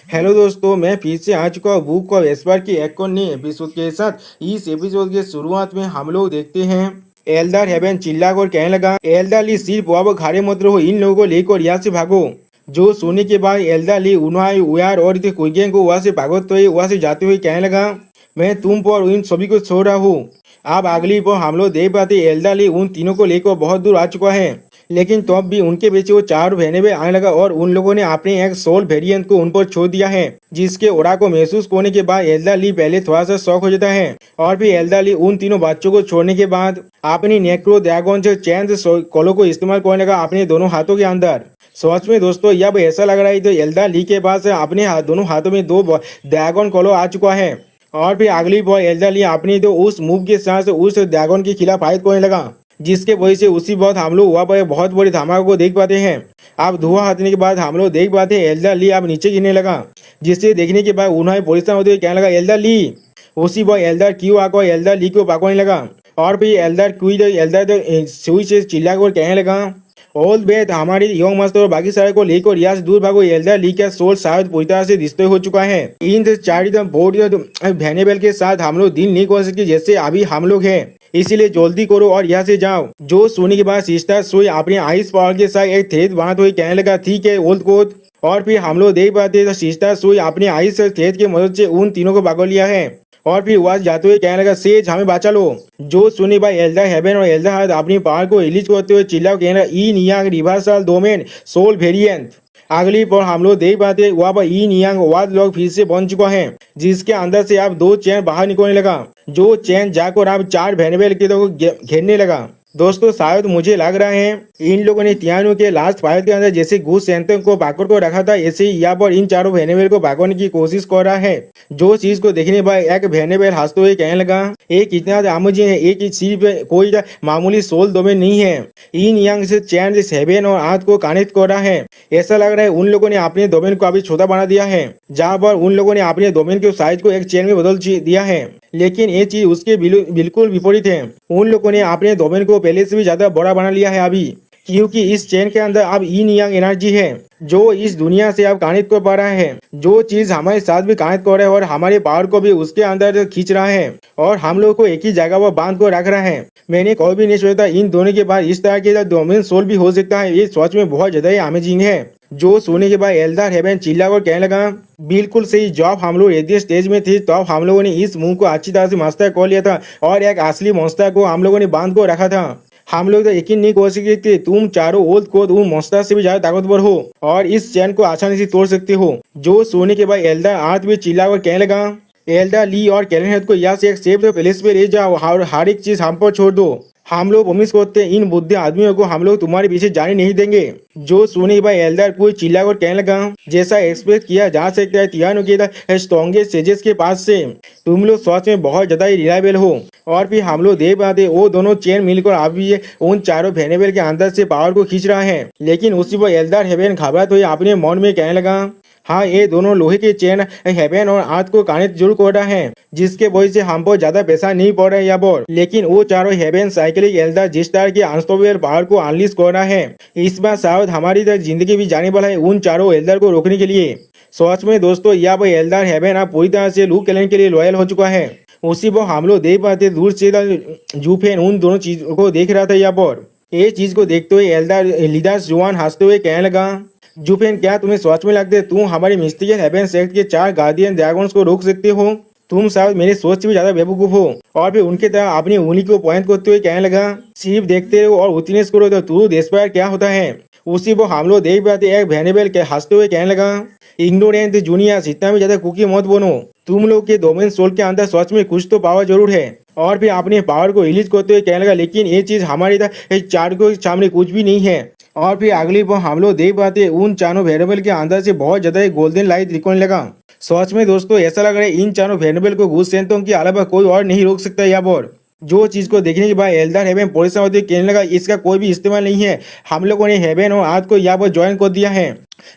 Hello दोस्तों, मैं फिर से आ चुका हूँ बुक ऑफ एस्पर की एक और नए एपिसोड के साथ। इस एपिसोड के शुरुआत में हम लोग देखते हैं एल्डर हेवन चिल्लाकर और कहने लगा, एल्डर ली सिर्फ वहाँ घारे मत रहो, इन लोगों को लेकर यहाँ से भागो। जो सुनने के बाद एल्डर ली उन्हें उयार और कुइगेन को वहाँ से भागते हुए वहाँ से जाते हुए कहने लगा, मैं तुम पर इन सभी को छोड़ रहा हूँ। अब अगली पर हम लोग देख पाते एल्डर ली उन तीनों को लेकर बहुत दूर आ चुका है, लेकिन तब भी उनके पीछे वो चार बहने आने लगा और उन लोगों ने अपने एक सोल वेरिएंट को उन पर छोड़ दिया है, जिसके ओरा को महसूस होने के बाद एल्डर ली पहले थोड़ा सा शौक हो जाता है। और फिर एल्डर ली उन तीनों बच्चों को छोड़ने के बाद अपनी नेक्रो ड्रैगन से चैन से कॉलों को इस्तेमाल करने लगा अपने दोनों हाथों के अंदर। सच में दोस्तों यह ऐसा लग रहा है तो एल्डर ली के पास अपने दोनों हाथों में दो ड्रैगन कॉलो आ चुका है। और फिर अगली बार एल्डर ली अपनी तो उस मूव के साथ उस ड्रैगन के खिलाफ फाइट करने लगा, जिसके वजह से उसी वक्त हम लोग वहाँ पर बहुत बड़ी धमाके को देख पाते हैं। अब धुआं हटने के बाद हम लोग देख पाते हैं एल्डर ली अब नीचे गिरने लगा, जिसे देखने के बाद उन्होंने परेशान होते हुए कहने लगा, एल्डर ली। उसी वक्त एल्डर क्यों आकर एल्डर ली को पकड़ने लगा और फिर एल्डर सुई से चिल्लाकर कहने लगा, ऑल बेट हमारी यंग मास्टर और बाकी सारे को लेकर यहाँ से दूर भागो। एल्डर ली का सोल शायद पूरी तरह से डिस्ट्रॉय हो चुका है। इन चार बोर्ड वैनेबल के साथ हम लोग डील नहीं कर सकते जैसे अभी हम लोग हैं, इसीलिए जल्दी करो और यहाँ से जाओ। जो सोने के बाद सिस्टर सोई अपने आइस पावर के साथ एक थ्रेड बनाते हुए कहने लगा, ठीक है ओल्ड कोट। और फिर हम लोग देख पाते तो सिस्टर सोई अपने आइस थ्रेड की मदद से उन तीनों को भागो लिया है और फिर वहां जाते हुए कहने लगा, सेज हमें बचा लो। जो सुनी भाई एल्डर हेवन और एल्डर हार्ड अपनी पावर को रिलीज करते हुए चिल्ला कहने लगा, इन यांग रिवर्सल डोमेन सोल वेरिएंट। अगली पर हम लोग देख पाते वहाँ पर इन यांग वाद लॉक फिर से बन चुका है, जिसके अंदर से अब दो चैन बाहर निकलने लगा। जो चैन जाकर अब चार वेनेबल के लोगों को घेरने लगा। दोस्तों शायद मुझे लग रहा है इन लोगों ने तियानो के लास्ट फाइट के अंदर जैसे घूस सेंटर को पाकर को रखा था, ऐसे ही यहाँ पर इन चारों वेनेबल को भागने की कोशिश कर रहा है। जो चीज को देखने पर एक वेनेबल हंसते हुए कहने लगा, एक इतना अमुझे है, एक सिर्फ कोई मामूली सोल डोमेन नहीं है, इन यंग से चैन से 7 और 8 को कनेक्ट कर रहा है। ऐसा लग रहा है उन लोगों ने अपने डोमेन को अभी छोटा बना दिया है, जहाँ पर उन लोगों ने अपने डोमेन के साइज को एक चैन में बदल दिया है, लेकिन ये चीज उसके बिल्कुल विपरीत है। उन लोगों ने अपने डोमेन को पहले से भी ज्यादा बड़ा बना लिया है अभी, क्योंकि इस चेन के अंदर अब इन यांग एनर्जी है जो इस दुनिया से अब कनेक्ट कर पा रहा है। जो चीज हमारे साथ भी कनेक्ट कर रहा है और हमारे पावर को भी उसके अंदर खींच रहा है और हम लोग को एक ही जगह पर बांध कर रख रहा है। मैंने कभी भी नहीं सोचा इन दोनों के बाद इस तरह के डोमेन सोल भी हो सकता है। ये सच में बहुत ज्यादा ही अमेजिंग है। जो सोने के बाद एल्डर हेवन चिल्ला कर कहने लगा, बिल्कुल सही। जब हम लोग रेडियो स्टेज में थे तब हम लोगों ने इस मुंह को अच्छी तरह से मास्टर कर लिया था और एक असली मॉन्स्टर को हम लोगों ने बांध कर रखा था। हम लोग तो यकीन नहीं कर सकते थे तुम चारों ओल्ड को उन मॉन्स्टर से भी ज्यादा ताकतवर हो और इस चैन को आसानी से तोड़ सकते हो। जो सोने के बाद एल्डर आर्थ भी चिल्ला कर कहने लगा, एल्डर ली और कैलेन को यहाँ से एक सेफ प्लेस पे ले जाओ और हर एक चीज हम पर छोड़ दो। हम लोग उम्मीद करते हैं इन बुद्धि आदमियों को हम लोग तुम्हारे पीछे जाने नहीं देंगे। जो सुने भाई एल्डर कोई चिल्ला कर कहने लगा, जैसा एक्सपेक्ट किया जा सकता है तियानो के स्ट्रॉन्गेस्ट सेजेस के पास से तुम लोग सच में बहुत ज्यादा ही रिलायबल हो। और फिर हम लोग देख पाते वो दोनों चेन मिलकर अभी उन चारों वेनेबल के अंदर से पावर को खींच रहा है, लेकिन उसी पर एल्डर हेवन घबराते हुए अपने मन में कहने लगा, हाँ ये दोनों लोहे के चेन हेवन और आर्थ को कनेक्ट जरूर कर रहा है, जिसके वजह से हम पर ज्यादा पैसा नहीं पड़ रहा है यहाँ पर, लेकिन वो चारों हेवन साइकिलिक एल्डर जिस तरह की अनस्टॉपेबल पावर को अनलीश कर रहा है, इस बार शायद हमारी जिंदगी भी जाने वाला है उन चारों एल्डर को रोकने के लिए। सच में दोस्तों यहाँ पर एल्डर हेवन अब पूरी तरह से लू कैलेन के लिए लॉयल हो चुका है। उसी पर हम लोग देख पाते दूर से जूफेन उन दोनों चीजों को देख रहा था यहाँ पर। ये चीज को देखते हुए एल्डर लीडर जुआन हंसते हुए कहने लगा, जूफेन क्या तुम्हें सच में लगता है तुम हमारे मिस्टिकल हेवन सेक्ट के 4 गार्डियन ड्रैगन्स को रोक सकते हो? तुम शायद मेरी सोच से भी ज्यादा बेवकूफ हो। और फिर उनके तरह अपनी उंगली को पॉइंट करते हुए कहने लगा, सिर्फ देखते रहो और विटनेस करो तो तू देश पर क्या होता है। उसी को हम लोग देख पाते एक वेनेबल के हंसते हुए कहने लगा, इग्नोरेंट जूनियर इतना भी ज्यादा कुकी मत बनो। तुम लोग के डोमेन सोल के अंदर सच में कुछ तो पावर जरूर है। और फिर अपने पावर को रिलीज करते हुए कहने लगा, लेकिन ये चीज हमारी चार के सामने कुछ भी नहीं है। और फिर अगली बार हम लोग देख पाते उन चारों वेरिएबल के अंदर से बहुत ज्यादा गोल्डन लाइट निकलने लगा। सच में दोस्तों ऐसा लग रहा है इन चारों वेरिएबल को घूस सेंटों के अलावा कोई और नहीं रोक सकता यहाँ पर। जो चीज को देखने के बाद एल्डर हेवन परेशान होते कहने लगा, इसका कोई भी इस्तेमाल नहीं है। हम लोगों ने हेवन और आर्थ को यहाँ पर ज्वाइन कर दिया है।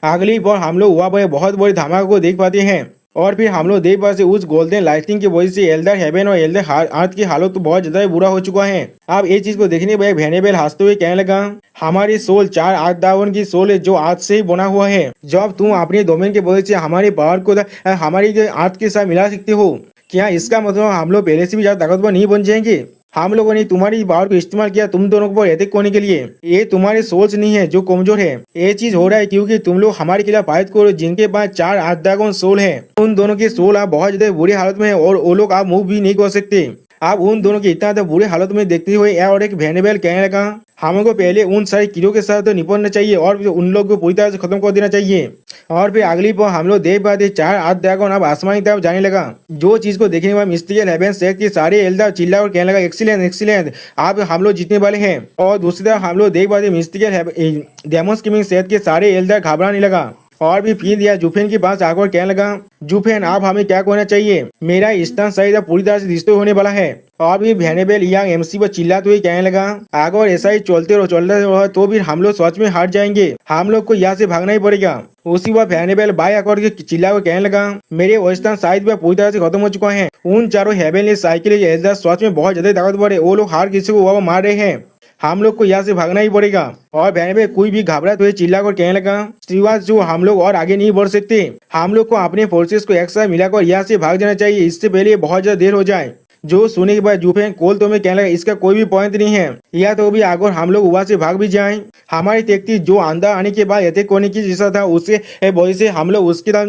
अगली बार हम लोग वहाँ पर बहुत बड़ी धमाके को देख पाते हैं और फिर हम लोग देख पाते उस गोल्डन लाइटिंग की वजह से एल्डर हेवन और एल्डर अर्थ की हालत तो बहुत ज्यादा बुरा हो चुका है। अब ये चीज को देखने के बाद वेनेबल हंसते हुए कहने लगा, हमारी सोल 4 आर्थ ड्रैगन की सोल है जो आज से ही बना हुआ है। जब तुम अपने डोमेन के वजह से हमारे पावर को हमारी अर्थ के साथ मिला सकते हो, क्या इसका मतलब हम लोग पहले से भी ज्यादा ताकतवर नहीं बन जाएंगे? हम लोगों ने तुम्हारी पावर को इस्तेमाल किया तुम दोनों को अटैक करने के लिए। ये तुम्हारे सोच नहीं है जो कमजोर है। ये चीज हो रहा है क्योंकि तुम लोग हमारे खिलाफ फाइट करो जिनके पास 4 आर्थ ड्रैगन सोल है। उन दोनों की सोल आप बहुत ज्यादा बुरी हालत में है और वो लोग आप मूव भी नहीं कर सकते। आप उन दोनों की इतना बुरी हालत में देखते हुए और एक वेनेबल कहने लगा, हमको पहले उन सारे कीड़ों के साथ तो निपटना चाहिए और उन लोग को पूरी तरह से खत्म कर देना चाहिए। और फिर अगली पर हम लोग देख पाते 4 आर्थ ड्रैगन अब आसमान की तरफ जाने लगा। जो चीज को देखने के बाद मिस्टिकल हेवन सेक्ट के सारे एल्डर चिल्ला और कहने लगा, एक्सीलेंट एक्सीलेंट, आप हम लोग जीतने वाले हैं। और दूसरी तरफ हम लोग देख पाते मिस्टिकल डेमोस किंग सेक्ट के सारे एल्डर घबराने लगा। और भी फिर दिया जुफेन के पास आकर कहने लगा, जुफेन आप हमें क्या करना चाहिए? मेरा स्टैंड सही था पूरी तरह से डिस्ट्रॉय होने वाला है। और भी वेनेबल यंग एमसी पर चिल्लाते हुए कहने लगा, अगर ऐसा ही चलते रहो तो फिर हम लोग सच में हार जाएंगे। हम लोग को यहाँ से भागना ही पड़ेगा। उसी बार वेनेबल बाय आकर के चिल्ला कर कहने लगा, मेरे वेस्टर्न साइड पे पूरी तरह से खत्म हो चुका है। उन चारों हेवनली साइकिल सच में बहुत ज्यादा ताकतवर है। वो लोग हर किसी को वहाँ मार रहे हैं। हम लोग को यहाँ से भागना ही पड़ेगा। और वेनेबल कोई भी घबराते हुए चिल्ला कर कहने लगा, श्रीवास जो हम लोग और आगे नहीं बढ़ सकते। हम लोग को अपने फोर्सेस को एक साथ मिलाकर यहाँ से भाग जाना चाहिए, इससे पहले बहुत ज्यादा देर हो जाए। जो सुनने के बाद जुफेन कोल तो में कहने लगा, इसका कोई भी पॉइंट नहीं है। या तो भी अगर हम लोग वहां से भाग भी जाएं, हमारी तेक्ति जो अंदर आने के बाद अटैक करने की जैसा था उससे वजह से हम लोग उसके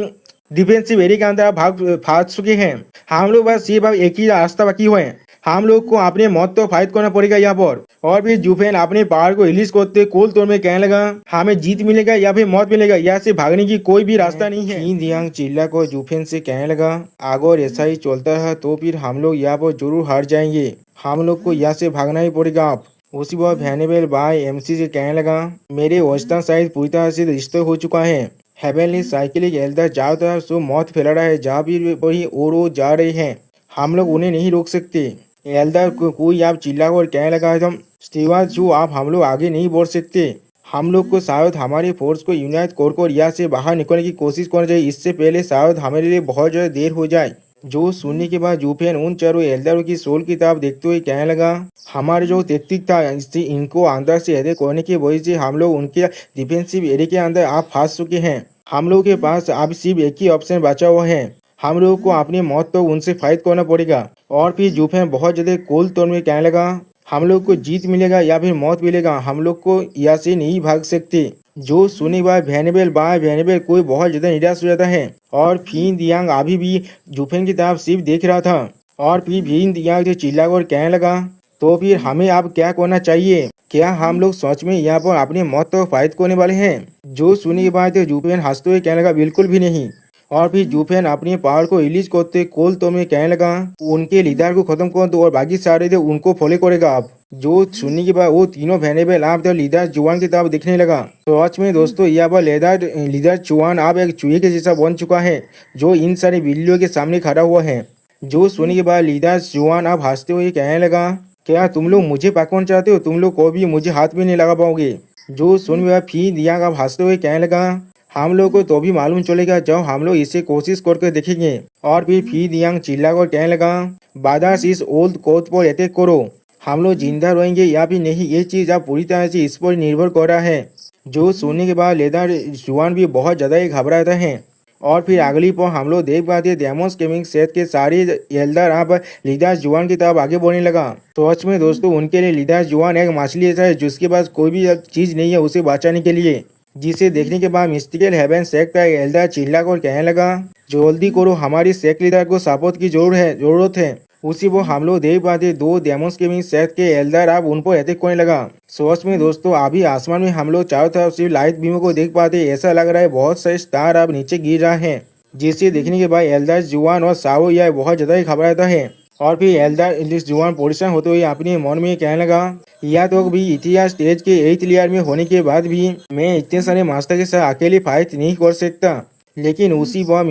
डिफेंसिव एरिया के अंदर भाग चुके हैं। हम लोग बस सिर्फ एक ही रास्ता बाकी हुए हैं। हम लोग को अपने मौत तो फाइट करना पड़ेगा यहाँ पर। और फिर जुफेन अपने पावर को रिलीज करते कोल तोड़ में कहने लगा, हमें जीत मिलेगा या फिर मौत मिलेगा, यहाँ से भागने की कोई भी रास्ता नहीं है। जियांग चिल्ला को जुफेन से कहने लगा, अगर ऐसा ही चलता है तो फिर हम लोग यहाँ पर जरूर हार जाएंगे। हम लोग को यहाँ से भागना ही पड़ेगा। आप उसी बार वेनेबल बाय एमसी से कहने लगा, मेरे वेस्टर्न साइड पूरी तरह से डिस्ट्रॉय हो चुका है। हेवनली साइकिल एल्डर चारों तरफ से मौत फैला रहा है। जहाँ भी वही और जा रहे हैं, हम लोग उन्हें नहीं रोक सकते। एल्डर कोई आप चिल्ला कर कहने लगा, एकदम श्रीवास जो आप हम लोग आगे नहीं बढ़ सकते। हम लोग को शायद हमारी फोर्स को यूनाइट कर यहाँ से बाहर निकलने की कोशिश करनी चाहिए, इससे पहले शायद हमारे लिए बहुत ज़्यादा देर हो जाए। जो सुनने के बाद जुफेन उन चारों एल्डरों की सोल की तरफ देखते हुए कहने लगा, हमारे जो टेक्टिक था इससे इनको अंदर से अटैक करने की वजह से हम लोग उनके डिफेंसिव एरिया के अंदर आप फंस चुके हैं। हम लोग के पास अब सिर्फ एक ही ऑप्शन बचा हुआ है, हम लोगों को अपनी मौत तो उनसे फाइट करना पड़ेगा। और फिर जुफेन बहुत ज्यादा कोल तोड़ में कहने लगा, हम लोग को जीत मिलेगा या फिर मौत मिलेगा, हम लोग को यहाँ से नहीं भाग सकते। जो सुनी बाय वेनेबल कोई बहुत ज्यादा निराश हो जाता है। और फिर दियांग अभी भी जुफेन की तरफ सिर्फ देख रहा था। और फिर दियांग से चिल्लाकर कहने लगा, तो फिर हमें अब क्या करना चाहिए? क्या हम लोग सच में यहाँ पर अपनी मौत तो फाइट करने वाले हैं? जो सुनी के बाद जुफेन हंसते हुए कहने लगा, बिल्कुल भी नहीं। और फिर जुफेन अपनी पावर को रिलीज करते कोल तो में कहने लगा, उनके लीडर को खत्म कर दो और बाकी सारे थे उनको फॉलो करेगा। आप जो सुनने के बाद वो तीनों वेनेबल आप लीडर जुआन की तरफ दिखने लगा। तो आज में दोस्तों यहाँ पर लीडर जुआन आप एक चूहे के जैसा बन चुका है जो इन सारे बिल्लियों के सामने खड़ा हुआ है। जो सुनने के बाद लीडर जुआन आप हंसते हुए कहने लगा, क्या तुम लोग मुझे पकड़ना चाहते हो? तुम लोग को भी मुझे हाथ भी नहीं लगा पाओगे। जो सुन के बाद फिर दियांग आप हंसते हुए कहने लगा, हम लोग को तो भी मालूम चलेगा जब हम लोग इसे कोशिश करके देखेंगे। और फिर दियांग चिल्ला कर कहने लगा, बादास इस ओल्ड कोथ पर अटैक करो, हम लोग जिंदा रहेंगे या फिर नहीं ये चीज आप पूरी तरह से इस पर निर्भर कर रहा है। जो सुनने के बाद लेदर जुआन भी बहुत ज्यादा ही घबराता है। और फिर अगली पर हम लोग देख पाते डेमोस गेमिंग सेट के सारे एल्डर आप लीडर जुआन की तरफ आगे बढ़ने लगा। तो सच में दोस्तों उनके लिए लीडर जुआन एक मछली ऐसा है जिसके पास कोई भी चीज नहीं है उसे बचाने के लिए। जिसे देखने के बाद मिस्टिकल हेवन सेक्ट का एल्डर चिल्ला कर कहने लगा, जल्दी करो, हमारी सेक्ट लीडर को सपोर्ट की जरूरत है। उसी वो हम लोग देख पाते दो डेमोस गेमिंग सेक्ट के एल्डर अब उन पर अटैक करने लगा। सच में दोस्तों अभी आसमान में हम लोग चारों तरफ सिर्फ लाइट बीमों को देख पाते, ऐसा लग रहा है बहुत सारे स्टार अब नीचे गिर रहा है। जिसे देखने के बाद एल्डर जुआन और सावो यह बहुत ज्यादा ही घबराता है। और फिर एल्डर जुआन पोजिशन होते हुए अपने मन में कहने लगा, या तो भी इतिहास स्टेज के 8th लेयर में होने के बाद भी मैं इतने सारे मास्टर के साथ अकेले फाइट नहीं कर सकता। लेकिन उसी वह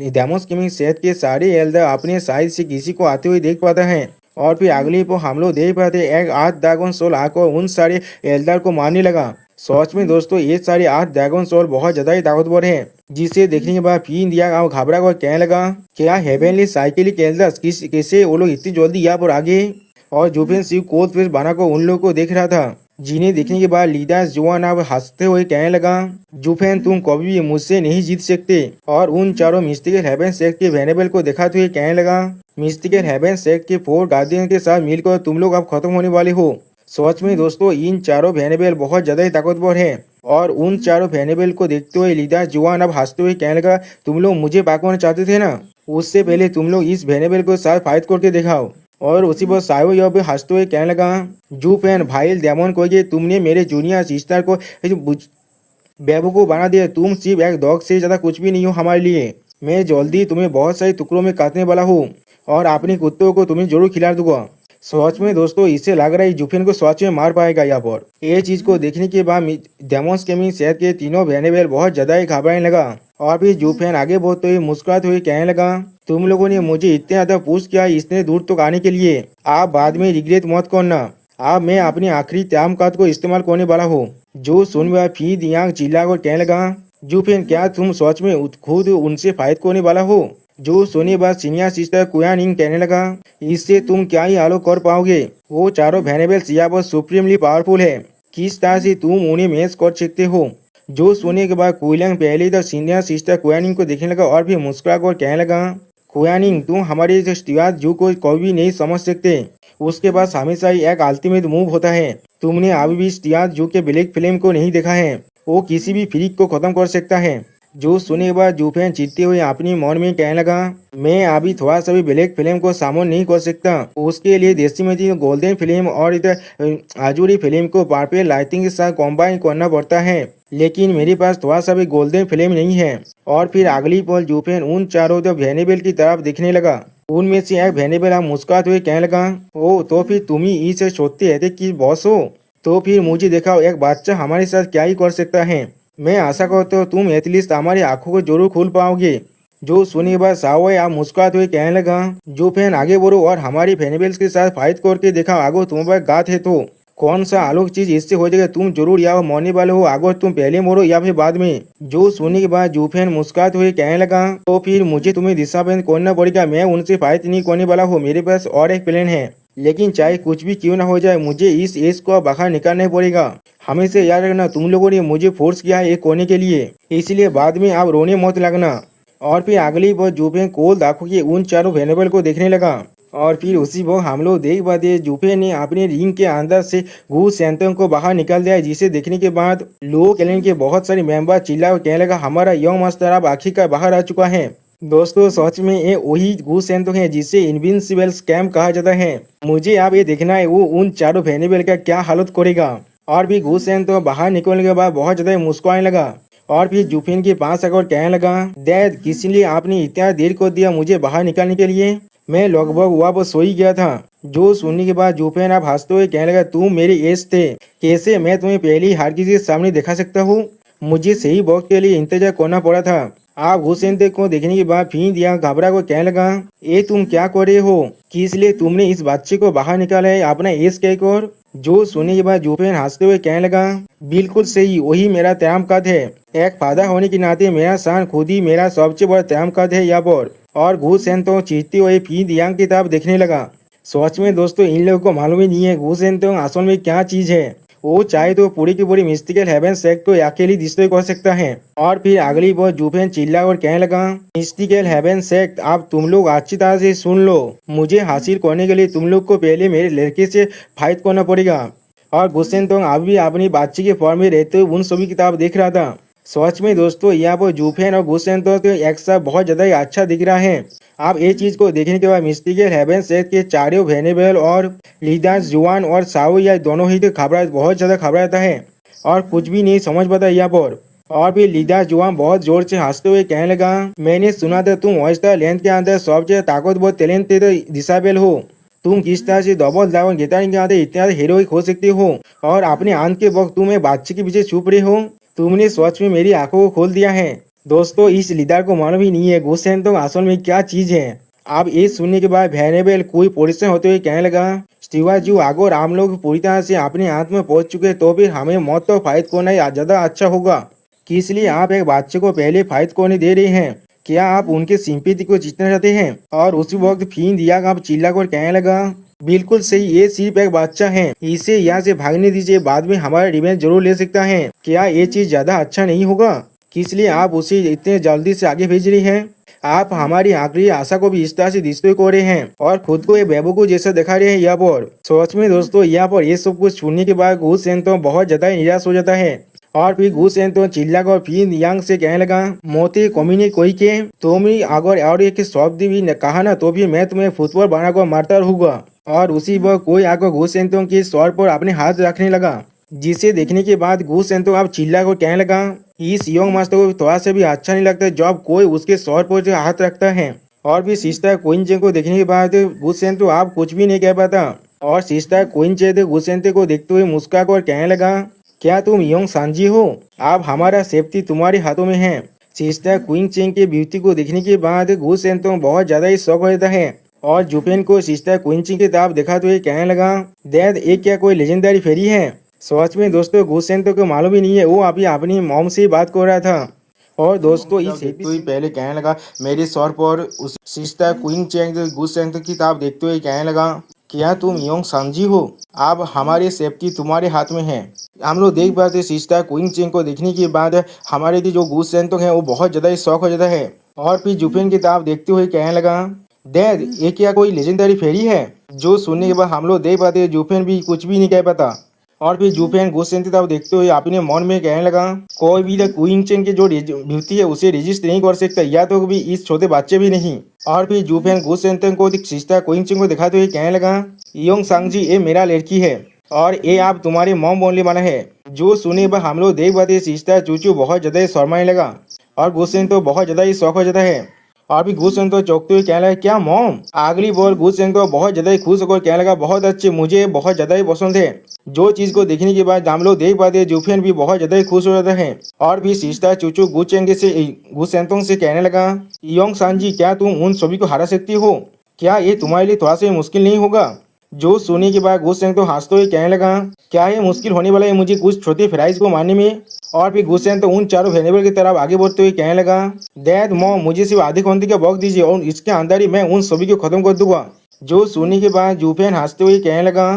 डेमोस गेमिंग सेट के सारे एल्डर अपने साइड से किसी को आते हुए देख पाता है। और फिर अगले पर हम लोग देख पाते एक आर्थ ड्रैगन सोल आकर उन सारे एल्डर को मारने लगा। सच में दोस्तों ये सारे 8 ड्रैगन सोल बहुत ज्यादा ही ताकतवर है, जिसे देखने के बाद फिर दिया और घबरा कर कहने लगा क्या हेवेनली साइकिलिक एल्डर्स कैसे वो लोग इतनी जल्दी यहाँ पर आगे। और जुफेन शिव कोल्ड फेस बनाकर उन लोगों को देख रहा था, जिन्हें देखने के बाद लीडर जुआन अब हंसते हुए कहने लगा जुफेन तुम कभी भी मुझसे नहीं जीत सकते। और उन चारों मिस्टिकल हेवन सेक्ट के वेनेबल को दिखाते हुए कहने लगा मिस्टिकल हेवन सेक्ट के 4 गार्डियन के साथ मिलकर तुम लोग अब खत्म होने वाले हो। सच में दोस्तों इन चारों वेनेबल बहुत ज्यादा ही ताकतवर है। और उन चारों वेनेबल को देखते हुए लीडर जुआन अब हंसते हुए कहने लगा तुम लोग मुझे पाकवाना चाहते थे ना, उससे पहले तुम लोग इस वेनेबल को साथ फाइट करके दिखाओ। और उसी पर साइवो यह भी हंसते हुए कहने लगा जूफेन भाई डेमन को ये तुमने मेरे जूनियर सिस्टर को बेवकूफ बना दिया, तुम सिर्फ एक डॉग से ज्यादा कुछ भी नहीं हो हमारे लिए। मैं जल्दी तुम्हें बहुत सारे टुकड़ों में काटने वाला हूँ और अपने कुत्तों को तुम्हें जरूर खिला दूंगा। सच में दोस्तों इससे लग रहा है जूफेन को सच में मार पाएगा यहाँ पर। ये चीज को देखने के बाद डेमोस गेमिंग शहर के तीनों वेनेबल बहुत ज्यादा ही घबराने लगा। और फिर जूफेन आगे बढ़ते हुए मुस्कुराते हुए कहने लगा तुम लोगों ने मुझे इतने ज्यादा पुश किया इतने दूर तक आने के लिए, आप बाद में रिग्रेट मत करना। अब मैं अपनी आखिरी त्यामकात को इस्तेमाल करने वाला हूँ। जो सुनवा फिर दियांग चिल्ला कर कहने लगा जूफेन क्या तुम सच में खुद उनसे फाइट करने वाला हो। जो सुने बाद सीनियर सिस्टर कुयानिंग कहने लगा इससे तुम क्या ही आलो कर पाओगे, वो चारों वेनेबल्स यहाँ पर सुप्रीमली पावरफुल है, किस तरह से तुम उन्हें मैच कर सकते हो। जो सुनने के बाद कुयांग पहले तो सीनियर सिस्टर कुयानिंग को देखने लगा और फिर मुस्कुरा कर कहने लगा कुयानिंग तुम हमारे स्टीवार्ट जू को कभी नहीं समझ सकते, उसके पास हमेशा ही एक अल्टीमेट मूव होता है। तुमने अभी भी स्टीवार्ट जू के ब्लैक फ्लेम को नहीं देखा है, वो किसी भी फ्रीक को खत्म कर सकता है। जो सुने के बाद जूफेन चिढ़ते हुए अपनी मन में कहने लगा मैं अभी थोड़ा सा भी ब्लैक फिल्म को सामने नहीं कर सकता, उसके लिए देसी में गोल्डन फिल्म और इधर आजूरी फिल्म को परफेक्ट लाइटिंग के साथ कॉम्बाइन करना पड़ता है, लेकिन मेरे पास थोड़ा सा भी गोल्डन फिल्म नहीं है। और फिर अगली पल जूफेन उन चारों वेनेबल की तरफ दिखने लगा। उनमें से एक वेनेबल आप मुस्कुराते हुए कहने लगा ओ तो फिर तुम ही इसे सोचते रहते कि बॉस हो, तो फिर मुझे दिखाओ एक बच्चा हमारे साथ क्या ही कर सकता है। मैं आशा करता हूँ तुम एटलीस्ट हमारी आंखों को जरूर खोल पाओगे। जो सुनी बात सावय आप मुस्कुराते हुए कहने लगा जो फैन आगे बढ़ो और हमारी फेनिबल्स के साथ फाइट करके देखा, आगो तुम्हारे गात है तो कौन सा आलोक चीज इससे हो जाएगा, तुम जरूर या मरने वाले हो, आगो तुम पहले मरो या फिर बाद में। जो सुनने के बाद जूफेन मुस्कुराते हुए कहने लगा तो फिर मुझे तुम्हें दिशा बंद करना पड़ेगा, मैं उनसे फाइट नहीं करने वाला हूँ, मेरे पास और एक प्लान है, लेकिन चाहे कुछ भी क्यों ना हो जाए मुझे इस एज को बाहर निकालना पड़ेगा। हमेशा याद रखना तुम लोगों ने मुझे फोर्स किया है ये करने के लिए, इसलिए बाद में आप रोने मत लगना। और फिर अगली बार जूफेन कोल आंखों के उन चारों वेनेबल को देखने लगा। और फिर उसी वक्त हम लोग देख पाते जूफे ने अपने रिंग के अंदर से गू सेंटों को बाहर निकाल दिया, जिसे देखने के बाद लो क्लैन के बहुत सारे मेंबर चिल्ला और कहने लगा हमारा यंग मास्टर अब आखिरकार बाहर आ चुका है। दोस्तों सच में ये वही गू सेंटो है जिसे इनविंसिबल स्कैम कहा जाता है। मुझे अब ये देखना है वो उन चारों वेनेबल का क्या हालत करेगा। और भी गू सेंटो बाहर निकलने के बाद बहुत ज्यादा मुस्कुराने लगा। और फिर जूफिन के पास आकर कहने लगा डैड किस लिए आपने इतना देर कर दिया मुझे बाहर निकालने के लिए, मैं लगभग वापस सो ही गया था। जो सुनने के बाद जूफेन आप हंसते हुए कहने लगा तुम मेरे एज थे, कैसे मैं तुम्हें पहली हार किसी के सामने दिखा सकता हूँ, मुझे सही वक्त के लिए इंतजार करना पड़ा था। आप हुसैन को देखने के बाद फिर दिया घबरा को कहने लगा ये तुम क्या कर रहे हो, किस लिए तुमने इस बच्चे को बाहर निकाला है अपना एज कहकर। जो सुनने के बाद जूफेन हंसते हुए कहने लगा बिल्कुल सही, वही मेरा त्याम कद है, एक फादर होने के नाते मेरा शान खुद ही मेरा सबसे बड़ा त्याम कद है यहाँ पर। और घूसेन तो चीखते हुए फिर दियांग की तरफ देखने लगा। सच में दोस्तों इन लोगों को मालूम ही नहीं है घूसेन तो असल में क्या चीज है, वो चाहे तो पूरी की पूरी मिस्टिकल हेवन सेक्ट को अकेली डिस्ट्रॉय कर सकता है। और फिर अगली बार जूफेन चिल्ला और कहने लगा मिस्टिकल हेवन सेक्ट अब तुम लोग अच्छी तरह से सुन लो, मुझे हासिल करने के लिए तुम लोग को पहले मेरे लड़के से फाइट करना पड़ेगा। और गुस्सेन तो अभी अपनी बातचीत के फॉर्म में रहते हुए उन सभी किताब देख रहा था। सच में दोस्तों यहाँ पर जूफेन और गुस्सेन तो एक साथ बहुत ज्यादा ही अच्छा दिख रहा है। आप ये चीज को देखने के बाद मिस्टिकल हेवन सेक्ट के चारों वेनेबल और लीडर्स जुआन और साओ या दोनों ही तो बहुत ज्यादा घबराता है और कुछ भी नहीं समझ पाता यहाँ पर। और फिर लीडर जुआन बहुत जोर से हंसते हुए कहने लगा मैंने सुना था तुम ऑयस्टर लैंड के अंदर सबसे ताकतवर टैलेंटेड डिसेबल हो, तुम किस तरह से डबल ड्रैगन गिटारिंग के अंदर इतना हीरोइक हो सकते हो और अपने अंत के वक्त तुम बच्चे के पीछे छुप रहे हो, तुमने सच में मेरी आंखों को खोल दिया है। दोस्तों इस लीडर को मालूम ही नहीं है गुस्सेन तो असल में क्या चीज है। अब ये सुनने के बाद वेनेबल कोई पोजिशन होते हुए कहने लगा शिवाजी अगर हम लोग पूरी तरह से अपने हाथ में पहुंच चुके तो फिर हमें मौत तो फाइट करना ही ज़्यादा अच्छा होगा। किस लिए आप एक बच्चे को पहले फाइट करने दे रहे हैं? क्या आप उनके सिंपैथी को जीतना चाहते हैं? और उसी वक्त फीन दिया आप चिल्ला कर कहने लगा, बिल्कुल सही, ये सिर्फ एक बच्चा है, इसे यहाँ से भागने दीजिए, बाद में हमारा रिवेंज जरूर ले सकता है। क्या ये चीज ज्यादा अच्छा नहीं होगा? किस लिए आप उसे इतने जल्दी से आगे भेज रही हैं? आप हमारी आखिरी आशा को भी इस तरह से डिस्ट्रॉय कर रहे हैं और खुद को ये बेवकूफ जैसा दिखा रहे हैं यहाँ पर। सच में दोस्तों, यहाँ पर ये सब कुछ सुनने के बाद घूस सेन तो बहुत ज्यादा ही निराश हो जाता है और फिर घूस सेन तो चिल्ला कर फिर यांग से कहने लगा, मोती कमी नहीं कोई के, तुम ही अगर और एक शब्द भी कहा ना तो भी मैं तुम्हें फुटबॉल बनाकर मारता रहूंगा। और उसी वक्त कोई आकर घूस सेंतों के सर पर अपने हाथ रखने लगा, जिसे देखने के बाद घूस सेंतों अब चिल्ला कर कहने लगा, इस यंग मास्टर को थोड़ा सा भी अच्छा नहीं लगता जब कोई उसके सर पर जो हाथ रखता है। और भी सिस्टर क्वीन को देखने के बाद घूस सेंतो आप कुछ भी नहीं कह पाता और सिस्टर क्वीन घूस सेंते को देखते हुए मुस्कुरा कर कहने लगा, क्या तुम यंग सांजी हो? अब हमारा सेफ्टी तुम्हारे हाथों में है। सिस्टर क्वीन चेंग के ब्यूटी को देखने के बाद घूस सेंतो बहुत ज्यादा ही शौक हो जाता है और जुपेन को सिस्टर क्विंची की तरफ दिखाते हुए कहने लगा, डैड ये क्या कोई लेजेंडरी फेरी है? सच में दोस्तों गुसेंतो को मालूम ही नहीं है, वो अभी अपनी मॉम से बात कर रहा था। और दोस्तों इस एपिसोड ही पहले कहने लगा, मेरे सर पर उस सिस्टर क्वीन चेंग गुसेंतो की तरफ देखते हुए कहने लगा, क्या तुम यंग सांजी हो? अब हमारी सेफ्टी तुम्हारे हाथ में है। हम लोग देख पाते सिस्टर क्वीन चेंग को देखने के बाद हमारे जो गुसेंतो है वो बहुत ज्यादा ही शौक हो जाता है और फिर जुपेन की तरफ देखते हुए कहने लगा, डैड ये क्या कोई लेजेंडरी फेरी है? जो सुनने के बाद हम लोग देख पाते जूफेन भी कुछ भी नहीं कह पाता और फिर जूफेन गुस्से की तरफ देखते हुए अपने मन में कहने लगा, कोई भी क्वीन चेन की जो ब्यूटी है उसे रजिस्ट नहीं कर सकता, या तो भी इस छोटे बच्चे भी नहीं। और फिर जूफेन गुस्से को सिस्टर क्वीन चेन को दिखाते हुए कहने लगा, योंग सांग जी ये मेरा लड़की है और ये आप तुम्हारे मॉम बोलने वाला है। जो सुने पर हम लोग देख पाते सिस्टर चूचू बहुत ज्यादा शर्माने लगा और गुस्से तो बहुत ज्यादा ही शौक हो जाता है और भी घूस तो चौंकते हुए कहने लगा, क्या मॉम? अगली बार घूस तो बहुत ज्यादा ही खुश होकर कहने लगा, बहुत अच्छे, मुझे बहुत ज्यादा ही पसंद है। जो चीज को देखने के बाद हम लोग देख पाते जूफियन भी बहुत ज्यादा ही खुश हो जाता है और भी सिस्टर चूचू गुसेंतोंग से कहने लगा, योंग सांजी क्या तुम उन सभी को हरा सकती हो? क्या ये तुम्हारे लिए थोड़ा सा मुश्किल नहीं होगा? जो सुनने के बाद गुस्सेंग तो हंसते हुए कहने लगा, क्या ये मुश्किल होने वाला है मुझे कुछ छोटे फ्राइज को मारने में? और फिर गुस्सेंग तो उन चारों वेरिएबल की तरफ आगे बढ़ते हुए कहने लगा, डैड मॉम मुझे सिर्फ आधे घंटे का वक्त दीजिए और इसके अंदर ही मैं उन सभी को खत्म कर दूंगा। जो सुनने के बाद जूफेन हंसते हुए कहने लगा,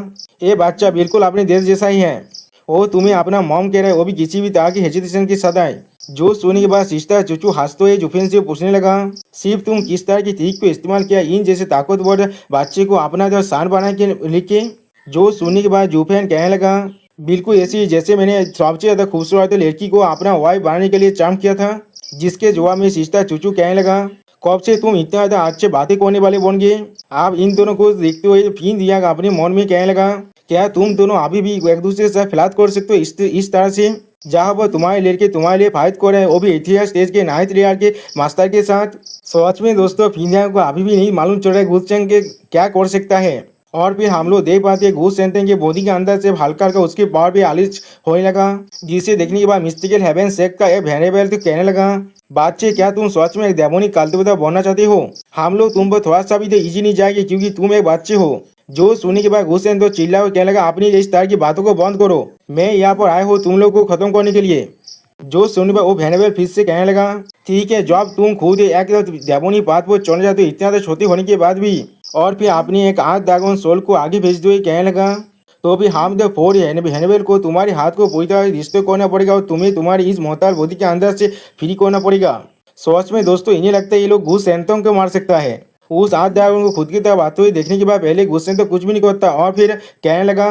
ये बच्चा बिल्कुल अपने देश जैसा ही है, वो तुम्हें अपना मॉम कह रहा है, वो भी किसी भी तरह की हेजिटेशन के साथ आए। जो सुनने के बाद सिस्टर चूचू हंसते हुए जुफेन से पूछने लगा, सिर्फ तुम किस तरह की ट्रिक को इस्तेमाल किया इन जैसे ताकतवर बच्चे को अपना जो शान बना के लिखे? जो सुनने के बाद जुफेन कहने लगा, बिल्कुल ऐसी जैसे मैंने सबसे ज्यादा खूबसूरत लड़की को अपना वाइफ बनाने के लिए चार्म किया था। जिसके जवाब में सिस्टर चूचू कहने लगा, कब से तुम इतना ज्यादा अच्छे बातें करने वाले बन गए? आप इन दोनों को देखते हुए फिर दिया अपने मन में कहने लगा, क्या तुम दोनों अभी भी एक दूसरे से फिलहाल कर सकते हो इस तरह से? जहाँ पर तुम्हारे लड़के तुम्हारे लिए फाइट कर रहे हैं, वो भी इतिहास स्टेज के नाइट लेयर के मास्टर के साथ। सच में दोस्तों फिंदिया को अभी भी नहीं मालूम चल रहा है गुस्सेंग के क्या कर सकता है। और फिर हम लोग देख पाते हैं घूस सेंटेंग के बॉडी के अंदर से हल्का हल्का उसके पावर भी आलिश होने लगा, जिसे देखने के बाद मिस्टिकल हेवन सेक का एक वेरिएबल तो कहने लगा, बच्चे क्या तुम सच में एक डेमोनिक कल्टिवेटर बनना चाहते हो? हम लोग तुम पर थोड़ा सा भी तो इजी नहीं जाएगी क्योंकि तुम एक बच्चे हो। जो सुनने के बाद घुसेन तो चिल्ला और कहने लगा, अपनी इस तरह की बातों को बंद करो, मैं यहाँ पर आया हूँ तुम लोग को खत्म करने के लिए। जो सुनने पर वो वेरिएबल फिर से कहने लगा, ठीक है जब तुम खुद एक डेमोनिक पाथ पर चढ़ जाते हो इतना छोटे होने के बाद भी। और फिर आपने एक आठ ड्रैगन सोल को आगे भेजते हुए कहने लगा, तो भी हम द फोर हैनिबल को तुम्हारे हाथ को पूरी तरह रिश्ते करना पड़ेगा और तुम्हें तुम्हारी इस मोहतार बॉडी के अंदर से फ्री करना पड़ेगा। सच में दोस्तों इन्हें लगता है ये लोग घूस सेंतों को मार सकता है। उस आठ ड्रैगन को खुद की तरफ आते हुए देखने के बाद पहले घूस सेंतो कुछ भी नहीं करता और फिर कहने लगा,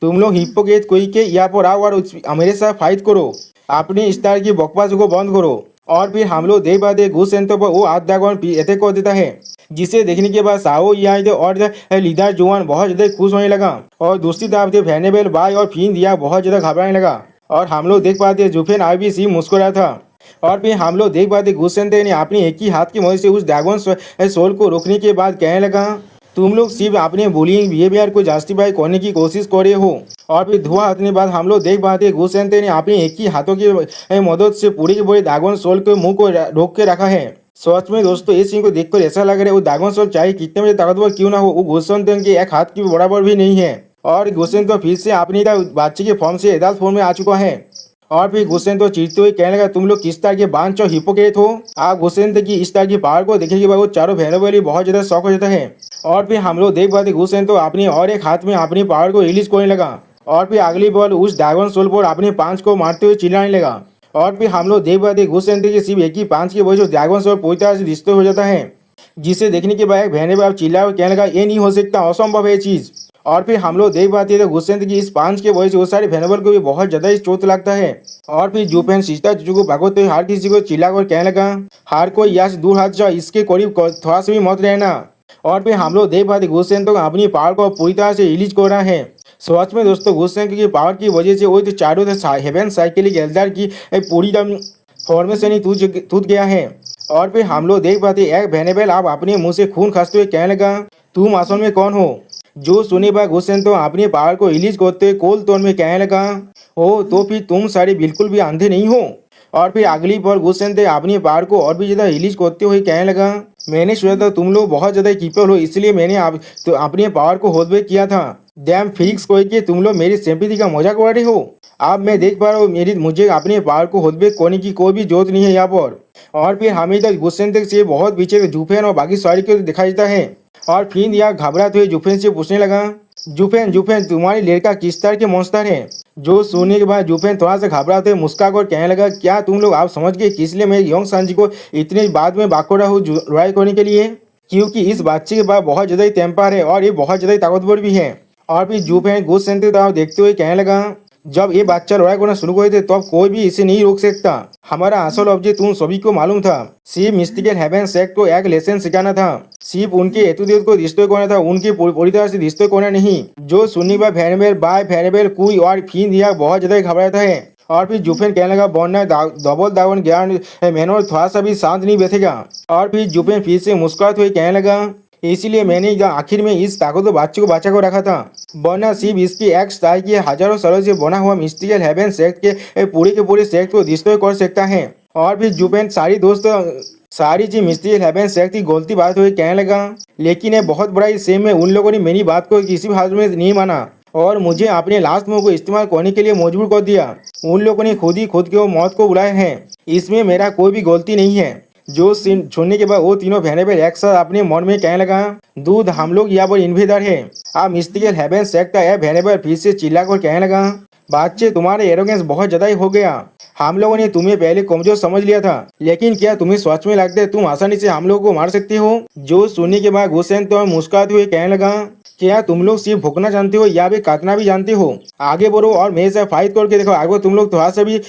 तुम लोग हिप्पोक्रेट कोई के यहाँ पर आओ और मेरे साथ फाइट करो, अपनी इस तरह की बकवास को बंद करो। और फिर हम लोग देख पाते घूस सेंतो पर वो आठ ड्रैगन अटैक कर देता है, जिसे देखने के बाद साओ याद और लीडर जुआन बहुत ज्यादा खुश होने लगा और दूसरी तरफ से वेनेबल बाय और फिन दिया बहुत ज्यादा घबराने लगा। और हम लोग देख पाते जुफेन आईबीसी मुस्कुरा था। और फिर हम लोग देख पाते गुस्सेंते ने अपने एक ही हाथ की मदद से उस ड्रैगन सोल को रोकने के बाद कहने लगा, तुम लोग सिर्फ अपने बुलिंग बिहेवियर को जस्टिफाई करने की कोशिश कर रहे हो। और फिर धुआं हटने बाद हम लोग देख पाते गुस्सेंते ने अपने एक ही हाथों की मदद से पूरी के पूरे ड्रैगन सोल के मुंह को रोक के रखा है। सच में दोस्तों इस सीन को देखकर ऐसा लग रहा है वो दागन सोल चाहे कितने बजे ताकतवर क्यों ना हो, वो गुलशन के एक हाथ के बराबर भी नहीं है। और गुलशन तो फिर से अपनी बच्चे के फॉर्म से एडल्ट फॉर्म में आ चुका है। और फिर गुलशन तो चिढ़ते हुए कहने लगा, तुम लोग किस तरह के बांझ और हिपोक्रेट हो। आप गुलशन की इस तरह की पावर को देखने के बाद वो चारों बहनों वाली बहुत ज्यादा शौक हो जाता है। और फिर हम लोग देख पाते गुलशन तो अपनी और एक हाथ में अपनी पावर को रिलीज करने लगा। और फिर अगली बॉल उस ड्रैगन सोल पर अपने पांच को मारते हुए चिल्लाने लगा। और फिर हम लोग देख पाते गुलशन के सिर्फ एक ही पांच की वजह से ड्रैगन सोल पूरी तरह से डिस्ट्रॉय हो जाता है। जिसे देखने के बाद बहने बाप चिल्ला और कहने लगा, ये नहीं हो सकता, असंभव है ये चीज। और फिर हम लोग देख पाते हैं तो गुस्सेंत की इस पांच के वजह से वो सारे भेनबल को भी बहुत ज्यादा ही चोट लगता है। और फिर जुफेन सीता चूचू को भागोते हुए हर किसी को चिल्ला कर कहने लगा, हर कोई यहाँ से दूर हट जाओ, इसके करीब थोड़ा सा भी मत रहना। और फिर हम लोग देख पाते गुस्सेंत तो अपनी पावर को पूरी तरह से रिलीज कर रहा है। सच में दोस्तों गुस्सेंत की पावर की वजह से वो तो चारों हेवन साइकिल एल्डर की पूरी फॉर्मेशन ही टूट गया है। और फिर हम लोग देख पाते एक भेनेबल आप अपने मुंह से खून खासते हुए कहने लगा, तुम असल में कौन हो। जो सुने पर गुस्सेन तो अपने पावर को रिलीज करते हुए कोल तोड़ में कहने लगा, हो तो फिर तुम सारे बिल्कुल भी अंधे नहीं हो। और फिर अगली बार गुस्सेन थे अपनी पावर को और भी ज्यादा रिलीज करते हुए कहने लगा, मैंने सुना था तुम लोग बहुत ज्यादा कीपर हो, इसलिए मैंने तो अपने पावर को होल्ड बैक किया था। डैम फिक्स कोई कि तुम लोग मेरी सिंपैथी का मजाक उड़ा रहे हो। अब मैं देख पा रहा हूँ मुझे अपने पावर को होल्ड बैक करने की कोई भी जरूरत नहीं है यहाँ पर। और फिर हमें तक गुस्सेन तक से बहुत पीछे जुफेन और बाकी सारी को दिखाई देता है। और फिर यह घबराते हुए जुफेन से पूछने लगा, जुफेन जुफेन तुम्हारी लड़का किस तरह के मॉन्स्टर है। जो सुनने के बाद जुफेन थोड़ा सा घबराते हुए मुस्कुरा कर कहने लगा, क्या तुम लोग आप समझ गए किस लिए मैं योंग सांजी को इतने बाद में बाकोड़ा हूँ लड़ाई करने के लिए। क्योंकि इस बच्चे के पास बहुत ज्यादा ही टेम्पर है और ये बहुत ज्यादा ही ताकतवर भी है। और फिर जुफेन गुस्सेन देखते हुए कहने लगा, जब ये बच्चा लड़ाई करना शुरू करे थे तब कोई भी इसे नहीं रोक सकता। हमारा असल ऑब्जेक्ट तुम सभी को मालूम था, सिर्फ मिस्टिकल हेवन सेक्ट को एक लेसन सिखाना था, सिर्फ उनके एतुदेव को डिस्ट्रॉय करना था, उनकी पूरी तरह से डिस्ट्रॉय करना नहीं। जो सुनने पर फेरेबेल बाय फेरेबेल कुई और फिन दिया बहुत ज्यादा घबराता है। और फिर जुफेन कहने लगा, बॉन्ना डबल दावन ज्ञान मैनोर थोड़ा सा भी शांत नहीं बैठेगा। और फिर जुफेन फिर से मुस्कुराते हुए कहने लगा, इसीलिए मैंने आखिर में इस ताकतवर बच्चे को बचा कर रखा था, वरना सिर्फ इसकी एक स्टाइल की हजारों सालों से बना हुआ मिस्टिकल हेवन सेक्ट के पूरे सेक्ट को डिस्ट्रॉय कर सकता है। और फिर जुपेन सारी चीज मिस्टिकल हेवन सेक्ट की गलती बात हुई कहने लगा, लेकिन ये बहुत बड़ा सेम में उन लोगों ने मेरी बात को किसी भी हाल में नहीं माना और मुझे अपने लास्ट मूव को इस्तेमाल करने के लिए मजबूर कर दिया। उन लोगों ने खुद के मौत को बुलाया है, इसमें मेरा कोई भी गलती नहीं है। जो सुनने के बाद वो तीनों भेनेबल एक साथ अपने मन में कहने लगा, दूध हम लोग यहाँ पर इन्वेदर है। अब मिस्टिकल हेवन सेक्ट का भेनेबल फिर से चिल्ला कर कहने लगा, बच्चे तुम्हारे एरोगेंस बहुत ज्यादा ही हो गया। हम लोगों ने तुम्हें पहले कमजोर समझ लिया था, लेकिन क्या तुम्हें सच में लगता है तुम आसानी से हम लोगों को मार सकते हो। जो सुनने के बाद गुस्सेन तो मुस्कुराते हुए कहने लगा, क्या तुम लोग सिर्फ भुगना जानते हो या भी काटना भी जानते हो। आगे बढ़ो और मेरे साथ फाइट करके देखो, आगे तुम लोग थोड़ा सा भी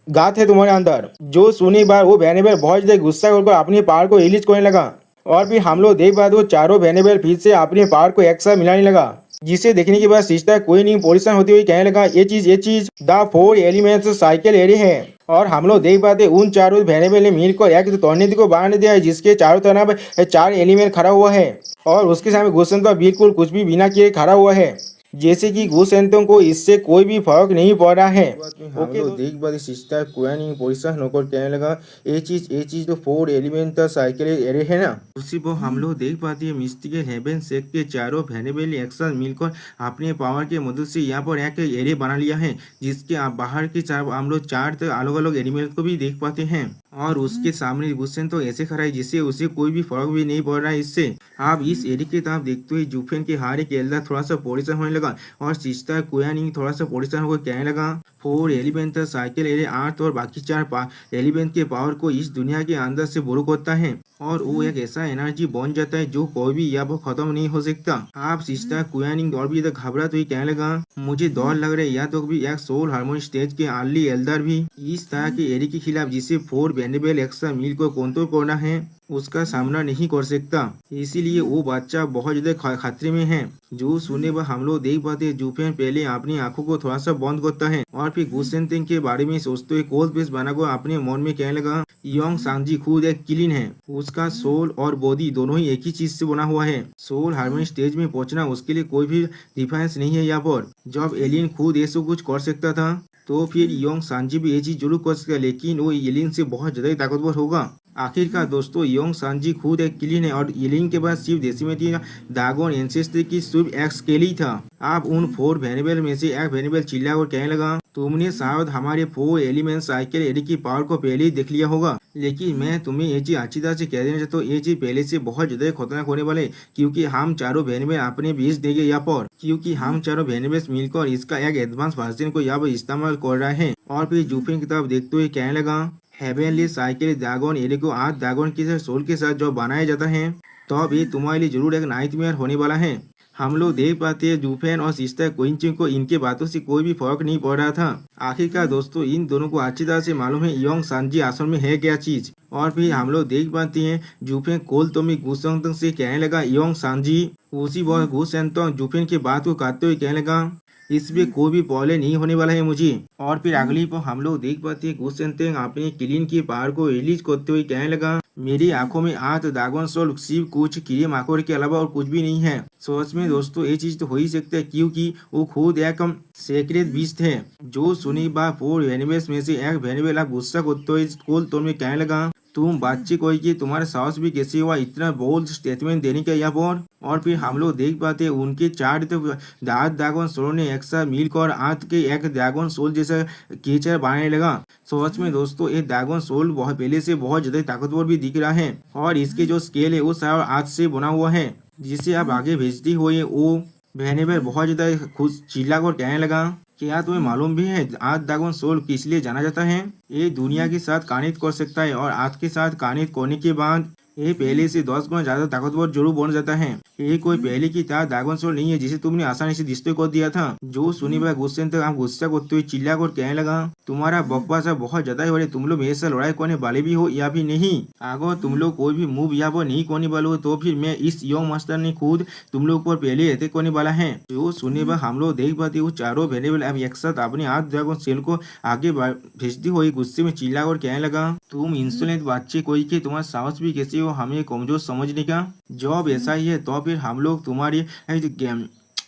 गात है तुम्हारे अंदर। जो सुनी बार वो भेनेबल बहुत ज्यादा गुस्सा होकर अपनी पावर को रिलीज करने लगा। और फिर हम लोग देख पाते वो चारों भेनेबल फिर से अपनी पावर को एक साथ मिलाने लगा, जिसे देखने के बाद सिस्टर कोई नहीं परेशान होती हुई कहने लगा, ये चीज द 4 एलिमेंट्स साइकिल एरिया है। और हम लोग देख पाते उन चारों भेनेबल ने मिलकर एक टॉर्नेडो को बांध दिया है, जिसके चारों तरफ 4 एलिमेंट खड़ा हुआ है और उसके सामने गुस्सेन तो बिल्कुल कुछ भी बिना किए खड़ा हुआ है, जैसे कि गुस्सेंतों को इससे कोई भी फर्क नहीं पड़ रहा है। हम लोग देख पाते सिस्टर कोई नहीं परेशान होकर कहने लगा, ये चीज तो 4 एलिमेंट का साइकिल एरे है ना। उसी पर हम लोग देख पाते हैं मिस्टिकल हेवन सेक्ट के चारों भेनेबल एक साथ मिलकर अपने पावर के मदद से यहाँ पर एक एरे बना लिया है, जिसके बाहर के हम लोग 4 अलग अलग एलिमेंट को भी देख पाते हैं। और उसके सामने गुस्सेन तो ऐसे खड़ा है जिससे उसे कोई भी फर्क भी नहीं पड़ रहा है इससे। आप इस एरिया की तरफ देखते हुए जुफेन के हारे केल्दा थोड़ा सा परेशान होने लगा और सिस्टर कुयानी थोड़ा सा परेशान होकर कहने लगा, 4 एलिमेंट साइकिल एरिया 8 और बाकी 4 एलिमेंट के पावर को इस दुनिया के अंदर से बोरो करता है और वो एक ऐसा एनर्जी बन जाता है जो कोई भी यहाँ पर खत्म नहीं हो सकता। आप सिस्टर कुयानी और भी घबरात हुई कहने लगा, मुझे डर लग रहा है या तो भी एक सोल हार्मोनी स्टेज के अर्ली एल्डर भी इस तरह के एरिया के खिलाफ जिसे 4 भेनेबल एक्स्ट्रा मिल को कंट्रोल करना है उसका सामना नहीं कर सकता, इसीलिए वो बच्चा बहुत ज्यादा खतरे में है। जो सुनने पर हम लोग देख पाते जुफेन पहले अपनी आंखों को थोड़ा सा बंद करता है और फिर गुस्सेन के बारे में सोचते हुए कोल्ड पेस्ट बनाकर अपने मन में कहने लगा, योंग सांजी खुद एक किलिन है, उसका सोल और बॉडी दोनों ही एक ही चीज से बना हुआ है। सोल हार्मोनी स्टेज में पहुंचना उसके लिए कोई भी डिफरेंस नहीं है यहाँ पर। जब एलियन खुद ऐसा कुछ कर सकता था तो फिर योंग सांजी भी ये चीज जरूर कर सकता, लेकिन वो एलियन से बहुत ज्यादा ताकतवर होगा। आखिरकार दोस्तों योंग सांजी खुद एक क्लीन है और यलिंग के बाद सिर्फ डेसिमेटी दागोन एंसेस्ट्री की सिर्फ एक्स केली था। आप उन 4 वेरिएबल में से एक वेरिएबल चिल्ला और कहने लगा तुमने शायद हमारे 4 एलिमेंट साइकिल एडी की पावर को पहले ही देख लिया होगा, लेकिन मैं तुम्हें ये चीज अच्छी तरह से कह देना चाहता हूँ। ये चीज पहले से बहुत ज्यादा खतरनाक होने वाले, क्योंकि हम चारों वेरिएबल अपने बीच देंगे यहाँ पर, क्योंकि हम चारों वेरिएबल्स मिलकर इसका एक एडवांस वर्जन को यहाँ पर इस्तेमाल कर रहे हैं। और फिर जूफिन की तरफ देखते हुए कहने लगा हेवेनली साइकिल ड्रैगन एडी को 8 ड्रैगन के सोल के साथ जो बनाया जाता है, तो अब ये तुम्हारे लिए जरूर एक नाइटमेयर होने वाला है। हम लोग देख पाते हैं जूफेन और सिस्टर क्विंचिन को इनके बातों से कोई भी फर्क नहीं पड़ रहा था। आखिरकार दोस्तों इन दोनों को अच्छी तरह से मालूम है योंग सांजी असल में है क्या चीज। और फिर हम लोग देख पाते हैं जूफेन कोल तोमी गुसंग से कहने लगा योंग सांजी, उसी वक्त गुसेंतोंग जूफेन की बात को काटते हुए कहने लगा इसमें कोई भी प्रॉब्लम नहीं होने वाला है मुझे। और फिर अगली पर हम लोग देख पाते हैं गुसेंतेंग अपने क्लीन की पावर को रिलीज करते हुए कहने लगा मेरी आंखों में आज ड्रैगन सोल सिर्फ कुछ कीड़े मकोड़े के अलावा और कुछ भी नहीं है। सोच में दोस्तों ये चीज तो हो ही सकता है, क्योंकि वो खुद एक सेक्रेट बीस्ट है जो सुनी बा 4 वेरिएबल्स में से एक वेरिएबल। आप गुस्सा करते हुए कोल तो में कहने लगा तुम बच्चे कोई कि तुम्हारा साहस भी कैसे हुआ इतना बोल्ड स्टेटमेंट देने का यहाँ पर। और फिर हम लोग देख पाते हैं उनके 4 ड्रैगन सोल ने एक साथ मिलकर आंत के एक ड्रैगन सोल जैसा क्रिएचर बनाने लगा। सच में दोस्तों ये ड्रैगन सोल बहुत पहले से बहुत ज्यादा ताकतवर भी दिख रहा है और इसके जो स्केल है वो सारा आंत से बना हुआ है, जिसे आप आगे भेजते हुए वो वेरिएबल बहुत ज्यादा खुश चिल्ला कर कहने लगा क्या तुम्हें मालूम भी है आज ड्रैगन सोल किस लिए जाना जाता है? ये दुनिया के साथ कनेक्ट कर सकता है और आज के साथ कनेक्ट करने के बाद ये पहले से 10 गुना ज्यादा ताकतवर जरूर बन जाता है। ये कोई पहले की तरह ड्रैगन सोल नहीं है जिसे तुमने आसानी से डिस्ट्रॉय कर दिया था। जो सुनी भाई गुस्से तक आप गुस्सा करते हुए चिल्ला कर कहने लगा तुम्हारा बकवास बहुत ज्यादा ही हो रहा है, तुम लोग मेरे साथ लड़ाई करने वाले भी हो या भी नहीं। अगर तुम लोग कोई भी मूव या वो नहीं करने वाले हो तो फिर मैं इस योंग मास्टर ने खुद तुम लोग पर पहले अटैक करने वाला है। जो सुने भाई हम लोग देख पाते वो चारों वेरिएबल अब एक साथ अपने 8 ड्रैगन सेल को आगे भेजती हुई गुस्से में चिल्ला कर कहने लगा तुम इंसोलेंट बच्चे कोई के तुम्हारा साहस भी कैसे हो हमें कमजोर समझने का। जब ऐसा ही है तो फिर हम लोग तुम्हारी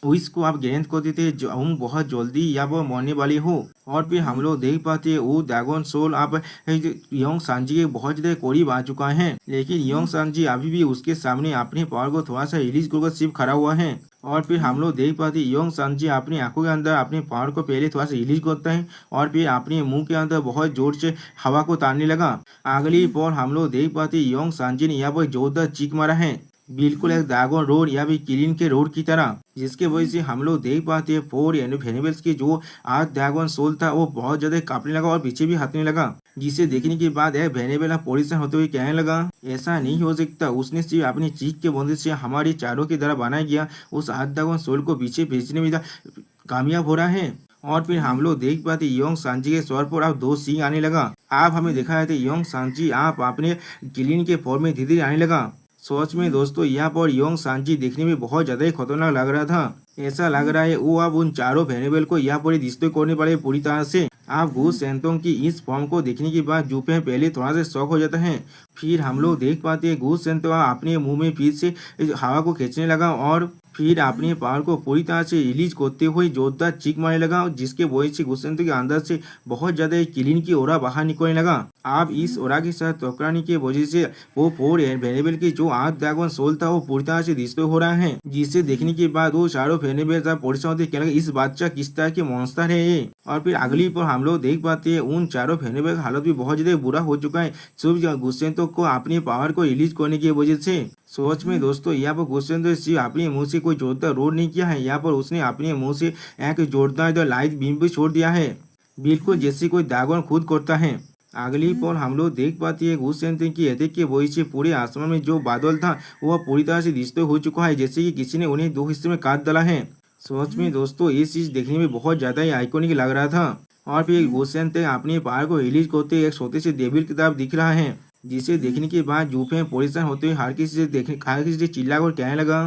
विश को आप ग्रहण कर देते जो हम बहुत जल्दी या वो मरने वाले हो। और फिर हम लोग देख पाते हैं वो ड्रैगन सोल आप योंग सांजी के बहुत ज्यादा करीब आ चुका है, लेकिन योंग सांजी अभी भी उसके सामने अपने पावर को थोड़ा सा रिलीज कर सिर्फ खड़ा हुआ है। और फिर हम लोग देख पाते योंग सांजी अपनी आंखों के अंदर अपने पावर को पहले थोड़ा सा रिलीज करता है और फिर अपने मुंह के अंदर बहुत जोर से हवा को तानने लगा। अगली पर हम लोग देख पाते योंग सांजी ने यहाँ पर जोरदार चीख मारा है, बिल्कुल एक ड्रैगन रोड या भी किलिन के रोड की तरह, जिसके वजह से हम लोग देख पाते हैं 4 वेरिएबल्स की जो आज ड्रैगन सोल था वो बहुत ज्यादा कांपने लगा और पीछे भी हटने लगा, जिसे देखने के बाद एक वेरिएबल परेशान होते हुए कहने लगा ऐसा नहीं हो सकता, उसने सिर्फ अपनी चीख के बंदे से हमारे चारों के द्वारा बनाया गया उस आज ड्रैगन सोल को पीछे भेजने में कामयाब हो रहा है। और फिर हम लोग देख पाते योंग सांजी के सर पर अब 2 सिंह आने लगा। आप हमें दिखाए थे योंग सांजी आप अपने किलिन के फॉर्म में धीरे धीरे आने लगा। सोच में दोस्तों यहाँ पर योंग सांजी देखने में बहुत ज्यादा ही खतरनाक लग रहा था। ऐसा लग रहा है वो अब उन चारों वेरिएबल को यहाँ पर डिस्ट्रॉय करने वाले पूरी तरह से। आप गुस सेंतोंग की इस फॉर्म को देखने के बाद जूफे पहले थोड़ा सा शौक हो जाता है। फिर हम लोग देख पाते हैं गुस सेंतोंग अपने मुंह में फिर से हवा को खींचने लगा और फिर अपने पावर को पूरी तरह से रिलीज करते हुए जोरदार चीख मारने लगा, जिसके वजह से गुस्सेंतो के अंदर से बहुत ज्यादा क्लीन की ओरा बाहर निकलने लगा। आप इस ओरा के साथ टकराने की वजह से वो 4 वेरिएबल की जो 8 ड्रैगन सोल था वो पूरी तरह से डिस्ट्रॉय हो रहा है, जिसे देखने के बाद वो चारों वेरिएबल परेशान होते कहने लगे इस बच्चा किस तरह के मॉन्स्टर है ये। और फिर अगली पर हम लोग देख पाते हैं उन चारों वेरिएबल का हालत भी बहुत ज्यादा बुरा हो चुका है सिर्फ गुस्सेंतो को अपनी पावर को रिलीज करने की वजह से। सोच में दोस्तों यहाँ पर गुस्सेंतो सिर्फ अपने मुंह से कोई जोरदार रोड नहीं किया है, यहाँ पर उसने अपने मुंह से एक जोरदार लाइट बीम भी छोड़ दिया है, बिल्कुल जैसे कोई ड्रैगन खुद करता है। अगली पर हम लोग देख पाते हैं गुस्सेंतो की अटैक के वजह से पूरे आसमान में जो बादल था वह पूरी तरह से डिस्ट्रॉय हो चुका है, जैसे कि किसी ने उन्हें 2 हिस्से में काट डाला है। सोच में दोस्तों ये चीज देखने में बहुत ज्यादा ही आइकॉनिक लग रहा था। और फिर गुस्सेंतो अपने पावर को रिलीज करते एक छोटे से डेविल की तरफ दिख रहा है, जिसे देखने के बाद जूफे परेशान होते हुए हर किसी से चिल्ला कर कहने लगा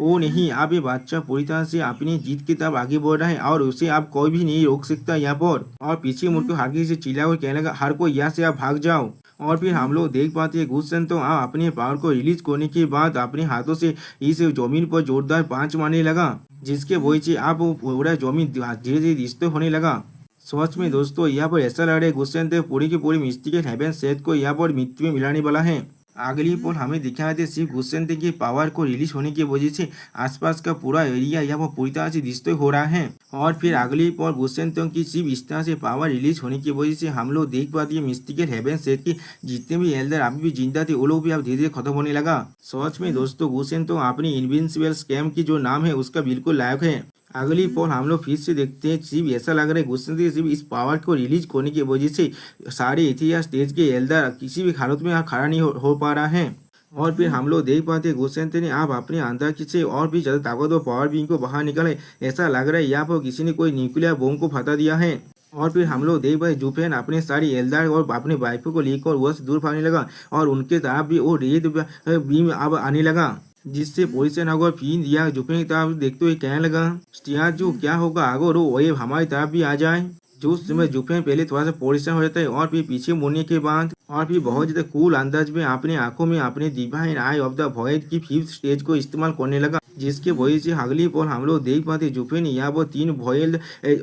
ओ नहीं, अब ये बच्चा पूरी तरह से अपनी जीत की तरफ आगे बढ़ रहा है और उसे आप कोई भी नहीं रोक सकता यहाँ पर। और पीछे मुड़कर हर किसी से चिल्ला कर कहने लगा हर कोई यहाँ से आप भाग जाओ। और फिर हम लोग देख पाते हैं गुस्सेंतो अपने पावर को रिलीज करने के बाद अपने हाथों से इस जमीन पर जोरदार पांच मारने लगा, जिसके वजह से अब पूरा जमीन धीरे धीरे डिस्ट्रॉय होने लगा। सच में दोस्तों यहाँ पर ऐसा लग रहा है गुस्सेंत पूरी की पूरी मिस्टिकल हेवन सेट को यहाँ पर मृत्यु में मिलाने वाला है। अगली पोल हमें दिखा थे सिर्फ गुस्सेंत की पावर को रिलीज होने की वजह से आसपास का पूरा एरिया यहाँ पर पूरी तरह से डिस्ट्रॉय हो रहा है। और फिर अगली पोल गुस्सेंतों की सिर्फ इस तरह से पावर रिलीज होने की वजह से हम लोग देख पाते हैं मिस्टिकल हेवन सेट की जितने भी एल्डर अभी भी जिंदा थे वो लोग भी अब धीरे धीरे खत्म होने लगा। सच में दोस्तों गुस्सेंतों अपनी इनविंसिबल स्कैम की जो नाम है उसका बिल्कुल लायक है। अगली पोल हम लोग फिर से देखते हैं सिर्फ ऐसा लग रहा है गुस्सेंत सिर्फ इस पावर को रिलीज होने की वजह से सारे इतिहास स्टेज के एल्डर किसी भी हालत में यहाँ खड़ा नहीं हो पा रहा है। और फिर हम लोग देख पाते हैं गुस्सेंत ने आप अपने अंदर से और भी ज़्यादा ताकतवर पावर बीम को बाहर निकाले। ऐसा लग रहा है यहाँ पर किसी ने कोई न्यूक्लियर बम को फटा दिया है। और फिर हम लोग देख पाए जुफेन अपने सारी एल्डर और अपने वाइफों को लेकर वह से दूर भागने लगा और उनके तरफ भी वो रेड बीम अब आने लगा जिससे पोजिशन अगर फिर दिया जुफेन की तरफ देखते हुए कहने लगा स्टियाजू क्या होगा अगर वो वेव हमारी तरफ भी आ जाए। जो उस समय जुफेन पहले थोड़ा सा पोजिशन हो जाता है और फिर पीछे मुड़ने के बाद और फिर बहुत ज्यादा कूल अंदाज में अपने आंखों में अपने divine I of the void की 5th स्टेज को इस्तेमाल करने लगा जिसके वजह से अगली पोल हम लोग देख पाते जुफेन यहाँ पर 3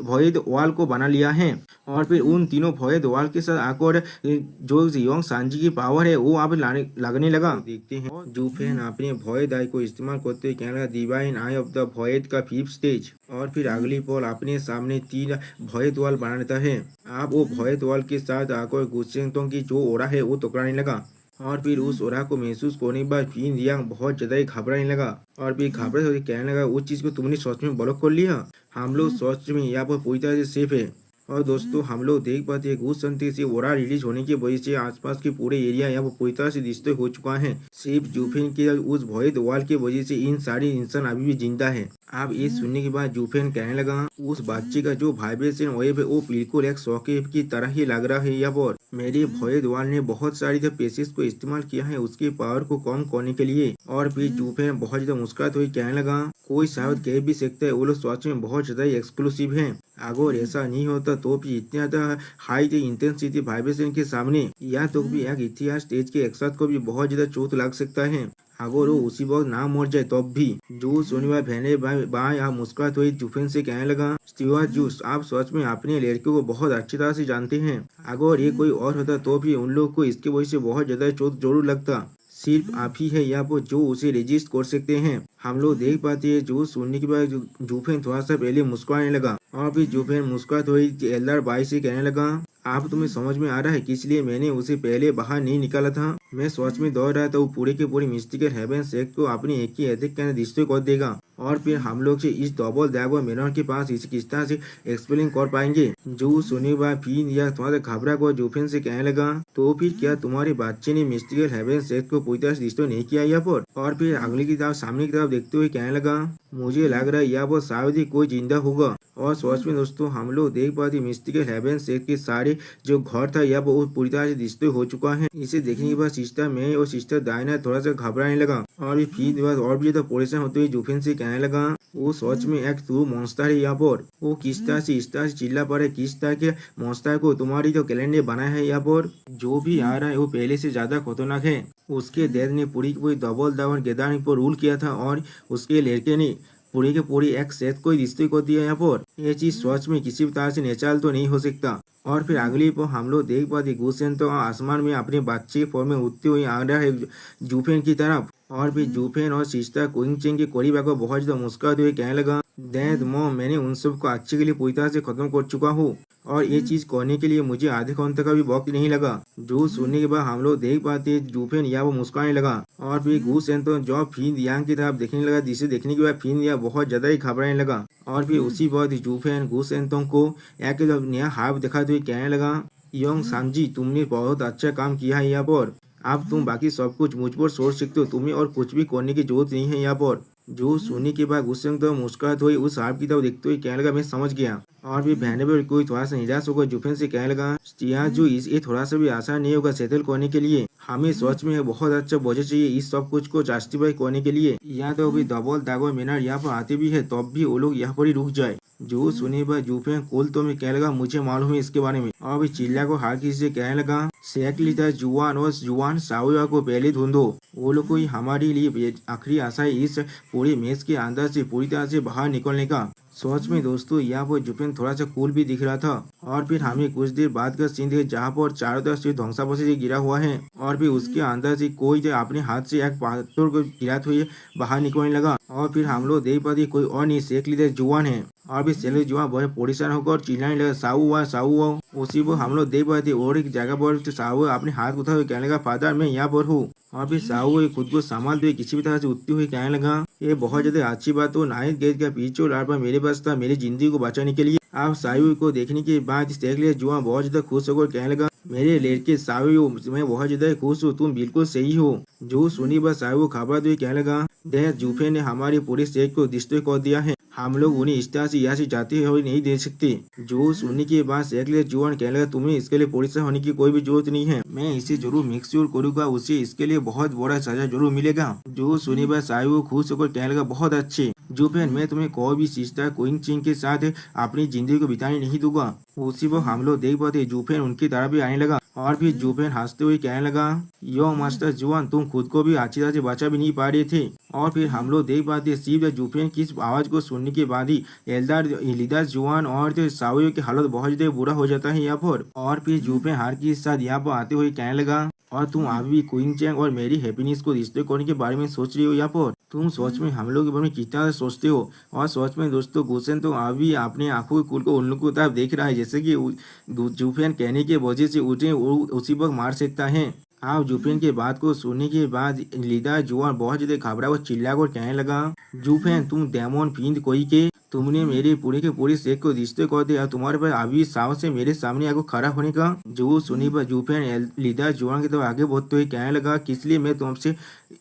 वॉइड वॉल को बना लिया है। और फिर उन तीनों वॉइड वॉल के साथ आकर जो योंग सांजी की पावर है वो आप लगने लगा। देखते हैं जुफेन अपने वॉइड आई को इस्तेमाल करते हुए कहने लगा divine I of the void का 5th स्टेज। और फिर अगली पोल अपने सामने 3 वॉइड वॉल बना लेता है। आप वो वॉइड वॉल के साथ आकर गुस्सेंतों की जो ओरा है वो टकराने लगा। और फिर उस ओरा को महसूस करने के बाद फिन रियांग बहुत ज्यादा घबराने लगा और फिर घबराते हुए कहने लगा उस चीज को तुमने सच में ब्लॉक कर लिया। हम लोग सच में यहाँ पर पूरी तरह से सेफ है। और दोस्तों हम लोग देख पाते हैं गुस्सेंत से ओरा रिलीज होने की वजह से आसपास के पूरे एरिया यहाँ पर पूरी तरह से डिस्ट्रॉय हो चुका है। सिर्फ जुफेन के उस वॉइड वॉल की वजह से इन सारे इंसान अभी भी जिंदा है। अब ये सुनने के बाद जुफेन कहने लगा उस बच्चे का जो वाइब्रेशन वेव है वो बिल्कुल एक सॉकेट की तरह ही लग रहा है। यहाँ पर मेरे वॉइड वॉल ने बहुत सारी पेसेस को इस्तेमाल किया है उसकी पावर को कम करने के लिए। और फिर जुफेन बहुत ज्यादा मुस्कुराते हुए कहने लगा कोई शायद कह भी सकता है वो लोग सच में बहुत ज्यादा एक्सक्लूसिव है। अगर ऐसा नहीं होता तो भी इतना ज्यादा हाई इंटेंसिटी वाइब्रेशन के सामने या तो भी एक इतिहास स्टेज के एक को भी बहुत ज्यादा चोट लग सकता है अगर वो उसी वक्त ना मर जाए तब भी। जूस शनिवार भैने बाएं आप मुस्कुराते हुए जुफेन से कहने लगा स्टीवर्ट जूस आप सच में अपने लड़कियों को बहुत अच्छी तरह से जानते हैं। अगर ये कोई और होता तो भी उन लोग को इसकी वजह से बहुत ज्यादा चोट जरूर लगता। सिर्फ आप ही है यहाँ पर जो उसे रजिस्ट कर सकते हैं। हम लोग देख पाते हैं जो सुनने के बाद जुफेन थोड़ा सा पहले मुस्कुराने लगा और फिर जुफेन मुस्कुराते हुए एल्डर बाई से कहने लगा आप तुम्हें समझ में आ रहा है इसलिए मैंने उसे पहले बाहर नहीं निकाला था। मैं सोच में दौड़ रहा था वो पूरे के पूरे मिस्टिकल हेवन सेट को अपनी एक ही अटैक के डिस्ट्रॉय कर देगा और फिर हम लोग से इस डबल ड्रैगन मैनर के पास इसे किस तरह से एक्सप्लेन कर पाएंगे। जो सुनने बाद फिर या थोड़ा सा घबरा कर जुफेन से कहने लगा तो फिर क्या तुम्हारे बच्चे ने मिस्टिकल हेवन सेट को पूरी तरह से डिस्ट्रॉय नहीं किया यहाँ पर। और फिर अगली की तरफ सामने की तरफ देखते हुए कहने लगा मुझे लग रहा है यहाँ पर शायद ही कोई जिंदा होगा। और सच में दोस्तों हम लोग देख पाते मिस्टिकल हेवन सेट के सारे जो घर था यहाँ पर पूरी तरह से डिस्ट्रॉय हो चुका है। इसे देखने के बाद सिस्टर में और सिस्टर डायना थोड़ा सा घबराने लगा और फिर और भी ज्यादा परेशान होते हुए जुफेन से कहने लगा वो सच में एक ट्रू मॉन्स्टर है यहाँ पर। वो किस तरह से इस तरह से चिल्ला पड़े किस तरह के मॉन्स्टर को तुम्हारी जो कैलेंडर बनाया है यहाँ पर जो भी आ रहा है वो पहले से ज्यादा खतरनाक है। उसके डैड ने पूरी की पूरी डबल दावन केदारनाथ पर रूल किया था और उसके लड़के ने पूरी के पूरी एक सेट को डिस्ट्रॉय कर दिया यहाँ पर। ये चीज सच में किसी भी तरह से नेचुरल तो नहीं हो सकता। और फिर अगली पर हम लोग देख पाते गुस्सेन तो आसमान में अपने बच्चे के फॉर्म में उठते हुए आ रहा है जुफेन की तरफ। और फिर जुफेन और सिस्टर क्विंग चेंग के करीब आकर बहुत ज्यादा मुस्कुराते हुए कहने लगा डैड मॉम मैंने उन सब को अच्छे के लिए पूरी तरह से खत्म कर चुका हूँ और ये चीज करने के लिए मुझे आधे घंटे का भी वक्त नहीं लगा। जो सुनने के बाद हम लोग देख पाते जुफेन या वो मुस्कुराने लगा और फिर गुस्सेन तो जो फिन यांग की तरफ देखने लगा जिसे देखने के बाद फिन या बहुत ज्यादा ही घबराने लगा। और फिर उसी वक्त जुफेन गुस्सेन को एक नया हाफ दिखाते हुए कहने लगा योंग सांजी तुमने बहुत अच्छा काम किया है यहाँ पर। अब तुम बाकी सब कुछ मुझ पर छोड़ सकते हो तुम्हें और कुछ भी करने की जरूरत नहीं है यहाँ पर। जो सुनने के बाद गुस्से तो मुस्कुराते हुए उस हाफ की तरफ देखते हुए कहने लगा मैं समझ गया। और भी बहने कोई थोड़ा सा निराश होकर जुफेन से कहने लगा जो ये थोड़ा सा भी आसान नहीं होगा सेटल करने के लिए। हमें सच में बहुत अच्छा बजट चाहिए इस सब कुछ को जस्टिफाई करने के लिए। या तो अभी डबल दागो मैनर यहाँ पर आते भी है तब भी वो लोग यहाँ पर ही रुक जाए। जो सुने पर जूफेन कोल तो में कहने लगा मुझे मालूम है इसके बारे में। और अभी चिल्ला को हर किसी से कहने लगा शेख लीडर जुआन और जुआन साहुआ को पहले ढूंढो, वो लोग कोई हमारे लिए आखिरी आशा है इस पूरे मैच के अंदर से पूरी तरह से बाहर निकलने का। सोच में दोस्तों यहाँ पर जुपेन थोड़ा सा कूल भी दिख रहा था। और फिर हमें कुछ देर बाद का सीन देखे जहाँ पर चारों तरफ से ध्वंसावशेष से गिरा हुआ है और फिर उसके अंदर से कोई जो अपने हाथ से एक पत्थर को गिराते हुए बाहर निकलने लगा। और फिर हम लोग देख पाते कोई और नहीं शेख लीडर जुआन है। और भी सेल जुआ बहुत परेशान होकर चिल्लाने लगा साहू हुआ साहू हुआ। उसी को हम लोग देख पाते और एक जगह पर साहू अपने हाथ उठा हुए कहने लगा फादर मैं यहाँ पर हूँ। और फिर साहू खुद को संभालते हुए किसी भी तरह से उठते हुए कहने लगा ये बहुत ज्यादा अच्छी बात हो नाइट गेट का पीछे और पर मेरे पास था मेरी जिंदगी को बचाने के लिए। आप साहू को देखने के बाद शेख लीडर जुआ बहुत ज्यादा खुश होकर कहने लगा मेरे लड़के साहू मैं बहुत ज्यादा खुश हूँ, तुम बिल्कुल सही हो। जो सुनी बस साहू खबर हुई कहने लगा देख जूफे ने हमारी पूरी शेख को डिस्ट्रॉय कर दिया है, हम लोग उन्हें इस तरह से यहाँ से जाते हुए नहीं दे सकते। जो सुनने के बाद शेख लीडर जुआन कहने लगा तुम्हें इसके लिए परेशान होने की कोई भी जरूरत नहीं है, मैं इसे जरूर मेक श्योर करूंगा उसे इसके लिए बहुत बड़ा सजा जरूर मिलेगा। जो सुनी बस साहू खुश होकर कहने लगा बहुत अच्छे जूफेन मैं तुम्हें कोई भी सिस्टर क्वीन चिंग के साथ अपनी जिंदगी को बिताने नहीं दूंगा। उसी वक्त हम लोग देख पाते जूफेन उनकी तरफ भी आने लगा। और फिर जूफेन हंसते हुए कहने लगा यो मास्टर जुआन तुम खुद को भी अच्छी तरह से बचा भी नहीं पा रहे थे। और फिर हम लोग देख पाते सिर्फ जूफेन की इस आवाज को सुनने के बाद ही एल्दार लीडर जुआन और सावयो की हालत बहुत ज्यादा बुरा हो जाता है यहाँ पर। और फिर जूफेन हार के साथ यहाँ पर आते हुए कहने लगा और तुम अभी भी क्वीन चैंग और मेरी हैप्पीनेस को रिश्ते करने के बारे में सोच रही हो यहाँ पर, तुम सोच में हम लोग के बारे में कितना सोचते हो। और सोच में दोस्तों गुलशन तो अभी अपने आंखों के कुल को उन लोग को तरफ देख रहा है जैसे कि जूफेन कहने के वजह से उसे उसी वक्त मार सकता है। आप जूफेन के बात को सुनने के बाद लीडर जुआन बहुत ज्यादा घबरा और चिल्ला कर कहने लगा जूफेन तुम डेमोन फिंद कोई के तुमने मेरे पूरे के पूरे शेख को रिश्ते कर दिया, तुम्हारे पास अभी साहस है मेरे सामने आगे खड़ा होने का। जो सुनी पर जूफेन लीडर जुआन की तरफ आगे बढ़ते हुए कहने लगा किस लिए मैं तुमसे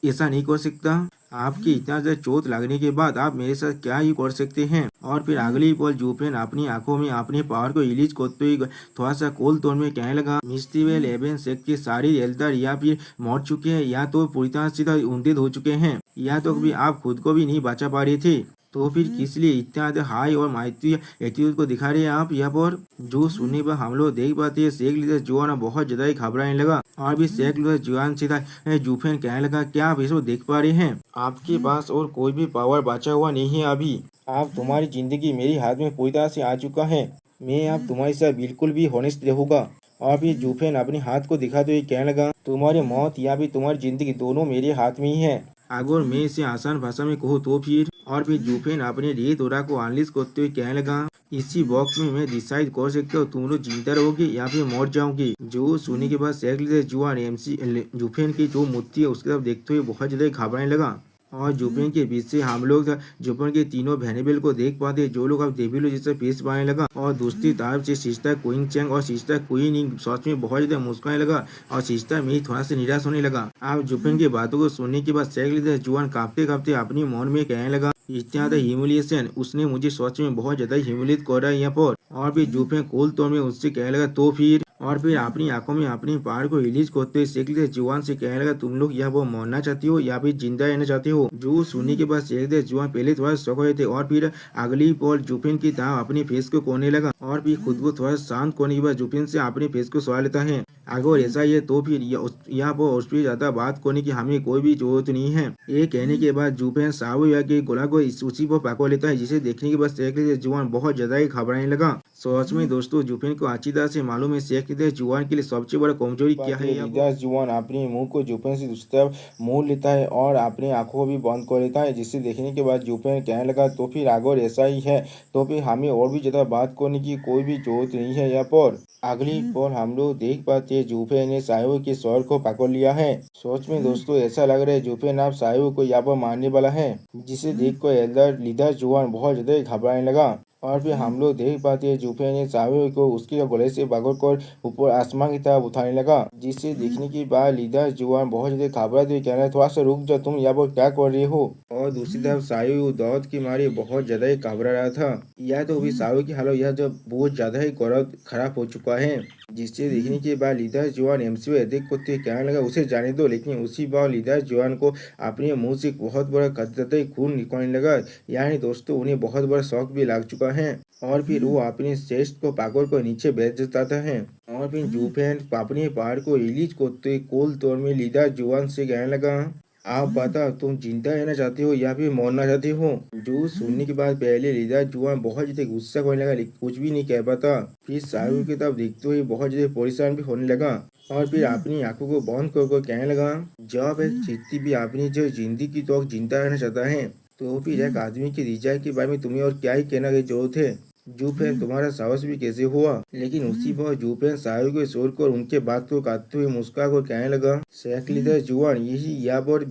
ऐसा नहीं कर सकता, आपकी इतना ज्यादा चोट लगने के बाद आप मेरे साथ क्या ही कर सकते हैं। और फिर अगली पल जूफेन अपनी आंखों में अपने पावर को रिलीज करते हुए थोड़ा सा कोल टोन में कहने लगा मिस्टीवेल एवेन शेख के सारे एल्डर या फिर मर चुके हैं या तो पूरी तरह से उन्नत हो चुके हैं या तो भी आप खुद को भी नहीं बचा पा रहे थे, तो फिर किस लिए इतना हाई और माइटी एटीट्यूड को दिखा रहे हैं आप यहाँ पर। जो सुनने पर हम लोग देख पाते हैं शेख लीडर जुआन बहुत ज्यादा घबराने लगा। और भी शेख लीडर जुआन से जूफेन कहने लगा क्या आप इसको देख पा रहे हैं, आपके पास और कोई भी पावर बचा हुआ नहीं है, अभी आप तुम्हारी जिंदगी मेरी हाथ में पूरी तरह से आ चुका है, मैं अब तुम्हारे साथ बिल्कुल भी हॉनेस्ट रहूंगा। और फिर जूफेन अपने हाथ को दिखाते हुए कहने लगा तुम्हारी मौत या फिर तुम्हारी जिंदगी दोनों मेरे हाथ में ही है, अगर मैं इसे आसान भाषा में कहूँ तो फिर। और फिर जूफेन अपने रेत ओरा को अनलिश करते हुए कहने लगा इसी बॉक्स में मैं डिसाइड कर सकता हूँ तुम लोग जिंदा रहोगे या फिर मर जाओगे। जो सुनने के बाद शेख लीडर जुआन एमसी जूफेन की जो मूर्ति है उसकी तरफ देखते हुए बहुत ज्यादा घबराने लगा। और जूफेन के बीच से हम लोग जूफेन के तीनों वेनेबल को देख पाते जो लोग अब डेविल जैसे फेस बनाने लगा। और दूसरी तरफ से सिस्टर क्वीन चैंग और सिस्टर क्वीन सच में बहुत ज्यादा मुस्कुराने लगा और सिस्टर में थोड़ा सा निराश होने लगा। आप जूफेन की बातों को सुनने के बाद शेख लीडर जुआन कांपते कांपते अपनी मन में कहने लगा इतना ज्यादा ह्यूमिलिएशन उसने मुझे सच में बहुत ज्यादा ह्यूमिलेट कर रहा है यहाँ पर। और फिर जूफेन कोल तौर में उससे कहने लगा तो फिर। और फिर अपनी आंखों में अपनी पहाड़ को रिलीज करते शेख लीडर जुआन से कहने लगा तुम लोग यहाँ वो मरना चाहती हो या फिर जिंदा रहना चाहते हो। जो सुनने के बाद शेख लीडर जुआन पहले थोड़ा शौक हुए थे और फिर अगली पल जूफेन की तरह अपने फेस को कोने लगा। और फिर खुद को थोड़ा शांत करने के बाद जूफेन से अपने फेस को सवाल लेता है अगर ऐसा ही है तो फिर यहाँ पर उस पर ज्यादा बात करने की हमें कोई भी जरूरत नहीं है। ये कहने के बाद जूफेन साहू के गोला को उसी पर पकड़ लेता है जिसे देखने के बाद शेख लीडर जुआन बहुत ज्यादा ही घबराने लगा। सच में दोस्तों जूफेन को अच्छी तरह से मालूम है शेख लीडर जुआन के लिए सबसे बड़ा कमजोरी क्या है। लीडर जुआन अपने मुंह को जूफेन से दूसरी तरफ मोड़ लेता है और अपने आंखों को भी बंद कर लेता है जिसे देखने के बाद जूफेन कहने लगा तो फिर अगर ऐसा ही है तो फिर हमें और भी ज्यादा बात करने की कोई भी जरूरत नहीं है यहाँ पर। अगली पर हम लोग देख पाते जूफेन ने साहू के सर को पकड़ लिया है। सोच में दोस्तों ऐसा लग रहा है जूफेन आप साहू को यहाँ पर मारने वाला है जिसे देख कर एल्डर लीडर जुआन बहुत ज्यादा घबराने लगा। और फिर हम लोग देख पाते हैं जूफेन ने साहू को उसके गले से पकड़कर ऊपर आसमान की तरफ उठाने लगा जिसे देखने के बाद लीडर जुआन बहुत ज्यादा घबराते हुए कहना थोड़ा सा रुक जाओ तुम यहाँ पर क्या कर रहे हो। और दूसरी तरफ साहू दौद के मारे बहुत ज्यादा ही घबरा रहा था। यह तो अभी साहू की हालत यह जब बहुत ज्यादा ही खराब हो चुका है जिससे देखने के बाद लीडर जुआन एमसी अधिक करते कहने लगा उसे जाने दो। लेकिन उसी बार लीडर जुआन को अपने मुंह से बहुत बड़ा कतई खून निकलने लगा। यानी दोस्तों उन्हें बहुत बड़ा शौक भी लग चुका है। और फिर वो अपने चेस्ट को पकड़ कर नीचे बैठ जाता है। और फिर जूफेन अपने पहाड़ को रिलीज करते कोल तौर में लीडर जुआन से कहने लगा, आप बता तुम जिंदा रहना चाहते हो या फिर मरना चाहते हो। जो सुनने के बाद पहले लीडर जुआन बहुत ज्यादा गुस्सा करने लगा लेकिन कुछ भी नहीं कह पाता। फिर शाहरुख की तरफ देखते हुए बहुत ज्यादा परेशान भी होने लगा और फिर अपनी आंखों को बंद कर कहने लगा, जब एक चिट्ठी भी अपनी जो जिंदगी तो जिंदा रहना चाहता है तो फिर एक आदमी की रिजा के बारे में तुम्हें और क्या ही कहना की जरूरत है। जूफेन तुम्हारा साहस भी कैसे हुआ। लेकिन उसी पर जूफेन शाहरुख को छोड़कर उनके बात को काटते हुए मुस्कुरा कर कहने लगा, शेख लीडर जुआन यही यहाँ पर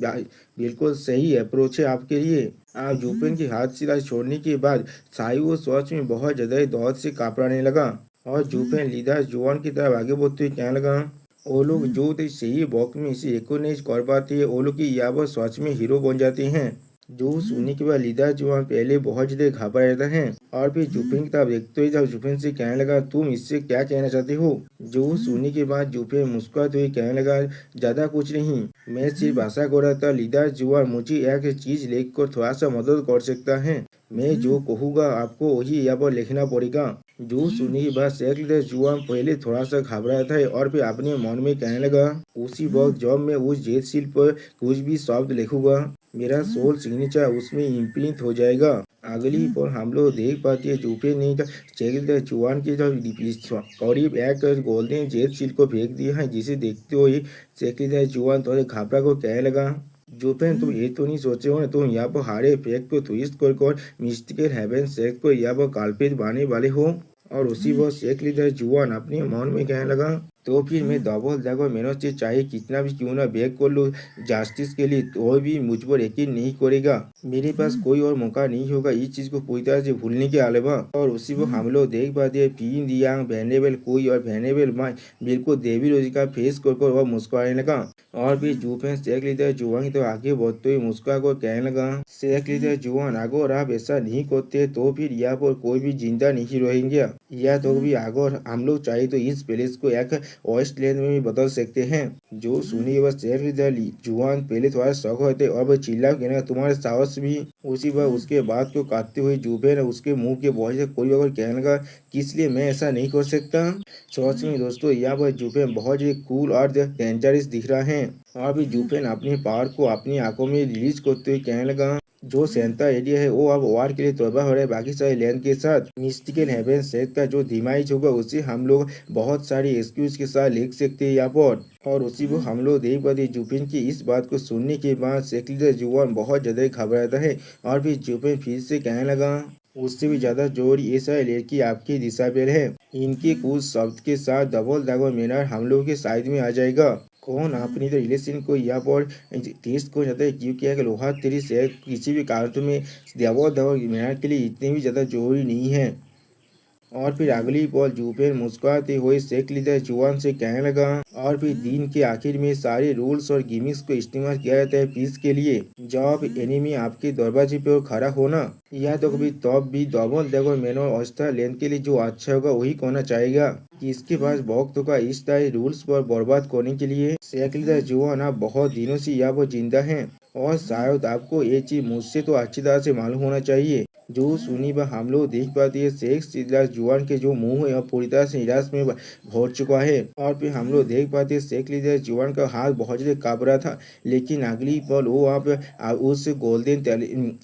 बिल्कुल सही अप्रोच है आपके लिए। आप जूफेन की हाथ सिलाई छोड़ने के बाद शाहरुख सोच में बहुत ज्यादा दौड़ से कापड़ाने लगा और जूफेन लीडर जुआन की तरफ आगे बढ़ते हुए कहने लगा, वो लोग जो सही वक्त में इसे रिकॉग्नाइज कर पाते हैं वो लोग की यहाँ पर सच में हीरो बन जाते हैं। जो सुनने के बाद लीडर जुआन पहले बहुत ज्यादा घबरा रहता है और फिर जुफेन की तरफ देखते हुए जब जुफेन से कहने लगा, तुम इससे क्या कहना चाहते हो। जो सुनने के बाद जुफेन मुस्कुराते हुए कहने लगा, ज्यादा कुछ नहीं, मैं सिर्फ आशा कर रहा था लीडर जुआन मुझे एक चीज लिखकर थोड़ा सा मदद कर सकता है। मैं जो कहूँगा आपको वही यहाँ पर लिखना पड़ेगा। जो सुनने के बाद शेख लीडर जुआन पहले थोड़ा सा घबराया था और फिर अपने मन में कहने लगा, उसी वक्त जब मैं उस जेल सील पर कुछ भी शब्द लिखूंगा मेरा सोल सिग्नेचर उसमें इम्प्रिंट हो जाएगा। अगली पर हम लोग देख पाते हैं जूफेन ने शेख जुआन के करीब एक गोल्डन जेल सील को फेंक दिया है, जिसे देखते हुए शेख जुआन थोड़े घबरा को कहने लगा, जूफेन तुम ये तो नहीं सोचे हो ना तुम यहाँ पर हारे फेंक को ट्विस्ट कर मिस्टिकल हेवन शेख को यहाँ पर काल्पित बनाने वाले हो। और उसी वक्त शेख लीडर जुआन अपने मन में कहने लगा, तो फिर मैं डबल ड्रैगन मेहनत से चाहे कितना भी क्यों ना बैक कर लूँ जस्टिस के लिए तो भी मुझ पर यकीन नहीं करेगा। मेरे पास कोई और मौका नहीं होगा इस चीज को पूरी तरह से भूलने के अलावा। और उसी वक्त हम लोग देख पाते हैं पीन दियांग वेनेबल कोई और वेनेबल माई बिल्कुल देवी रोजी का फेस कर वह मुस्कुराने लगा। और फिर जूफेन शेख लीडर जुआन तो आगे बढ़ते हुए मुस्कुरा कर कहने लगा, शेख लीडर जुआन अगर आप ऐसा नहीं करते तो फिर यहाँ पर कोई भी जिंदा नहीं रहेंगे या तो भी अगर हम लोग चाहे तो इस पैलेस को एक वेस्टलैंड में भी बदल सकते हैं। जो सुनी बस शेख लीडर जुआन पहले थोड़ा शौक होते और चिल्ला कहना तुम्हारे साहस भी। उसी बार उसके बाद को काटते हुए जूफेन उसके मुंह के बहुत से कोई अगर कहने लगा किस लिए मैं ऐसा नहीं कर सकता। सच में दोस्तों यहाँ पर जूफेन बहुत ही कूल और डेंजरस दिख रहा है। और भी जूफेन अपने पावर को अपनी आंखों में रिलीज करते हुए कहने लगा, जो सेंटा एरिया है वो अब वार के लिए तौबा हो रहा है बाकी सारे लैंड के साथ। मिस्टिकल हेवन सेट का जो डिमाइज होगा उसे हम लोग बहुत सारी एक्सक्यूज के साथ लिख सकते हैं यहाँ पर। और उसी को हम लोग देख पाते जूफेन की इस बात को सुनने के बाद शेख लीडर जुआन बहुत ज्यादा घबराता है और फिर जूफेन फिर से कहने लगा, उससे भी ज्यादा जोर ये सारी लड़की आपकी दिशापेल है। इनके कुछ शब्द के साथ डबल ड्रैगन मैनर हम लोग के साइड में आ जाएगा। कौन अपनी तो रिलेशन को यहाँ पर टेस्ट को जाता है क्योंकि एक लोहा तेरी से किसी भी कार्टून में डबल ड्रैगन मैनर के लिए इतनी भी ज्यादा जरूरी नहीं है। और फिर अगली पल जूफेन मुस्कुराते हुए शेख लीडर जुआन से कहने लगा, और फिर दिन के आखिर में सारे रूल्स और गिमिक्स को इस्तेमाल किया जाता है पीस के लिए। जब एनिमी आपके दरवाजे पे खड़ा होना या तो कभी तब भी डबल ड्रैगन मैनर ऑस्ट्रा लेन के लिए जो अच्छा होगा वही कहना चाहेगा कि इसके पास वक्त का इस तरह रूल्स पर बर्बाद करने के लिए। शेख लीडर जुआन आप बहुत दिनों से यहाँ पर जिंदा है और शायद आपको ये चीज मुझसे तो अच्छी तरह से मालूम होना चाहिए। जो सुनी व हम लोग देख पाते हैं शेख लीडर जुआन के जो मुंह है अब पूरी तरह से निराश में भर चुका है। और फिर हम लोग देख पाते हैं शेख लीडर जुआन का हाथ बहुत ज्यादा कांप रहा था लेकिन अगली पल वो आप उस गोल्डन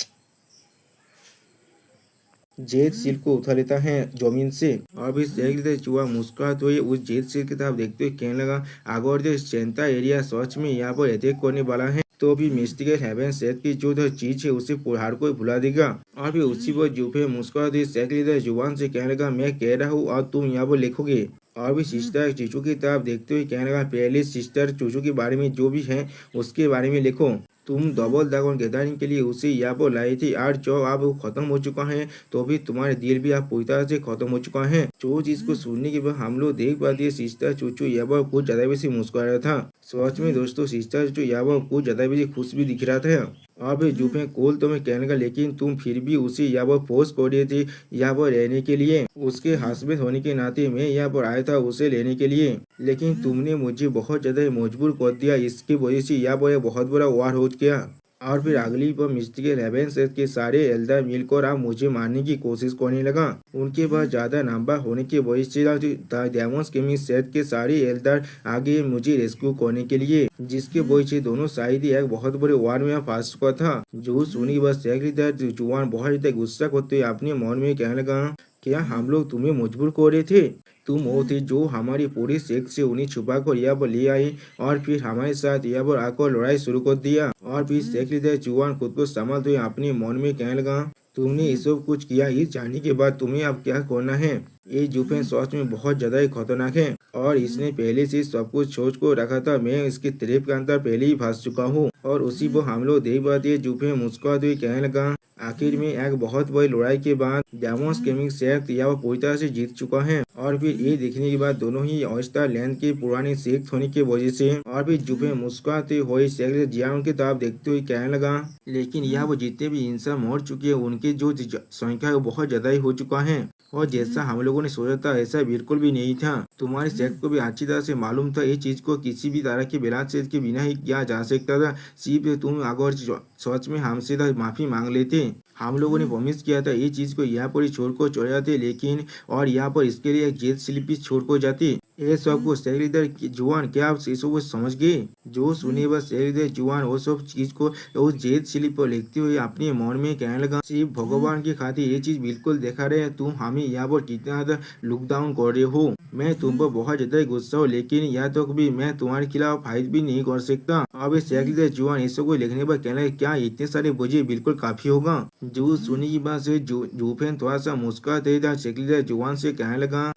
जेट सील को उठा लेता है जमीन से। और फिर शेख लीडर जुआन मुस्कुराते हुए उस जेट सील की तरफ देखते हुए कहने लगा, अगर जो सेंटा एरिया सच में यहाँ पर अटैक करने वाला है तो भी मिस्टिकल हेवन सेट की जो चीज है उसे हर कोई भुला देगा। और फिर उसी पर जूफे मुस्कुराते शेख लीडर जुबान से कहने लगा, मैं कह रहा हूँ और तुम यहाँ पर लिखोगे। और भी सिस्टर चूचू की तरफ देखते हुए कहने लगा, पहले सिस्टर चूचू के बारे में जो भी है उसके बारे में लिखो। तुम डबल ड्रैगन गैदरिंग के लिए उसे यहाँ पर लाई थी और जो अब खत्म हो चुका है तो भी तुम्हारे दिल भी आप पूरी तरह से खत्म हो चुका है। जो चीज को सुनने के बाद हम लोग देख पाते हैं सिस्टर चूचू यहाँ पर कुछ ज्यादा बेसी मुस्कुरा रहा था। सच में दोस्तों सिस्टर चूचू यहाँ पर कुछ ज्यादा बेसी खुश भी दिख रहा था। और फिर जूफे कोल तो मैं कहने का लेकिन तुम फिर भी उसे यहाँ पर फोर्स कर रहे थे यहाँ पर रहने के लिए। उसके हस्बैंड होने के नाते मैं यहाँ पर आया था उसे लेने के लिए लेकिन तुमने मुझे बहुत ज्यादा मजबूर कर दिया। इसकी वजह से यहाँ पर बहुत बड़ा वार हो गया। और फिर अगली पर मिस्टर हेवन के सारे एल्डर मिलकर आप मुझे मारने की कोशिश करने लगा। उनके पास ज्यादा नंबर होने की वजह से डेमोस गेमिंग सेट के सारे एल्डर आगे मुझे रेस्क्यू करने के लिए, जिसके वजह से दोनों साइड एक बहुत बड़े वार में फंस चुका था। जो सुनी बस सेक्रेटरी जुआन बहुत ज्यादा गुस्सा करते हुए अपने मन में कहने लगा, क्या हम लोग तुम्हें मजबूर कर रहे थे? तुम वो थे जो हमारी पूरी सेक्ट से उन्हें छुपा कर यहाँ पर ले आए और फिर हमारे साथ यहाँ पर आकर लड़ाई शुरू कर दिया। और फिर सेक्रेटरी जुआन खुद को संभालते हुए अपने मन में कहने लगा, तुमने ये सब कुछ किया, इस जानने के बाद तुम्हें अब क्या करना है? ये जुफेन सच में बहुत ज्यादा ही खतरनाक है और इसने पहले से सब कुछ सोच को रखा था। मैं इसके ट्रैप के अंदर पहले ही फंस चुका हूँ। और उसी पर हम लोग देख पाते जुफेन मुस्कुराते हुए कहने लगा, आखिर में एक बहुत बड़ी लड़ाई के बाद डेमोस गेमिंग सेक्ट यहाँ पूरी तरह से जीत चुका है। और फिर ये देखने के बाद दोनों ही ऑस्टार लैंड के पुराने सेक्ट होने की वजह से और फिर जुफे मुस्कुराते हुए सेक्ट जियान की तरफ देखते हुए कहने लगा, लेकिन यहाँ वो जितने भी इंसान मर चुके हैं उनकी जो संख्या है वो बहुत ज्यादा ही हो चुका है और जैसा हम लोगों ने सोचा था ऐसा बिल्कुल भी नहीं था। तुम्हारे सेक्ट को भी अच्छी तरह से मालूम था ये चीज को किसी भी तरह के ब्लाडशेड के बिना ही किया जा सकता था। सिर्फ तुम अगर सच में हमसे माफी मांग लेते। हम लोगों ने प्रॉमिस किया था ये चीज को यहाँ पर ही छोड़ कर चले जाते, लेकिन और यहाँ पर इसके लिए एक जेल स्लिप भी छोड़ कर जाते। ये सब कुछ सेक्रेटरी जुआन क्या आप इस सब समझ गए? जो सुने बस सेक्रेटरी जुआन वो सब चीज को उस जेल स्लिप पर लिखते हुए अपने मन में कहने लगा, सिर्फ भगवान की खातिर ये चीज बिल्कुल देखा रहे, तुम हमें यहाँ पर कितना ज्यादा लुक डाउन कर रहे हो। मैं तुम पर बहुत ज्यादा गुस्सा हूँ, लेकिन यहाँ तक भी मैं तुम्हारे खिलाफ फाइट भी नहीं कर सकता। अब सेक्रेटरी जुआन ये सब को लिखने पर कहने लगा, क्या इतने सारे बोझे बिल्कुल काफी होगा? जो सुनी की बात से जूफेन थोड़ा सा मुस्कुराते था सेक्रेटरी जुआन से कहने लगा,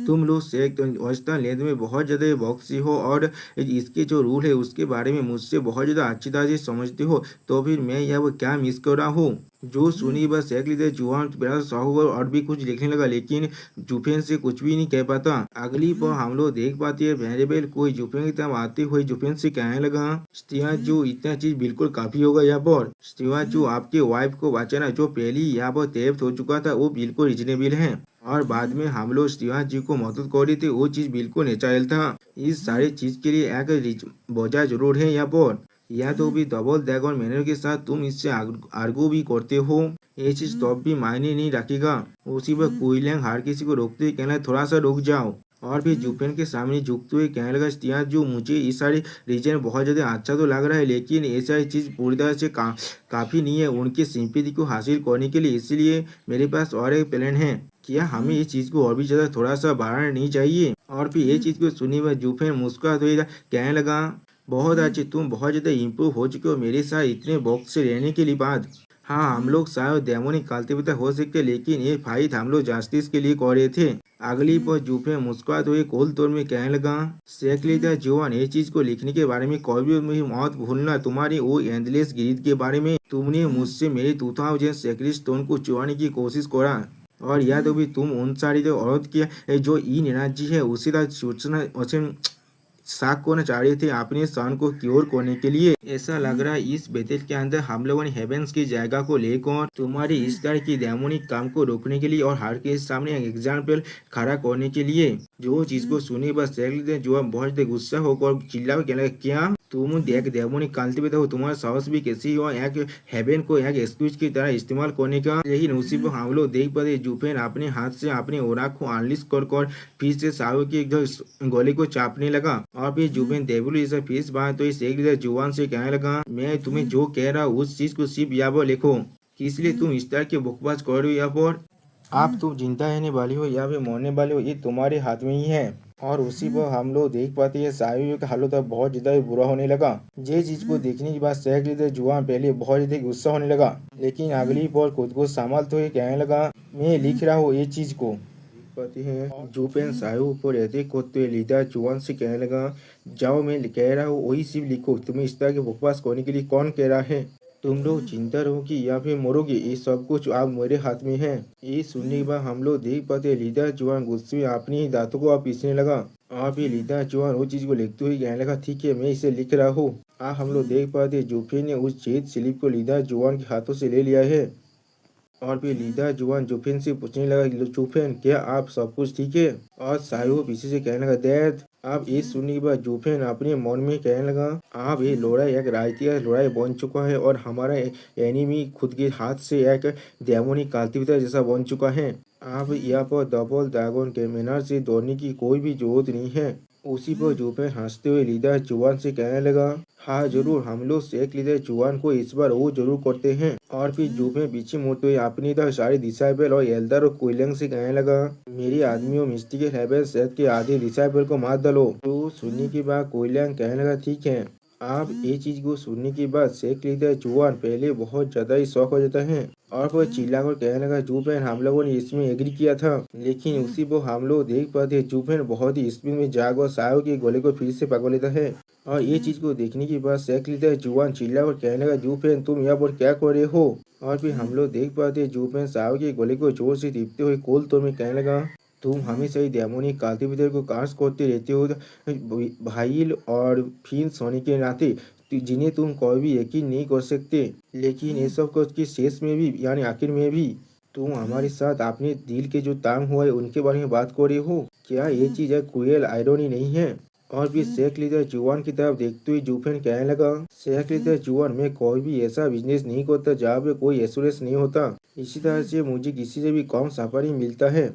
तुम लोग वेस्टर्न लैंड में बहुत ज्यादा बॉक्सी हो और इसके जो रूल है उसके बारे में मुझसे बहुत ज्यादा अच्छी तरह से समझते हो, तो फिर मैं यहाँ क्या मिस कर रहा हूँ? जो सुनी बस सेक्रेटरी जुआन बड़ा साहू और भी कुछ लिखने लगा, लेकिन जुफेन से कुछ भी नहीं कह पाता। अगली पर हम लोग देख पाते हैं वेरिएबल कोई जुफेन की तरफ आते हुए जुफेन से कहने लगा, स्टीवा जो इतना चीज बिल्कुल काफी होगा यहाँ पर। स्टीवा जो आपके वाइफ को बचाना जो पहले ही यहाँ पर थेफ्ट हो चुका था वो बिल्कुल रिजनेबल है और बाद में हम लोग स्टीवा जी को मदद कर रहे थे वो चीज बिल्कुल नेचुरल था। इस सारी चीज के लिए एक वजह जरूर है यहाँ पर, या तो भी डबल ड्रैगन मैनर के साथ तुम इससे आर्गू भी करते हो, ये चीज तब भी मायने नहीं रखेगा। उसी पर कुइलैंग हर किसी को रोकते हुए कहना, थोड़ा सा रुक जाओ। और फिर जुफेन के सामने झुकते हुए कहने लगा, स्टीवा जो मुझे ये सारे रीजन बहुत ज्यादा अच्छा तो लग रहा है, लेकिन ये सारी चीज पूरी तरह से काफी नहीं है उनकी सिंपैथी को हासिल करने के लिए, इसलिए मेरे पास और एक प्लान है। क्या हमें ये चीज को और भी ज्यादा थोड़ा सा बढ़ाना नहीं चाहिए? और फिर ये चीज को सुनी हुआ जुफेन मुस्कुराते हुए कहने लगा, बहुत अच्छे, तुम बहुत ज्यादा इम्प्रूव हो चुके हो मेरे साथ इतने बॉक्स से रहने के लिए बाद। हाँ, हम लोग शायद डेमोनिक काल्टिवेटर हो सकते, लेकिन ये फाइट हम लोग जस्टिस के लिए कर रहे थे। अगली पर जुफे मुस्कुराते हुए कोल तौर में कहने लगा, सेक्रेटरी जुआन ये चीज को लिखने के बारे में कभी भी मत भूलना, तुम्हारी वो एंडलेस ग्रीड के बारे में। तुमने मुझसे मेरे 2000 सेक्रेट स्टोन को चुराने की कोशिश करा और या तो भी तुम उन सारी जो औरत की जो इन एनर्जी है उसी का सूचना साक को चाह रहे थे अपने सन को क्योर करने के लिए। ऐसा लग रहा है इस बेतेल के अंदर हम लोगों ने हेवेंस की जगह को लेकर तुम्हारी इस तरह की डेमोनिक काम को रोकने के लिए और हर के सामने एक एग्जाम्पल खड़ा करने के लिए। जो चीज को सुनी बस जो बहुत गुस्सा होकर चिल्ला कहने लगा, क्या तुम देख डेमोनिक कल्टिवेटर हो, तुम्हारा साहस भी कैसी हो एक हेवन को एक एक्सक्यूज की तरह इस्तेमाल करने का। लेकिन उसी पर हम लोग देख पाते जुफेन अपने हाथ से अपने ओरा को अनलिस्ट कर फिर से साहू की गले को चापने लगा और फिर जुफेन टेबल इसे फीस बांध तो इस एक जुबान से कहने लगा, मैं तुम्हें जो कह रहा हूँ उस चीज को सिर्फ यहाँ पर लिखो, किस लिए तुम इस तरह की बकवास कर रहे हो यहाँ पर? आप तुम जिंदा रहने वाली हो या फिर मरने वाले हो ये तुम्हारे हाथ में ही है। और उसी पर हम लोग देख पाते हैं साहिब का हालत अब बहुत ज्यादा बुरा होने लगा। ये चीज को देखने के बाद सेक्रेटरी जुआन पहले बहुत ज्यादा गुस्सा होने लगा, लेकिन अगली पर खुद को संभालते हुए कहने लगा, मैं लिख रहा हूँ ये चीज को। पाते हैं जुफेन साहिब पर रहते करते हुए लीडर जुआन से कहने लगा, जाओ मैं कह रहा हूँ वही सिर्फ लिखो, तुम्हें इस तरह के बकवास करने के लिए कौन कह रहा है? तुम लोग जिंदा रहोगी या फिर मरोगे ये सब कुछ आप मेरे हाथ में है। ये सुनने के बाद हम लोग देख पाते लीडर जुआन गुस्से में अपनी ही दांतों को आप पीसने लगा और फिर लीडर जुआन वो चीज को लिखते हुए कहने लगा, ठीक है मैं इसे लिख रहा हूँ। हम लोग देख पाते जुफेन ने उस चेत स्लिप को लीडर जुआन के हाथों से ले लिया है और फिर लीडर जुआन जुफेन से पूछने लगा, जुफेन क्या आप सब कुछ ठीक है? और साहिब पीछे से कहने लगा, डैड अब ये सुनने के बाद जूफेन अपने मन में कहने लगा, अब ये लड़ाई एक राजनीतिक लड़ाई बन चुका है और हमारा एनिमी खुद के हाथ से एक डेमोनिक काल्टिवेटर जैसा बन चुका है। अब यहाँ पर डबल ड्रैगन के मैनर से दौड़ने की कोई भी जरूरत नहीं है। उसी पर जूफेन हंसते हुए लीडर जुआन से कहने लगा, हाँ जरूर, हम लोग शेख लीडर जुआन को इस बार वो जरूर करते हैं। और फिर जूफेन पीछे मुड़ते हुए अपनी इधर सारे डिसाइबल और एल्डर और कोयलंग से कहने लगा, मेरे आदमियों मिस्टिकल हेवन शेख के आधे डिसाइबल को मार डालो। तो सुनने के बाद कोयलंग कहने लगा, ठीक है। आप ये चीज को सुनने के बाद शेख लीडर जुआन पहले बहुत ज्यादा ही शौक हो जाता है और वो चिल्लाकर कहने लगा, जूफेन हम लोगों ने इसमें एग्री किया था, लेकिन उसी को हम लोग देख पाते जूफेन बहुत ही स्पीड में जाग और सायो के गोले को फिर से पकड़ लेता है। और ये चीज को देखने के बाद शेख लीडर जुआन चिल्लाकर कहने लगा, जूफेन तुम यहाँ पर क्या कर रहे हो। और फिर हम लोग देख पाते जूफेन सायो के गोले को जोर से टिपते हुए कोल तोड़ में कहने लगा, तुम हमेशा ही डेमोनिक काल्टिवेटर को कास्ट करते रहते हो भाई, और फिर सोने के नाते जिन्हें तुम कभी भी यकीन नहीं कर सकते। लेकिन ये सब कुछ की शेष में भी यानी आखिर में भी तुम हमारे साथ अपने दिल के जो तांग हुआ है उनके बारे में बात कर रहे हो। क्या ये चीज एक क्रूएल आयरनी नहीं है। और फिर शेख लीडर जुआन की तरफ देखते हुए जूफेन कहने लगा, शेख लीडर जुआन, मैं कोई भी ऐसा बिजनेस नहीं करता जहाँ पे कोई एश्योरेंस नहीं होता। इसी तरह से मुझे किसी से भी कम सफारी मिलता है।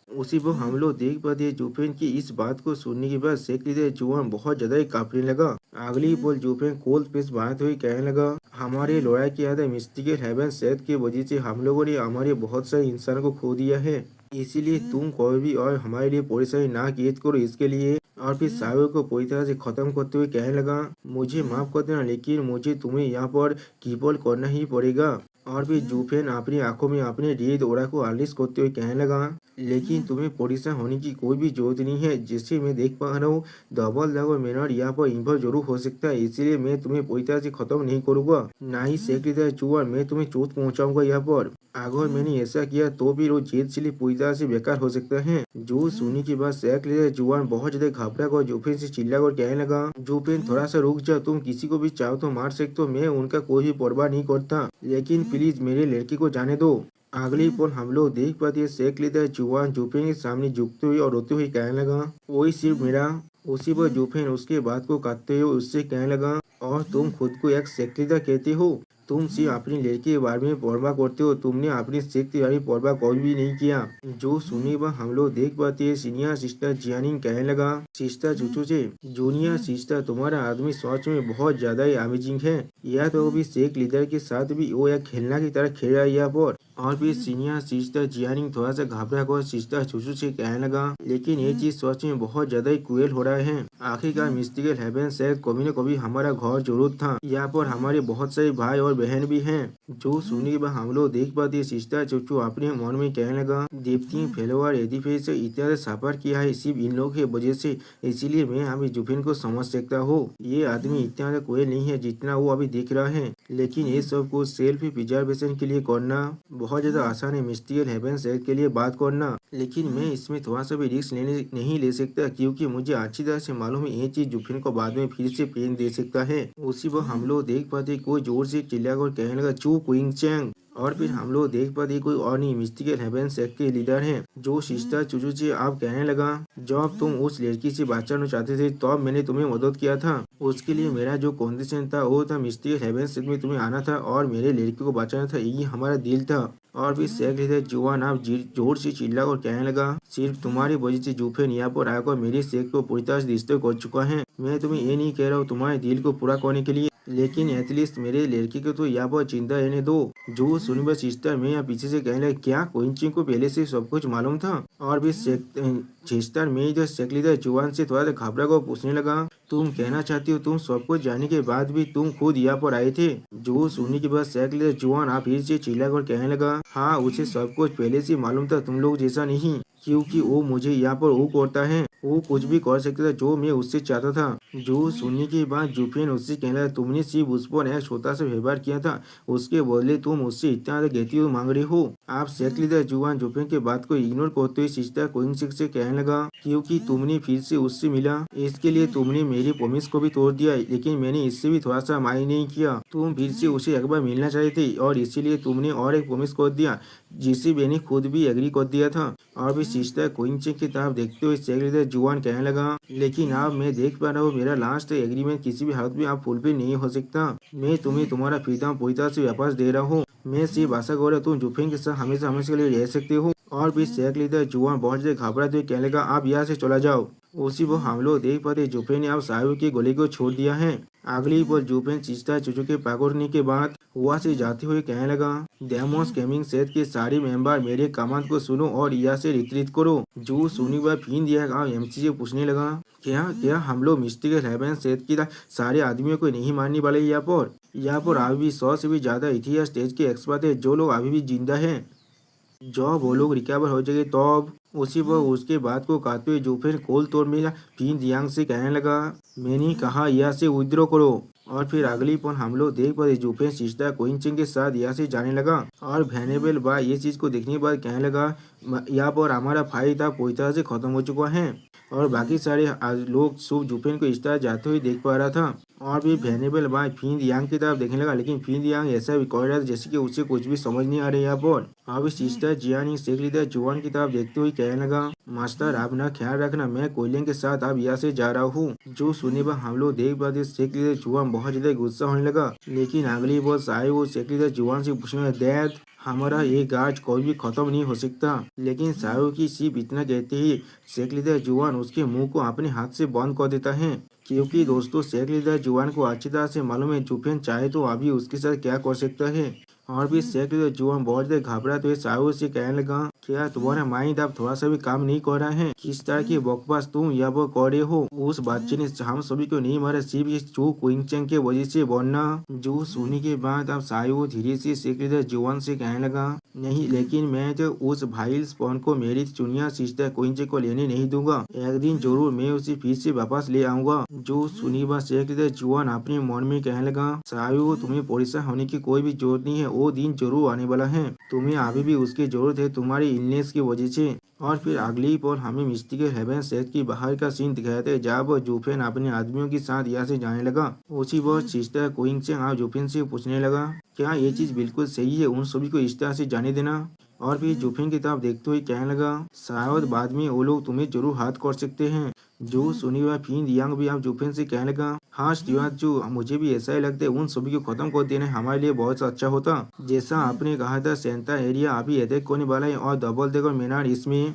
उसी पर हम लोग देख पाते जूफेन की इस बात को सुनने के बाद शेख लीडर जुआन बहुत ज्यादा ही कांपने लगा। अगली पल जूफेन कोल्ड फेस बात हुई कहने लगा, हमारे लड़ाई के आधा मिस्टिकल हेवन शेख की वजह से हम लोगों ने हमारे बहुत सारे इंसान को खो दिया है। इसीलिए तुम कोई भी और हमारे लिए परेशानी ना किए करो इसके लिए। और फिर सागर को पूरी तरह से खत्म करते हुए कहने लगा, मुझे माफ कर देना, लेकिन मुझे तुम्हें यहाँ पर कीपल करना ही पड़ेगा। और फिर जूफेन अपनी आंखों में अपने रेड ओरा को आलिश करते हुए कहने लगा, लेकिन तुम्हें परेशान होने की कोई भी जरूरत नहीं है। जैसे मैं देख पा रहा हूँ डबल ड्रैगन मैनर यहाँ पर इन्वॉल्व जरूर हो सकता है, इसलिए मैं तुम्हें पूरी तरह से खत्म नहीं करूंगा, ना ही सेक्रेटरी जुआन मैं तुम्हें चोट पहुंचाऊंगा यहाँ पर। अगर मैंने ऐसा किया तो भी वो जेल से पूरी तरह से बेकार हो सकता है। जो सुनने के बाद सेक्रेटरी जुआन बहुत ज्यादा घबरा कर जूफेन से चिल्ला कर कहने लगा, जूफेन थोड़ा सा रुक जा, तुम किसी को भी चाहो तो मार सकते हो, मैं उनका कोई भी परवाह नहीं करता, लेकिन प्लीज मेरे लड़की को जाने दो। अगली पल हम लोग देख पाते शेख लीडर जुआन जूफेन के सामने झुकते हुए और रोते हुए कहने लगा, वही सिर्फ मेरा। उसी पर जूफेन उसके बात को काटते हुए उससे कहने लगा, और तुम खुद को एक शेख लीडर कहते हो, तुम सिर्फ अपनी लड़की के बारे में परवाह करते हो, तुमने अपनी शेख के बारे में परवाह कभी भी नहीं किया। जो सुनने पर हम लोग देख पाते हैं सीनियर सिस्टर जियानिंग कहने लगा, सिस्टर चुचू से, जूनियर सिस्टर तुम्हारा आदमी सच में बहुत ज्यादा ही अमेजिंग है, या तो भी शेख लीडर के साथ भी वो एक खेलना की तरह खेल रहा है यहाँ पर। और फिर सीनियर सिस्टर जियानिंग थोड़ा सा घबरा कर सिस्टर चुचू से कहने लगा, लेकिन ये चीज सच में बहुत ज्यादा ही क्रूएल हो रहा है। आखिरकार मिस्टिकल हेवन शायद कभी न कभी हमारा घर जरूर था, यहाँ पर हमारे बहुत सारे भाई और बहन भी हैं। जो सुनने के बाद हम लोग देख पाते सिस्टर चुचू अपने मन में कहने लगा, दीप्ति फेलोवर एडिफेस से इतना सफर किया है सिर्फ इन लोगों की वजह से, इसीलिए मैं अभी जुफिन को समझ सकता हूँ। ये आदमी इतना क्रूएल नहीं है जितना वो अभी दिख रहा है, लेकिन ये सब कुछ सेल्फ प्रिजर्वेशन के लिए करना बहुत ज्यादा आसान है। मिस्टिकल हेवन शायद के लिए बात करना, लेकिन मैं इसमें थोड़ा सा भी रिस्क नहीं ले सकता, क्योंकि मुझे अच्छी तरह से मालूम है ये चीज जुफिन को बाद में फिर से पेन दे सकता है। उसी पर हम लोग देख पाते कोई जोर से चिल्लाकर कहने लगा, चू क्विंग चैंग। और फिर हम लोग देख पाते कोई और नहीं मिस्टिकल हेवन सेक्ट के लीडर हैं। जो सिस्टर चुचू से आप कहने लगा, जब तुम उस लड़की से बात करना चाहते थे तब मैंने तुम्हें मदद किया था, उसके लिए मेरा जो कंडीशन था वो था मिस्टिकल हेवन सेक्ट में तुम्हें आना था और मेरे लड़की को बचाना था, यही हमारा दिल था। और फिर शेख लीडर जुआन आप जोर से चिल्ला और कहने लगा, सिर्फ तुम्हारी वजह से जूफेन यहाँ पर आकर मेरे शेख को पूरी तरह से डिस्टर्ब कर चुका है। मैं तुम्हें ये नहीं कह रहा हूँ तुम्हारे दिल को पूरा करने के लिए, लेकिन एटलीस्ट मेरे लड़की को तो यहाँ पर चिंता रहने दो। जो सुनिए सिस्टर मैं यहाँ पीछे से कहने लगा, क्या कोइंची को पहले से सब कुछ मालूम था। और भी सिस्टर मैं इधर शेख लीडर जुआन से थोड़ा सा घबरा को पूछने लगा, तुम कहना चाहती हो तुम सब कुछ जानने के बाद भी तुम खुद यहाँ पर आए थे। जो सुनने के बाद शेख लीडर जुआन आप फिर से चिल्ला कर कहने लगा, हाँ उसे सब कुछ पहले से मालूम था, तुम लोग जैसा नहीं, क्योंकि वो मुझे यहाँ पर वो करता है, वो कुछ भी कर सकता था जो मैं उससे चाहता था। जो सुनने के बाद जुफेन उससे कहने लगा, तुमने सिर्फ उस पर एक छोटा सा व्यवहार किया था, उसके बदले तुम उससे इतना गहती मांग रही हो। आप शेख लीडर जुआन जुफेन के बात को इग्नोर करते हुए सिस्टर कोइंग से कहने लगा, क्योंकि तुमने फिर से उससे मिला। इसके लिए तुमने मेरी प्रॉमिस को भी तोड़ दिया, लेकिन मैंने इससे भी थोड़ा सा माइंड नहीं किया। तुम फिर से उसे एक बार मिलना चाहते और इसीलिए तुमने और एक प्रॉमिस कर दिया, जिसे मैंने खुद भी एग्री कर दिया था। और भी सिस्टर क्विंचन की तरफ देखते हुए सेक्रेटरी जुआन कहने लगा, लेकिन अब मैं देख पा रहा हूँ मेरा लास्ट एग्रीमेंट किसी भी हालत में आप फुलफिल नहीं हो सकता। मैं तुम्हें तुम्हारा फ्रीडम पूरी तरह से वापस दे रहा हूँ। मैं सिर्फ आशा कर रहा तुम जुफिन के साथ हमेशा हमेशा के लिए रह सकते हो। और भी शेख लीडर जुआन बहुत ज्यादा घबराते हुए कहने लगा, आप यहाँ से चला जाओ। उसी वो हम लोग देख पाते जुफे ने अब साहब की गोली को छोड़ दिया है। अगली बार जुफेन चिस्ता चुचू के पकड़ने के बाद वहाँ से जाते हुए कहने लगा, डेमोस गेमिंग सेट के सारे मेंबर मेरे कमांड को सुनो और यहाँ से रिट्रीट करो। जो सुनी वह फिर दिया एमसी से पूछने लगा, क्या क्या हम लोग मिस्टिक हेवन सेट की सारे आदमियों को नहीं मारने वाले? यहाँ पर अभी भी 100 से भी ज्यादा इतिहास स्टेज के एक्सपर्ट है जो लोग अभी भी जिंदा हैं। जब वो लोग रिकवर हो जाएंगे तब उसी पर उसके बाद को काटते हुए जो फिर कोल तोड़ में फिर दियांग से कहने लगा, मैंने कहा यहाँ से विद्रोह करो। और फिर अगली पल हम लोग देख पाते जुफेन सिस्टर कोइंचिंग के साथ यहाँ से जाने लगा। और वेनेबल बा ये चीज को देखने के बाद कहने लगा, यहाँ पर हमारा फाइट था पूरी तरह से खत्म हो चुका है। और बाकी सारे लोग सुब जुफेन को इस तरह जाते हुए देख पा रहा था। और भी वेनेबल बाय फिन यांग की तरफ देखने लगा, लेकिन फिन यांग ऐसा भी कह रहा था जैसे कि उसे कुछ भी समझ नहीं आ रही यहाँ पर। अब सिस्टर जियानी शेख लीडर जुआन की तरफ देखते हुए कहने लगा, मास्टर आप ना ख्याल रखना, मैं कोयलिंग के साथ अब यहाँ से जा रहा हूँ। जो सुने पर हम लोग देख पाते शेख लीडर जुआन बहुत ज्यादा गुस्सा होने लगा। लेकिन अगली बार आए वो शेख लीडर जुआन से पूछने लगा, डैड हमारा ये गाज कोई भी खत्म नहीं हो सकता। लेकिन साहू की सिर्फ इतना कहते ही शेख लीडर जुआन उसके मुंह को अपने हाथ से बंद कर देता है। क्योंकि दोस्तों शेख लीडर जुआन को अच्छी तरह से मालूम है जुफेन चाहे तो अभी उसके साथ क्या कर सकता है। और भी शेख लीडर जुआन बहुत देर घबराते हुए साहू से कहने लगा, क्या तुम्हारा माइंड अब थोड़ा सा भी काम नहीं कर रहा है? किस तरह की बकवास तुम यहाँ पर कर रहे हो? उस बच्चे ने हम सभी को नहीं मारा, सिर्फ इस चू क्विंचन के वजह से बनना। जो सुनने के बाद अब साहू धीरे से शेख लीडर जुआन से कहने लगा, नहीं लेकिन मैं तो उस भाई स्पॉन को मेरी चुनिया सिस्टर क्विंचन को लेने नहीं दूंगा। एक दिन जरूर मैं उसे फिर से वापस ले आऊंगा। जो सुनी बात शेख लीडर जुआन अपने मन में कहने लगा, साहू तुम्हें परेशान होने की कोई भी जरूरत नहीं है, वो दिन जरूर आने वाला है। तुम्हें अभी भी उसकी जरूरत है तुम्हारी इलनेस की वजह से। और फिर अगली पल हमें मिस्टिक हेवन सेट की बाहर का सीन दिखाया था जहाँ पर जुफेन अपने आदमियों के साथ यहाँ से जाने लगा। उसी वक्त सिस्टर क्विंचन और जुफेन से पूछने लगा, क्या ये चीज बिल्कुल सही है उन सभी को इस तरह से जाने देना? और फिर जुफेन की तरफ देखते हुए कहने लगा, शायद बाद में वो लोग तुम्हें जरूर हाथ कर सकते हैं। जो सुनी हुआ फिर यांग भी आप जुफेन से कहने लगा, हाँ स्टीवार्ट जो मुझे भी ऐसा ही लगता है, उन सभी को खत्म कर देना हमारे लिए बहुत अच्छा होता। जैसा आपने कहा था सेंटा एरिया अभी अटैक होने वाला है और डबल डेकर मीनार इसमें।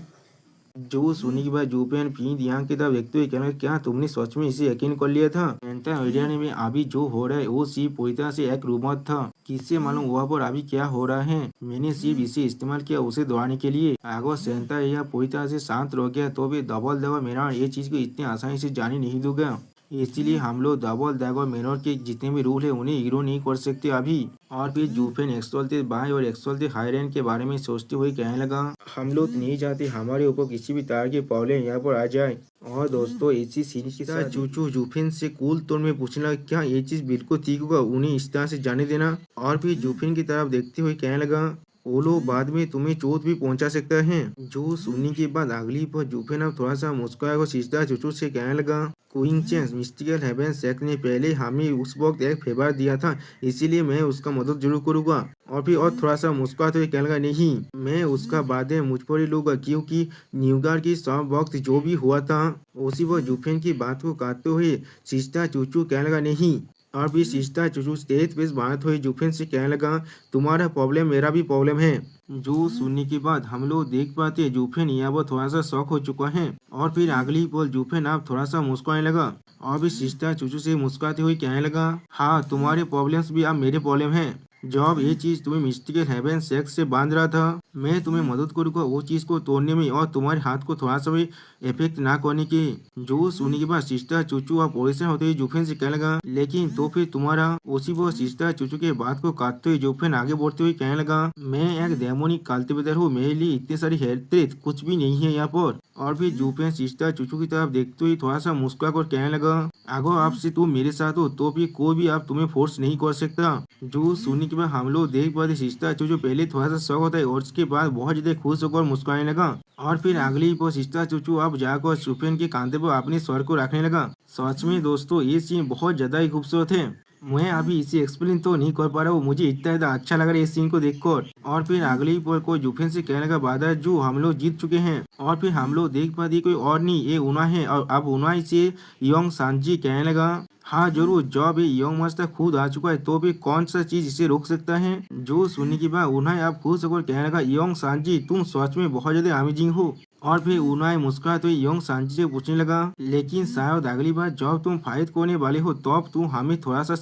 जो सुनी के बाद जुफेन फिर यांग की तरफ देखते हुए कहने लगा, क्या तुमने सच में इसे यकीन कर लिया था? सेंटा एरिया में अभी जो हो रहा है वो सिर्फ पूरी तरह से एक रूमर था। किससे मालूम वहाँ पर अभी क्या हो रहा है? मैंने सिर्फ इसे इस्तेमाल किया उसे दौड़ाने के लिए। अगर सेंटा एरिया पूरी तरह से शांत रह गया तो भी डबल डेकर मीनार ये चीज को इतनी आसानी से जाने नहीं दूंगा। इसीलिए हम लोग डबल डेकर मीनार के जितने भी रूल है उन्हें इग्नोर नहीं कर सकते अभी। और फिर जुफेन एक्सोल्टेड बाय और एक्सोल्टेड हाईरैंक के बारे में सोचते हुए कहने लगा, हम लोग नहीं चाहते हमारे ऊपर किसी भी तरह की प्रॉब्लम यहाँ पर आ जाए। और दोस्तों इसी सीन के साथ चूचू जुफेन से कूल टोन में पूछने लगा, क्या ये चीज बिल्कुल ठीक होगा उन्हें इस तरह से जाने देना? और फिर जुफेन की तरफ देखते हुए कहने लगा, वो लोग बाद में तुम्हें चोट भी पहुंचा सकता है। जो सुनने के बाद अगली पर जुफेन अब थोड़ा सा मुस्कुराया और सिस्टर चूचू से कहने लगा, क्विंचन मिस्टिकल हेवन सेक ने पहले हमें उस वक्त एक फेवर दिया था, इसीलिए मैं उसका मदद जरूर करूंगा। और फिर और थोड़ा सा मुस्कुराते हुए कहने लगा, नहीं मैं उसका बाद मुझ पर ही लूंगा, क्योंकि न्यूगार की सब वक्त जो भी हुआ था। उसी वक्त जुफेन की बात को काटते हुए सिस्टर चूचू कहने लगा, नहीं। और फिर सिस्टर चूचू स्टेज पे बात हुई जुफेन से कहने लगा, तुम्हारा प्रॉब्लम मेरा भी प्रॉब्लम है। जो सुनने के बाद हम लोग देख पाते जुफेन यहाँ पर थोड़ा सा शौक हो चुका है। और फिर अगली पल जुफेन आप थोड़ा सा मुस्कुराने लगा और भी सिस्टर चूचू से मुस्कुराते हुए कहने लगा, हाँ तुम्हारे प्रॉब्लम्स भी अब मेरे प्रॉब्लम है। जब ये चीज तुम्हें मिस्टिकल हेवन सेक्स से बांध रहा था, मैं तुम्हें मदद करूंगा वो चीज को तोड़ने में और तुम्हारे हाथ को थोड़ा सा भी इफेक्ट ना करने की। जो सुनने के बाद सिस्टर चूचू और परेशान होते हुए जुफेन से कहने लगा, लेकिन तो फिर तुम्हारा? उसी वो सिस्टर चूचू के बात को काटते हुए जुफेन आगे बढ़ते हुए कहने लगा, मैं एक डेमोनिक कल्टिवेटर हूँ, मेरे लिए इतनी सारी हेल्थ कुछ भी नहीं है यहाँ पर। और फिर जुफेन सिस्टर चूचू की तरफ देखते हुए थोड़ा सा मुस्कुरा कर कहने लगा, अगर आपसे तुम मेरे साथ हो तो फिर कोई भी आप तुम्हें फोर्स नहीं कर सकता। जो सुनने के बाद हम लोग देख पाते सिस्टर चूचू पहले थोड़ा सा शौक होता है और उसके बाद बहुत ज्यादा खुश होकर मुस्कुराने लगा। और फिर अगली पर सिस्टर चूचू अब जाकर सुफियान के कांधे पर अपने सर को रखने लगा। सच में दोस्तों ये सीन बहुत ज्यादा ही खूबसूरत है। मैं अभी इसे एक्सप्लेन तो नहीं कर पा रहा हूँ, मुझे इतना ज्यादा अच्छा लग रहा है इस सीन को देखकर। और फिर अगली पल को जुफेन से कहने लगा बादर जो हम लोग जीत चुके हैं। और फिर हम लोग देख पाते कोई और नहीं ये उना है। और अब उना से योंग सांजी कहने लगा हाँ जरूर, जब ये योंग मास्टर खुद आ चुका है तो भी कौन सा चीज इसे रोक सकता है। जो सुनने के बाद उन्हें आप खुश होकर कहने लगा योंग सांजी तुम सच में बहुत ज्यादा अमेजिंग हो। और फिर उनाई मुस्कुराते हुए योंग सांजी से पूछने लगा लेकिन शायद अगली बार जब तुम फाइट करने वाले हो तब तुम हमें थोड़ा सा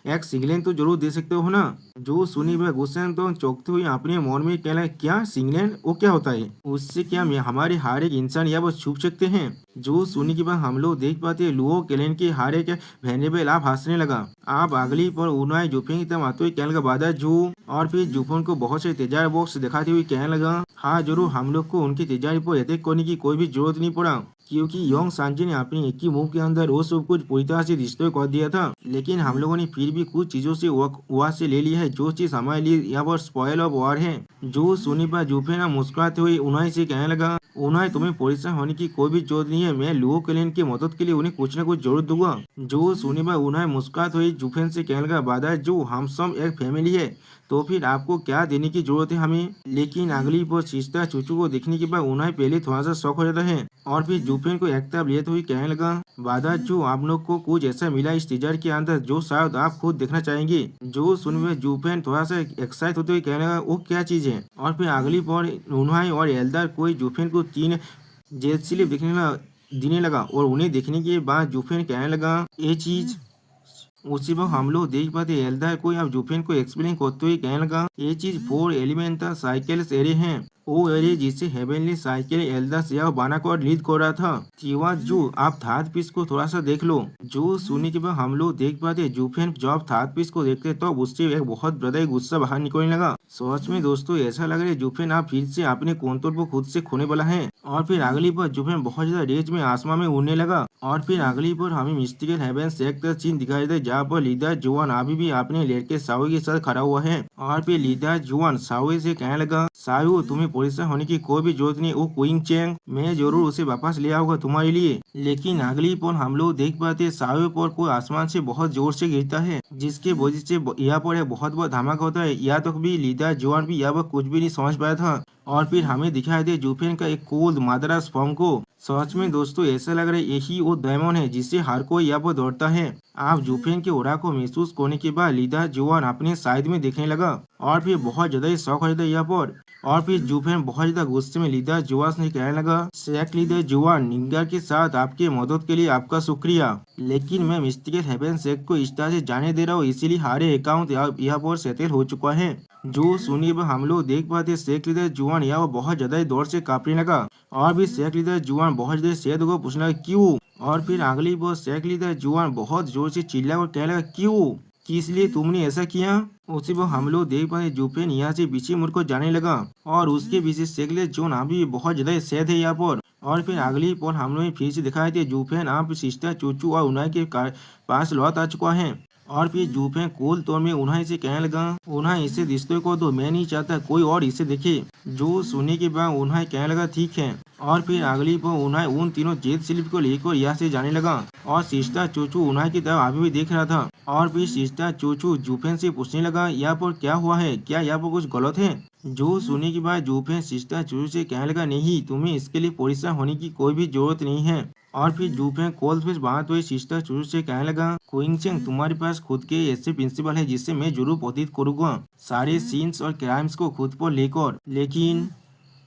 एक सिंगलेन तो जरूर दे सकते हो ना। जो सुनी वह गुस्से तो चौंकते हुए अपने मन में कहला क्या सिंगलेन वो क्या होता है, उससे क्या हमारे हर एक इंसान या वो छुप सकते हैं। जो सुनी के बाद हम लोग देख पाते हैं लुओ केलेन के हर एक वेनेबल आप हंसने लगा। आप अगली पर उनाई जुफेन की तरफ आते हुए कहने लगा बादर जू। और फिर जुफोन को बहुत से तेजाब बॉक्स दिखाते हुए कहने लगा हाँ जरूर, हम लोग को उनकी तेजाब पर अटैक करने की कोई भी जरूरत नहीं पड़ा क्योंकि योंग सांजी ने अपनी एक ही मूव के अंदर वो सब कुछ पूरी तरह से डिस्ट्रॉय कर दिया था। लेकिन हम लोगों ने फिर भी कुछ चीजों से वहाँ से ले लिया है जो चीज हमारे लिए यहाँ पर स्पॉइल ऑफ वॉर है। जो सुनी पर जुफेना मुस्कुराते हुए उन्हें से कहने लगा उन्हें तुम्हें परेशान होने की कोई भी जरूरत नहीं है, मैं लुओ केलेन की मदद के लिए उन्हें कुछ न कुछ जरूर दूंगा। जो सुनी पर उन्हें मुस्कुराते हुए जुफेन से कहने लगा बादर जो हम सब एक फैमिली है तो फिर आपको क्या देने की जरूरत है हमें। लेकिन अगली पर सिस्टर चूचू को देखने के बाद उन्हें पहले थोड़ा सा शौक हो जाता है। और फिर जुफेन को एक तरफ लेते हुए कहने लगा बादर जो आप लोग को कुछ ऐसा मिला इस टीजर के अंदर जो शायद आप खुद देखना चाहेंगे। जो सुनकर जुफेन थोड़ा सा एक्साइट होते हुए कहने लगा वो क्या चीज है। और फिर अगली पर उन्हें और एल्डर कोई जुफेन को 3 जेल स्लिप देने लगा और उन्हें देखने के बाद जुफेन कहने लगा ये चीज। उसी वक्त हम लोग देख पाते एल्डर को अब जुफेन को एक्सप्लेन करते हुए कहने लगा ये चीज 4 एलिमेंटल साइकिल्स एरे हैं, वो एरे जिसे हेवनली साइकिल एल्डर से बनाकर लीड कर रहा था। तीवा जो आप थर्ड पीस को थोड़ा सा देख लो। जो सुनने के बाद हम लोग देख पाते जुफेन जब थर्ड पीस को देखते तो उससे एक बहुत बड़ा गुस्सा बाहर निकलने लगा। सच में दोस्तों ऐसा लग रहा है जुफेन आप फिर से अपने कंट्रोल को खुद से खोने वाला है। और फिर अगली बार जुफेन बहुत ज्यादा रेज में आसमान में उड़ने लगा। और फिर अगली बार हमें मिस्टिकल हेवन सेक्टर चीन दिखाई दे जहाँ पर लीडर जुआन अभी भी अपने लड़के साहू के साथ खड़ा हुआ है। और फिर लीडर जुआन साहू से कहने लगा साहू तुम्हें परेशान होने की कोई भी जरूरत नहीं, वो क्वीन चेंग मैं जरूर उसे वापस ले आऊंगा तुम्हारे लिए। लेकिन अगली पल हम लोग देख पाते साहू पर कोई आसमान से बहुत जोर से गिरता है जिसके वजह से यहाँ पर एक बहुत बड़ा धमाका होता है। यहाँ तक भी लीडर जुआन भी यहाँ पर कुछ भी नहीं समझ पाया था। और फिर हमें दिखाई दे जुफेन का एक कोल्ड मादरास फॉर्म को। सच में दोस्तों ऐसा लग रहा है यही वो डायमंड है जिससे हर कोई यहाँ पर दौड़ता है। आप जुफेन के ओरा को महसूस करने के बाद लीडर जुआन अपने साइड में देखने लगा और फिर बहुत ज्यादा ही शौक हो जाता है यहाँ पर। और फिर जुफेन बहुत ज्यादा गुस्से में लीडर जुआन से कहने लगा शेख लीडर जुआन निंगर के साथ आपके मदद के लिए आपका शुक्रिया, लेकिन मैं मिस्टिकल हेवन शेख को इस तरह से जाने दे रहा हूँ इसीलिए हरे अकाउंट यहाँ पर सेटल हो चुका है। जो सुनिए हम लोग देख पाते शेख लीडर जुआन यहाँ बहुत ज्यादा ही दौड़ से कांपने लगा। और भी शेख लीडर जुआन बहुत ज्यादा शेख को पूछने लगा क्यों। और फिर अगली बार शेख लीडर जुआन बहुत जोर से चिल्ला और कहने लगा क्यों, किस लिए तुमने ऐसा किया। उसी पर हम लोग देख पाते जुफेन यहाँ से पीछे मुड़ को जाने लगा और उसके पीछे शेख लीडर जुआन अभी बहुत ज्यादा शेख है यहाँ पर। और फिर अगली पल हम लोग फिर से दिखाई दे जुफेन आप सिस्टर चूचू और उनाई के पास लौट आ चुका है। और फिर जुफेन कोल तौर में उन्हें से कहने लगा उन्हें इसे रिश्ते को दो, मैं नहीं चाहता कोई और इसे देखे। जो सुनने के बाद उन्हें कहने लगा ठीक है। और फिर अगली पर उन्हें उन तीनों जेट स्लिप को लेकर यहाँ से जाने लगा और सिस्टर चूचू उन्हें की तरफ अभी भी देख रहा था। और फिर सिस्टर चूचू जुफेन से पूछने लगा यहाँ पर क्या हुआ है, क्या यहाँ पर कुछ गलत है। जो सुनने के बाद जुफेन सिस्टर चूचू से कहने लगा नहीं, तुम्हें इसके लिए परेशान होने की कोई भी जरूरत नहीं है। और फिर जुफेन कॉल पे बात हुई सिस्टर चूचू से कहने लगा क्वीन चेंग तुम्हारे पास खुद के ऐसे प्रिंसिपल है जिससे मैं जरूर व्यतीत करूंगा सारे सीन्स और क्राइम्स को खुद पर लेकर। लेकिन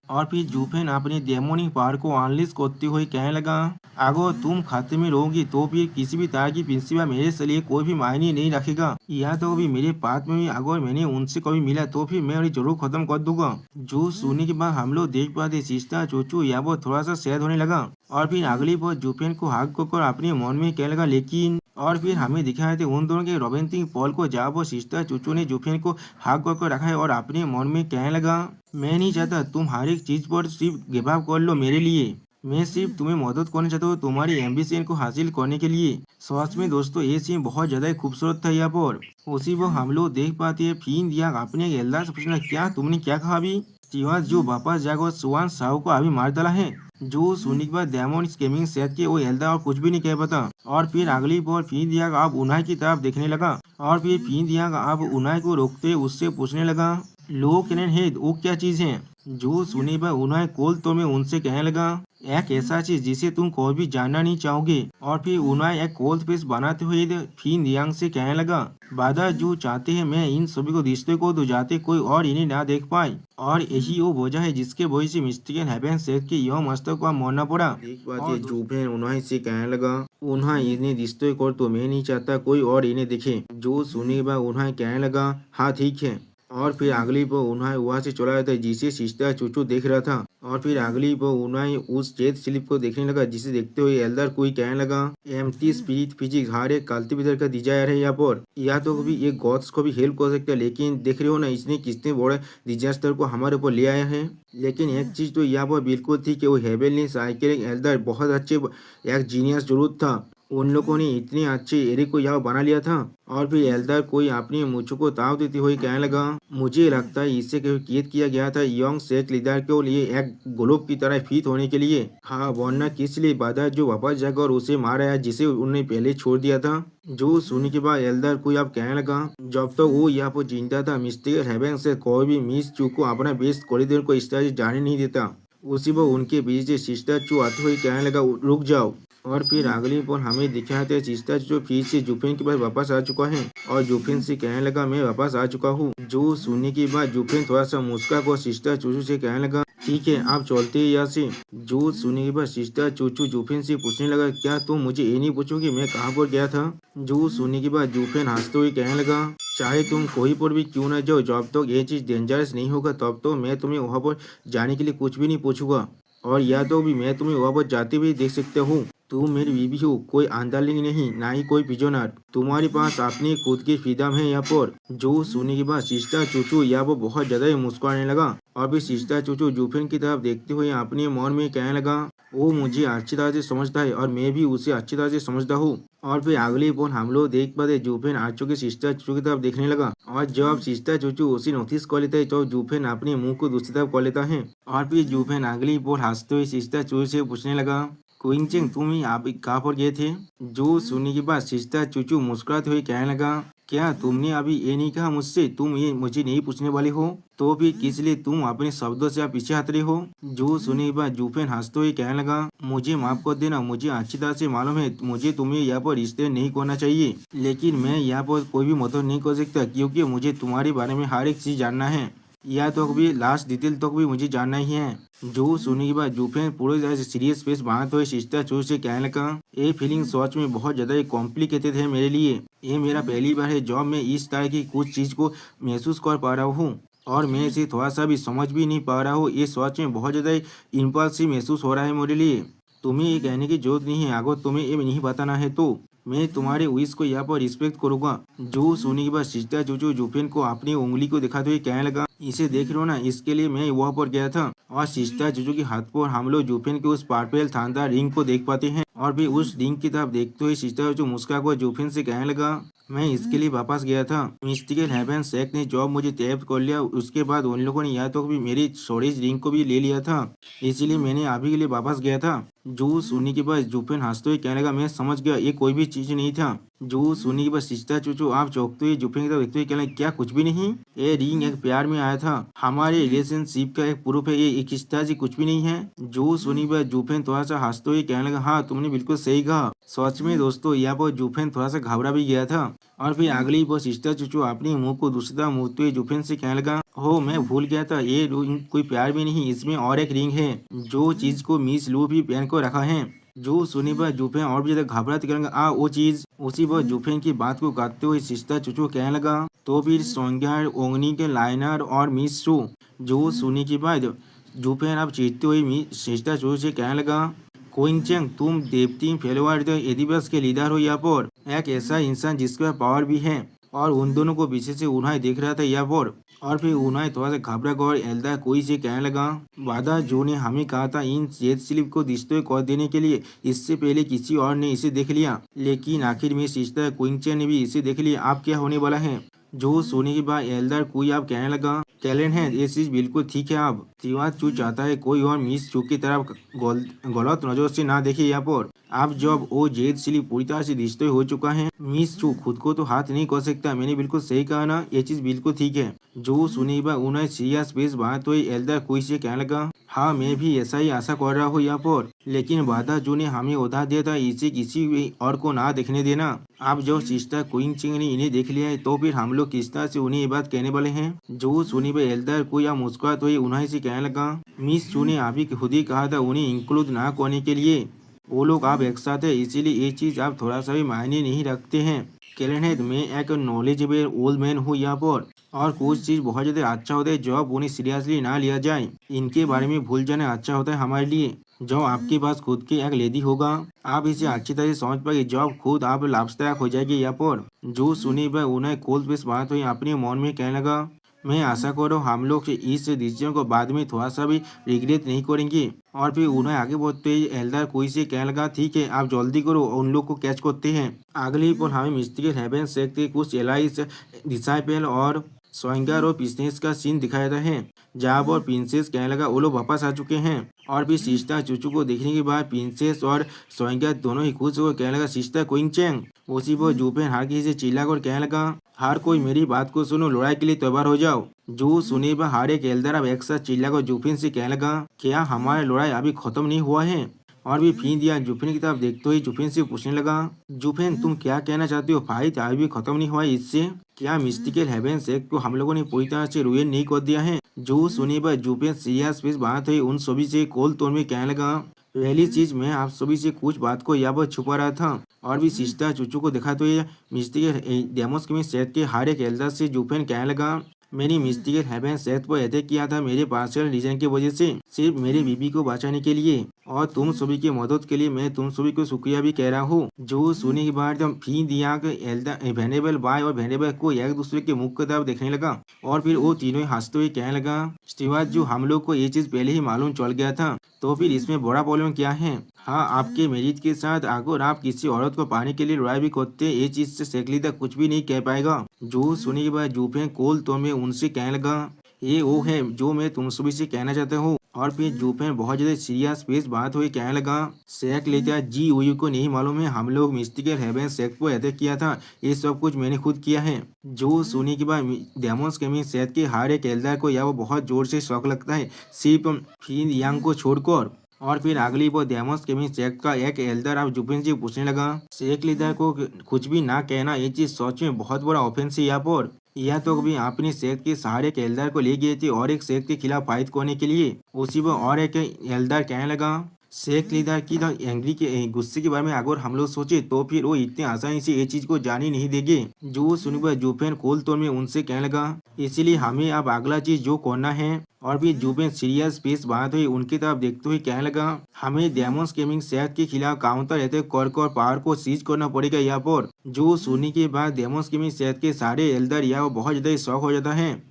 और फिर जुफेन अपनी डेमोनिक पावर को अनलिश करते हुए कहने लगा अगर तुम खाते में रहोगी तो फिर किसी भी तरह की प्रिंसिपल मेरे से लिए कोई भी मायने नहीं रखेगा। यहाँ तो भी मेरे पास में भी अगर मैंने उनसे कभी मिला तो फिर मैं उन्हें जरूर खत्म कर दूंगा। जो सुनने के बाद हम लोग देख पाते सिस्टर चूचू यहाँ पर थोड़ा सा सैड होने लगा। और फिर अगली बार जुफेन को हाथ कर अपने मन में कहने लगा लेकिन। और फिर हमें दिखाए थे उन दोनों के रोमांटिक पल को जहाँ वो सिस्टर चूचू ने जुफेन को हाथ कर रखा है और अपने मन में कहने लगा मैं नहीं चाहता तुम हर एक चीज पर सिर्फ गिव अप कर लो मेरे लिए। मैं सिर्फ तुम्हें मदद करना चाहता हूँ तुम्हारी एम्बिशन को हासिल करने के लिए। सच में दोस्तों ये सीन बहुत ज्यादा ही खूबसूरत था यहाँ पर। उसी वो हम लोग देख पाते हैं फिन दिया अपने एल्दार से पूछना क्या तुमने क्या कहा अभी। शिवा जो वापस जाकर सुवान साहु को अभी मार डाला है। जो सुनने के बाद डेमोन स्केमिंग सेट के वो एल्दा और कुछ भी नहीं कह पाता। और फिर अगली बार फिन दिया अब उन्हाई की तरफ देखने लगा। और फिर फिन दिया अब उन्हाई को रोकते उससे पूछने लगा लो कैनन हेड वो क्या चीज है। जो सुनी पर उन्हें कोल तो मैं उनसे कहने लगा एक ऐसा चीज जिसे तुम कोई भी जानना नहीं चाहोगे। और फिर उन्हें एक कोल्ड पेस बनाते हुए फिन यांग से कहने लगा बादा जो चाहते हैं मैं इन सभी को रिश्ते को दो जाते कोई और इन्हें ना देख पाए। और यही वो वजह है जिसके वजह से मिस्टिकल हेवन सेठ के यह मस्तक को मरना पड़ा। एक बात ये जूफेन उन्हें से कहने लगा उन्हें इन्हें रिश्ते को तो मैं नहीं चाहता कोई और इन्हें देखे। जो सुनी बा उन्हें कहने लगा हाँ ठीक है। और फिर अगली पर उन्हें वहाँ से चला जाता है जिसे सिस्टर चूचू देख रहा था। और फिर अगली पर उन्हें उस चेत स्लिप को देखने लगा जिसे देखते हुए एल्डर कोई कहने लगा एम्प्टी स्पिरिट फिजिक्स हर एक कल्टिवेटर का डिजायर है यहाँ पर। या तो कभी एक गॉड्स को भी हेल्प कर सकता है लेकिन देख रहे हो ना इसने कितने बड़े डिजास्टर को हमारे ऊपर ले आया है। लेकिन एक चीज तो यहाँ पर बिल्कुल थी कि वो हेवेनली साइकिल एल्डर बहुत अच्छे एक जीनियस जरूर था। उन लोगों ने इतने अच्छे एरिक को यहाँ बना लिया था। और फिर एल्डर कोई अपनी मुझको को ताव देते हुए कहने लगा मुझे लगता है इसे कैद किया गया था यंग सेक लीडर के लिए एक ग्लोब की तरह फिट होने के लिए। हाँ वरना किस लिए बादर जो वापस जाकर उसे मार आया जिसे उन्होंने पहले छोड़ दिया था। जो सुनने के बाद एल्डर कोई अब कहने लगा जब तक वो यहाँ पर जिंदा था मिस्टर हेवन से कोई भी मिस चू को अपना बेस्ट कॉरिडोर को इस तरह जाने नहीं देता। उसी पर उनके बीच से सिस्टर चू आते हुए कहने लगा रुक जाओ। और फिर अगली पर हमें दिखाते सिस्टर जो फिर से जुफिन के पास वापस आ चुका है। और जुफिन से कहने लगा मैं वापस आ चुका हूँ। जो सुनने के बाद जुफिन थोड़ा सा मुस्का को सिस्टर चूचू से कहने लगा ठीक है आप चलते हैं यहाँ से। जो सुनने के बाद सिस्टर चूचू जुफिन से पूछने लगा क्या तुम मुझे ये नहीं पूछोगे मैं कहाँ पर गया था। जो सुनने के बाद जुफिन हंसते हुए कहने लगा चाहे तुम कोई पर भी क्यों न जाओ जब तक ये चीज डेंजरस नहीं होगा तब तो मैं तुम्हें वहाँ पर जाने के लिए कुछ भी नहीं पूछूंगा। और या तो भी मैं तुम्हें वहाँ पर जाते हुए देख सकता हूँ। तुम मेरी बीवी हो कोई आंदोलन नहीं ना ही कोई पिजोनर। तुम्हारे पास अपनी खुद की फ्रीडम है यहाँ पर। जो सुनने के बाद सिस्टर चूचू यहाँ पर बहुत ज्यादा ही मुस्कुराने लगा। और फिर सिस्टर चूचू जुफिन की तरफ देखते हुए अपने मन में कहने लगा वो मुझे अच्छी तरह से समझता है और मैं भी उसे अच्छी तरह से समझता हूँ। और फिर अगले पल हम लोग देख पाते जुफेन आ चुके सिस्टर चूचू की तरफ देखने लगा। और जब सिस्टर चूचू उसे नोटिस कर लेता है तो जुफेन अपने मुंह को दूसरी तरफ कर लेता है। और फिर जुफेन अगली पल हंसते हुए सिस्टर चूचू से पूछने लगा क्विंचिंग तुम ही आप कहाँ पर गए थे। जो सुनने के बाद सिस्टर चूचू मुस्कुराते हुए कहने लगा क्या तुमने अभी ये नहीं कहा मुझसे तुम ये मुझे नहीं पूछने वाले हो तो फिर किस लिए तुम अपने शब्दों से आप पीछे हट रहे हो। जो सुनने के बाद जुफेन हंसते हुए कहने लगा मुझे माफ कर देना मुझे अच्छी तरह से मालूम है मुझे तुम्हें यहाँ पर रिश्ते नहीं करना चाहिए लेकिन मैं यहाँ पर कोई भी मदद नहीं कर सकता क्योंकि मुझे तुम्हारे बारे में हर एक चीज जानना है। या तो भी लास्ट डिटेल तक भी मुझे जानना ही है। जो सुनने के बाद जुफेन पूरे सीरियस फेस बनाते हुए सिस्टर चू से कहने लगा ये फीलिंग सच में बहुत ज्यादा कॉम्प्लिकेटेड है मेरे लिए। ये मेरा पहली बार है जब मैं इस तरह की कुछ चीज को महसूस कर पा रहा हूँ और मैं इसे थोड़ा सा भी समझ भी नहीं पा रहा हूँ। ये सच में बहुत ज्यादा इम्पल्सिव महसूस हो रहा है मेरे लिए। तुम्हें ये कहने की जरूरत नहीं है अगर तुम्हें ये नहीं बताना है तो मैं तुम्हारे विश को यहाँ पर रिस्पेक्ट करूंगा। जो सुनने के बाद सिस्टर चूचू जुफेन को अपनी उंगली को दिखाते हुए कहने लगा इसे देख रहे हो ना इसके लिए मैं वहाँ पर गया था। और सिस्टर चूचू के हाथ पर हम लोग जुफेन के उस पर्पल शानदार रिंग को देख पाते हैं। और फिर उस रिंग की तरफ देखते हुए सिस्टर चूचू मुस्कुरा को जुफेन से कहने लगा मैं इसके लिए वापस गया था। मिस्टिकल हेवन सेक ने जॉब मुझे तैयार कर लिया उसके बाद उन लोगों ने यहाँ तो भी मेरी स्टोरेज रिंग को भी ले लिया था इसीलिए मैंने अभी के लिए वापस गया था। जो सुनने के बाद जुफेन हंसते हुए कहने लगा मैं समझ गया ये कोई भी चीज नहीं था। जो सुनने के बाद सिस्टर चूचू आप चौंकते हुए जुफेन की तरफ देखते हुए कहने क्या कुछ भी नहीं ये रिंग एक प्यार में आया था हमारे रिलेशनशिप का एक प्रूफ है ये एक रिश्ता से कुछ भी नहीं है। जो सुनने के बाद जुफेन थोड़ा सा हंसते हुए कहने लगा हाँ तुमने बिल्कुल सही कहा। सच में दोस्तों यहाँ पर जुफेन थोड़ा सा घबरा भी गया था। और फिर अगली बार सिस्टर चूचू अपने मुंह को दूसरी तरफ मुड़ते हुए जुफेन से कहने लगा हो मैं भूल गया था ये रिंग कोई प्यार भी नहीं इसमें और एक रिंग है जो चीज को मिस लू भी पहन को रखा है। जो सुनी पर जुफेन और भी ज्यादा घबराते करेंगे वो चीज उसी पर जुफेन की बात को काटते हुए सिस्टर चूचू कहने लगा तो फिर सोंग्यार ओंगनी के लाइनर और मिस शू। जो सुनी के बाद जुफेन अब चीरते हुए सिस्टर चूचू से कहने लगा कोइंचेंग तुम देवती फेलोवर एडिबस के लीडर हो यहाँ पर एक ऐसा इंसान जिसके पास पावर भी है और उन दोनों को पीछे से उन्हें देख रहा था यहाँ पर। और फिर उन्हें थोड़ा सा घबरा कर एल्डर कोई से कहने लगा, वादा जो ने हमें कहा था इन जेट स्लिप को डिस्ट्रॉय कर देने के लिए, इससे पहले किसी और ने इसे देख लिया, लेकिन आखिर में सिस्टर क्विंचन ने भी इसे देख लिया। आप क्या होने वाला है? जो सोने के बाद एल्डर कोई आप कहने लगा, टैलेंट है ये चीज बिल्कुल ठीक है। आप तिवार चू चाहता है कोई और मिस चू की तरफ गलत नजर से ना देखे यहाँ पर। आप जब वो जेद स्लिप पूरी तरह से डिस्ट्रॉय हो चुका है, मिस चू खुद को तो हाथ नहीं कर सकता। मैंने बिल्कुल सही कहा ना, ये चीज बिल्कुल ठीक है। जो सुनी बा उन्हें सीरियस पेश बात हुई एल्डर कोई से कहने लगा, हाँ मैं भी ऐसा ही आशा कर रहा हूँ यहाँ पर, लेकिन वादा जो ने हमें उधार दिया था इसे किसी भी और को ना देखने देना। आप जो सिस्टर क्वीन चिंग ने इन्हें देख लिया है तो फिर हम लोग किस तरह से उन्हें ये बात कहने वाले हैं? जो सुनी बा एल्डर को या मुस्कुरात हुई उन्हें से कहने लगा, मिस चू ने अभी खुद ही कहा था उन्हें इंक्लूड ना करने के लिए। वो लोग आप एक साथ है इसीलिए ये चीज आप थोड़ा सा भी मायने नहीं रखते हैं। कैलेंड मैं एक नॉलेजेबल ओल्ड मैन हूँ यहाँ पर, और कुछ चीज बहुत ज्यादा अच्छा होता है जब उन्हें सीरियसली ना लिया जाए। इनके बारे में भूल जाना अच्छा होता है हमारे लिए। जो आपके पास खुद की एक लेडी होगा, आप इसे अच्छी तरह से समझ पाएंगे जब खुद आप लाभदायक हो जाएगी यहाँ पर। जो सुनी वह उन्हें कोल्ड पेश बात हुई अपने मन में कहने लगा, मैं आशा करो हम लोग इस डिसीजन को बाद में थोड़ा सा भी रिग्रेट नहीं करेंगे। और फिर उन्हें आगे बढ़ते ही एल्डर कोई से कहने लगा, ठीक है आप जल्दी करो उन लोग को कैच करते हैं। अगले ही पल हमें मिस्टिकल हेवन सेक्ट के कुछ एलाइस डिसाइपल और स्वाइंगर और बिजनेस का सीन दिखाया जाता है, जहाँ पर प्रिंसेस कहने लगा वो लोग वापस आ चुके हैं। और फिर सिस्टर चूचू को देखने के बाद प्रिंसेस और स्वाइंगर दोनों ही खुश होकर कहने लगा, सिस्टर क्वीन चैंग। उसी पर जूपेन हर किसी से चिल्लाकर कहने लगा, हर कोई मेरी बात को सुनो, लड़ाई के लिए तैयार हो जाओ। जो सुने पर हर एक एल्डर अब एक साथ चिल्लाकर जूफिन से कहने लगा, क्या हमारी लड़ाई अभी खत्म नहीं हुआ है? और भी फीन दिया जुफिन की तरफ देखते ही जुफिन से पूछने लगा, जुफिन तुम क्या कहना चाहते हो? फाइट अभी भी खत्म नहीं हुआ है इससे? क्या मिस्टिकल हेवन सेक्ट को हम लोगों ने पूरी तरह से रुइन नहीं कर दिया है? जो सुनी पर जुफिन सीरियस फेस बात हुई उन सभी से कोल तोड़ में कहने लगा, पहली चीज मैं आप सभी से कुछ बात को यहाँ पर छुपा रहा था। और भी सिस्टर चूचू को देखा तो ये मिस्टिकल डेमोस के सेट के हर एक एल्डर से जुफिन कहने लगा, मैंने मिस्टिकल हेवन सेट पर अटैक किया था मेरे पार्शियल रीजन की वजह से, सिर्फ मेरे बीबी को बचाने के लिए, और तुम सभी की मदद के लिए मैं तुम सभी को शुक्रिया भी कह रहा हूँ। जो सुनने के बाद फी दिया वेनेबल बाय और वेनेबल को एक दूसरे के मुख की तरफ देखने लगा। और फिर वो तीनों ही हंसते हुए कहने लगा, स्टीवार्ट जो हम लोग को ये चीज पहले ही मालूम चल गया था, तो फिर इसमें बड़ा प्रॉब्लम क्या है? हाँ आपके मेरिट के साथ अगर आप किसी औरत को पाने के लिए लड़ाई भी करते ये चीज से सेकलीदा कुछ भी नहीं कह पाएगा। जो सुनने के बाद जूफे कोल तो मैं उनसे कहने लगा, ये वो है जो मैं तुम सभी से कहना चाहता हूँ। और फिर जूफे बहुत ज्यादा सीरियस पेश बात हुई कहने लगा, सेक लेता जी उयू को नहीं मालूम है हम लोग मिस्टिकल हेवन सेक को अटैक किया था, ये सब कुछ मैंने खुद किया है। जो सुनने के बाद डेमोस केमिंग सेट के हर एक एल्डर को यह वो बहुत जोर से शौक लगता है, सिर्फ फिन यांग को छोड़कर। और फिर अगली वो डेमोस केमिंग सेक्ट का एक एल्डर अब जुपिन से पूछने लगा, शेख लीडर को कुछ भी ना कहना ये चीज सच में बहुत बड़ा ऑफेंस है यहाँ पर। यह तो कभी अपने सेक्ट के सहारे एक एल्डर को ले गए थे और एक सेक्ट के खिलाफ फाइट करने के लिए। उसी पर और एक एल्डर कहने लगा, शेख लीडर की तो एंग्री के गुस्से के बारे में अगर हम लोग सोचे तो फिर वो इतने आसानी से ये चीज को जान ही नहीं देंगे। जो सुनकर जुपेन कोल तौर में उनसे कहने लगा, इसीलिए हमें अब अगला चीज जो करना है। और भी जुपेन सीरियस पेश बात हुई उनकी तरफ देखते हुए कहने लगा, हमें डेमोस गेमिंग सेक्ट के खिलाफ काउंटर अटैक कर पावर को सीज करना पड़ेगा यहाँ पर। जो सुनने के बाद डेमोस गेमिंग सेक्ट के सारे एल्डर यहाँ बहुत ज्यादा शौक हो जाता है।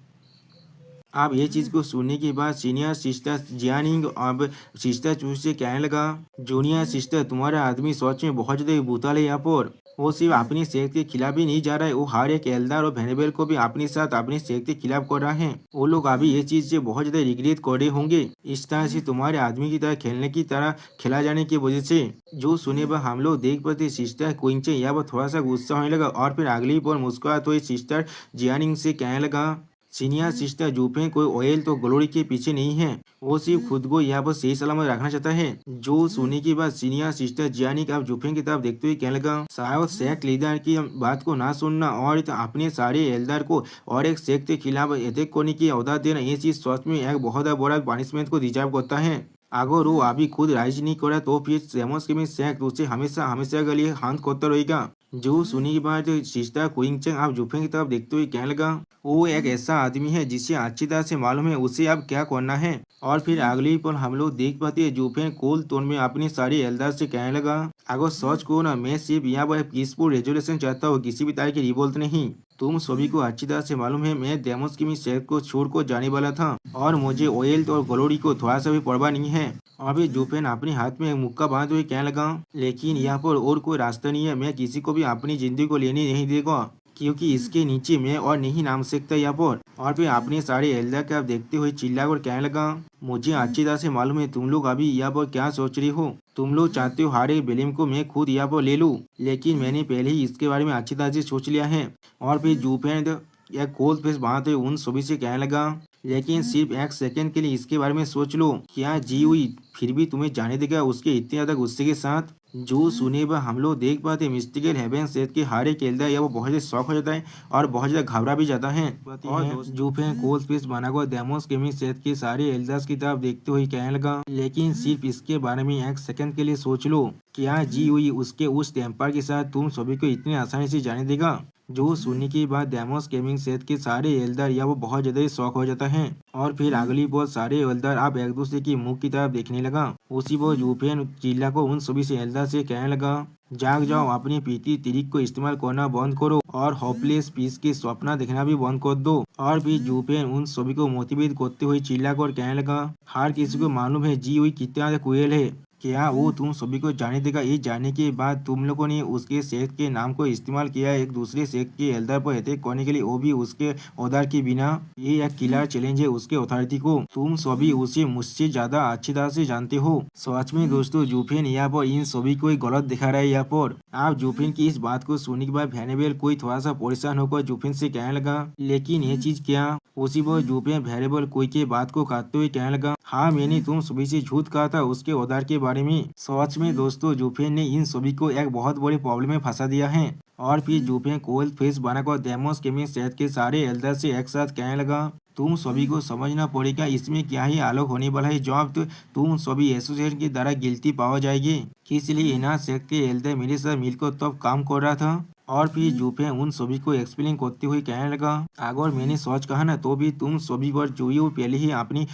अब ये चीज को सुनने के बाद सीनियर सिस्टर जियानिंग अब सिस्टर चू से कहने लगा, जूनियर सिस्टर तुम्हारा आदमी सच में बहुत ज्यादा भूताल है यहाँ पर। वो सिर्फ अपनी सेहत के खिलाफ ही नहीं जा रहा है, वो हर एक एल्डर और वेनेबल को भी अपने साथ अपनी सेहत के खिलाफ कर रहा है। वो लोग अभी ये चीज से बहुत ज्यादा रिग्रेट कर रहे होंगे इस तरह से तुम्हारे आदमी की तरह खेलने की तरह खेला जाने की वजह से। जो सुने पर हम लोग देख पाते सिस्टर क्विंचे यहाँ पर थोड़ा सा गुस्सा होने लगा। और फिर अगली पर मुस्कुराते हुए सिस्टर जियानिंग से कहने लगा, सीनियर सिस्टर जूफे कोई ऑयल तो ग्लोरी के पीछे नहीं है, वो सिर्फ खुद को यहाँ पर सही सलामत रखना चाहता है। जो सुनने के बाद सीनियर सिस्टर जियानी अब जूफे की तरफ देखते हुए कहने लगा, शायद सेक्ट लीडर की बात को ना सुनना और अपने सारे एल्डर को और एक सेक्ट के खिलाफ अटैक करने की ऑर्डर देना ये चीज सच में एक बहुत बड़ा पनिशमेंट को डिजर्व करता है। अगर वो अभी खुद राइज नहीं करा तो फिर डेमोस गेमिंग सेक्ट उसे हमेशा हमेशा के लिए हाथ करता रहेगा। जो सुनने के बाद सिस्टर क्विंगचंग आप जूफेन की तरफ देखते हुए कहने लगा, वो एक ऐसा आदमी है जिसे अच्छी तरह से मालूम है उसे अब क्या करना है। और फिर अगली पल हम लोग देख पाते हैं जूफेन कोल टोन में अपनी सारी एल्डर से कहने लगा, अगर सच को ना मैं सिर्फ यहाँ पर पीसफुल रेजोल्यूशन चाहता हूँ, किसी भी तरह की रिवोल्ट नहीं। तुम सभी को अच्छी तरह से मालूम है मैं डेमोस की शहर को छोड़ कर जाने वाला था और मुझे ऑयल और ग्लोरी को थोड़ा सा भी परवाह नहीं है। अभी जूफेन अपने हाथ में एक मुक्का बांधते हुए कहने लगा, लेकिन यहाँ पर और कोई रास्ता नहीं है, मैं किसी को भी अपनी जिंदगी को लेने नहीं देगा, क्योंकि इसके नीचे मैं और नहीं नाम सकता यहाँ पर। और फिर अपने सारे एल्डर का देखते हुए चिल्ला कर कहने लगा, मुझे अच्छी तरह से मालूम है तुम लोग अभी यहाँ पर क्या सोच रहे हो। तुम लोग चाहते हो हर एक बिलिम को मैं खुद यहाँ पर ले लूँ, लेकिन मैंने पहले ही इसके बारे में अच्छी तरह से सोच लिया है। और फिर जूफेन या कोल्ड फेस बांधते उन सभी से कहने लगा, लेकिन सिर्फ एक सेकंड के लिए इसके बारे में सोच लो, क्या जी हुई फिर भी तुम्हें जाने देगा उसके इतने ज्यादा गुस्से के साथ। जो सुने वह हम लोग देख पाते मिस्टिकल हेवन सेट के हर एक खेलता है या वो बहुत ज्यादा शौक हो जाता है और बहुत ज्यादा घबरा भी जाता है। और जूफेन कोल्ड फेस बनाकर डेमोस गेमिंग सेट के सारे एल्डर्स की तरफ देखते हुए कहने लगा, लेकिन सिर्फ इसके बारे में एक सेकंड के लिए सोच लो, क्या जी हुई उसके उस टेम्पर के साथ तुम सभी को इतनी आसानी से जाने देगा। जो सुनने के बाद डेमोस गेमिंग सेट के सारे एल्डर या वो बहुत ज्यादा शौक हो जाता है। और फिर अगली बार सारे एल्डर अब एक दूसरे की मुख की तरफ देखने लगा। उसी बार यूफेन चिल्ला को उन सभी से एल्डर से कहने लगा, जाग जाओ, अपनी पीती तिरिक को इस्तेमाल करना बंद करो और होपलेस पीस के सपना देखना भी बंद कर दो। और फिर जूफेन उन सभी को मोटिवेट करते हुए चिल्ला कर कहने लगा, हर किसी को मालूम है जी हुई कितना क्रूएल है, क्या वो तुम सभी को जाने देगा। ये जानने के बाद तुम लोगों ने उसके शेख के नाम को इस्तेमाल किया एक दूसरे शेख के एल्डर पर अटैक करने के लिए, वो भी उसके ऑर्डर के बिना। ये एक किलर चैलेंज है उसके अथॉरिटी को, तुम सभी उसे मुझसे ज्यादा अच्छी तरह से जानते हो। सच में दोस्तों जूफेन यहाँ पर इन सभी को गलत दिखा रहा है। यहाँ पर आप जूफेन की इस बात को सुनने के बाद वेनेबल कोई थोड़ा सा परेशान होकर जूफेन से कहने लगा, लेकिन ये चीज क्या। उसी पर जूफेन वेनेबल कोई के बात को काटते हुए कहने लगा, हाँ मैंने तुम सभी से झूठ कहा था उसके औदार के बारे में। सच में दोस्तों जूफेन ने इन सभी को एक बहुत बड़ी प्रॉब्लम में फंसा दिया है। और फिर जूफेन कोल्ड फेस बनाकर डेमोस गेमिंग सेट के सारे एल्डर से एक साथ कहने लगा, तुम सभी को समझना पड़ेगा इसमें क्या ही आलोक होने वाला है जब तुम सभी एसोसिएशन के द्वारा गिल्टी पावा जाएगी। इसलिए इना सेट के एल्डर मेरे साथ मिलकर तब काम कर रहा था। और फिर जूफेन उन सभी को एक्सप्लेन करते हुए कहने लगा, अगर मैंने सच कहा ना तो भी तुम सभी पर जो पहले ही अपनी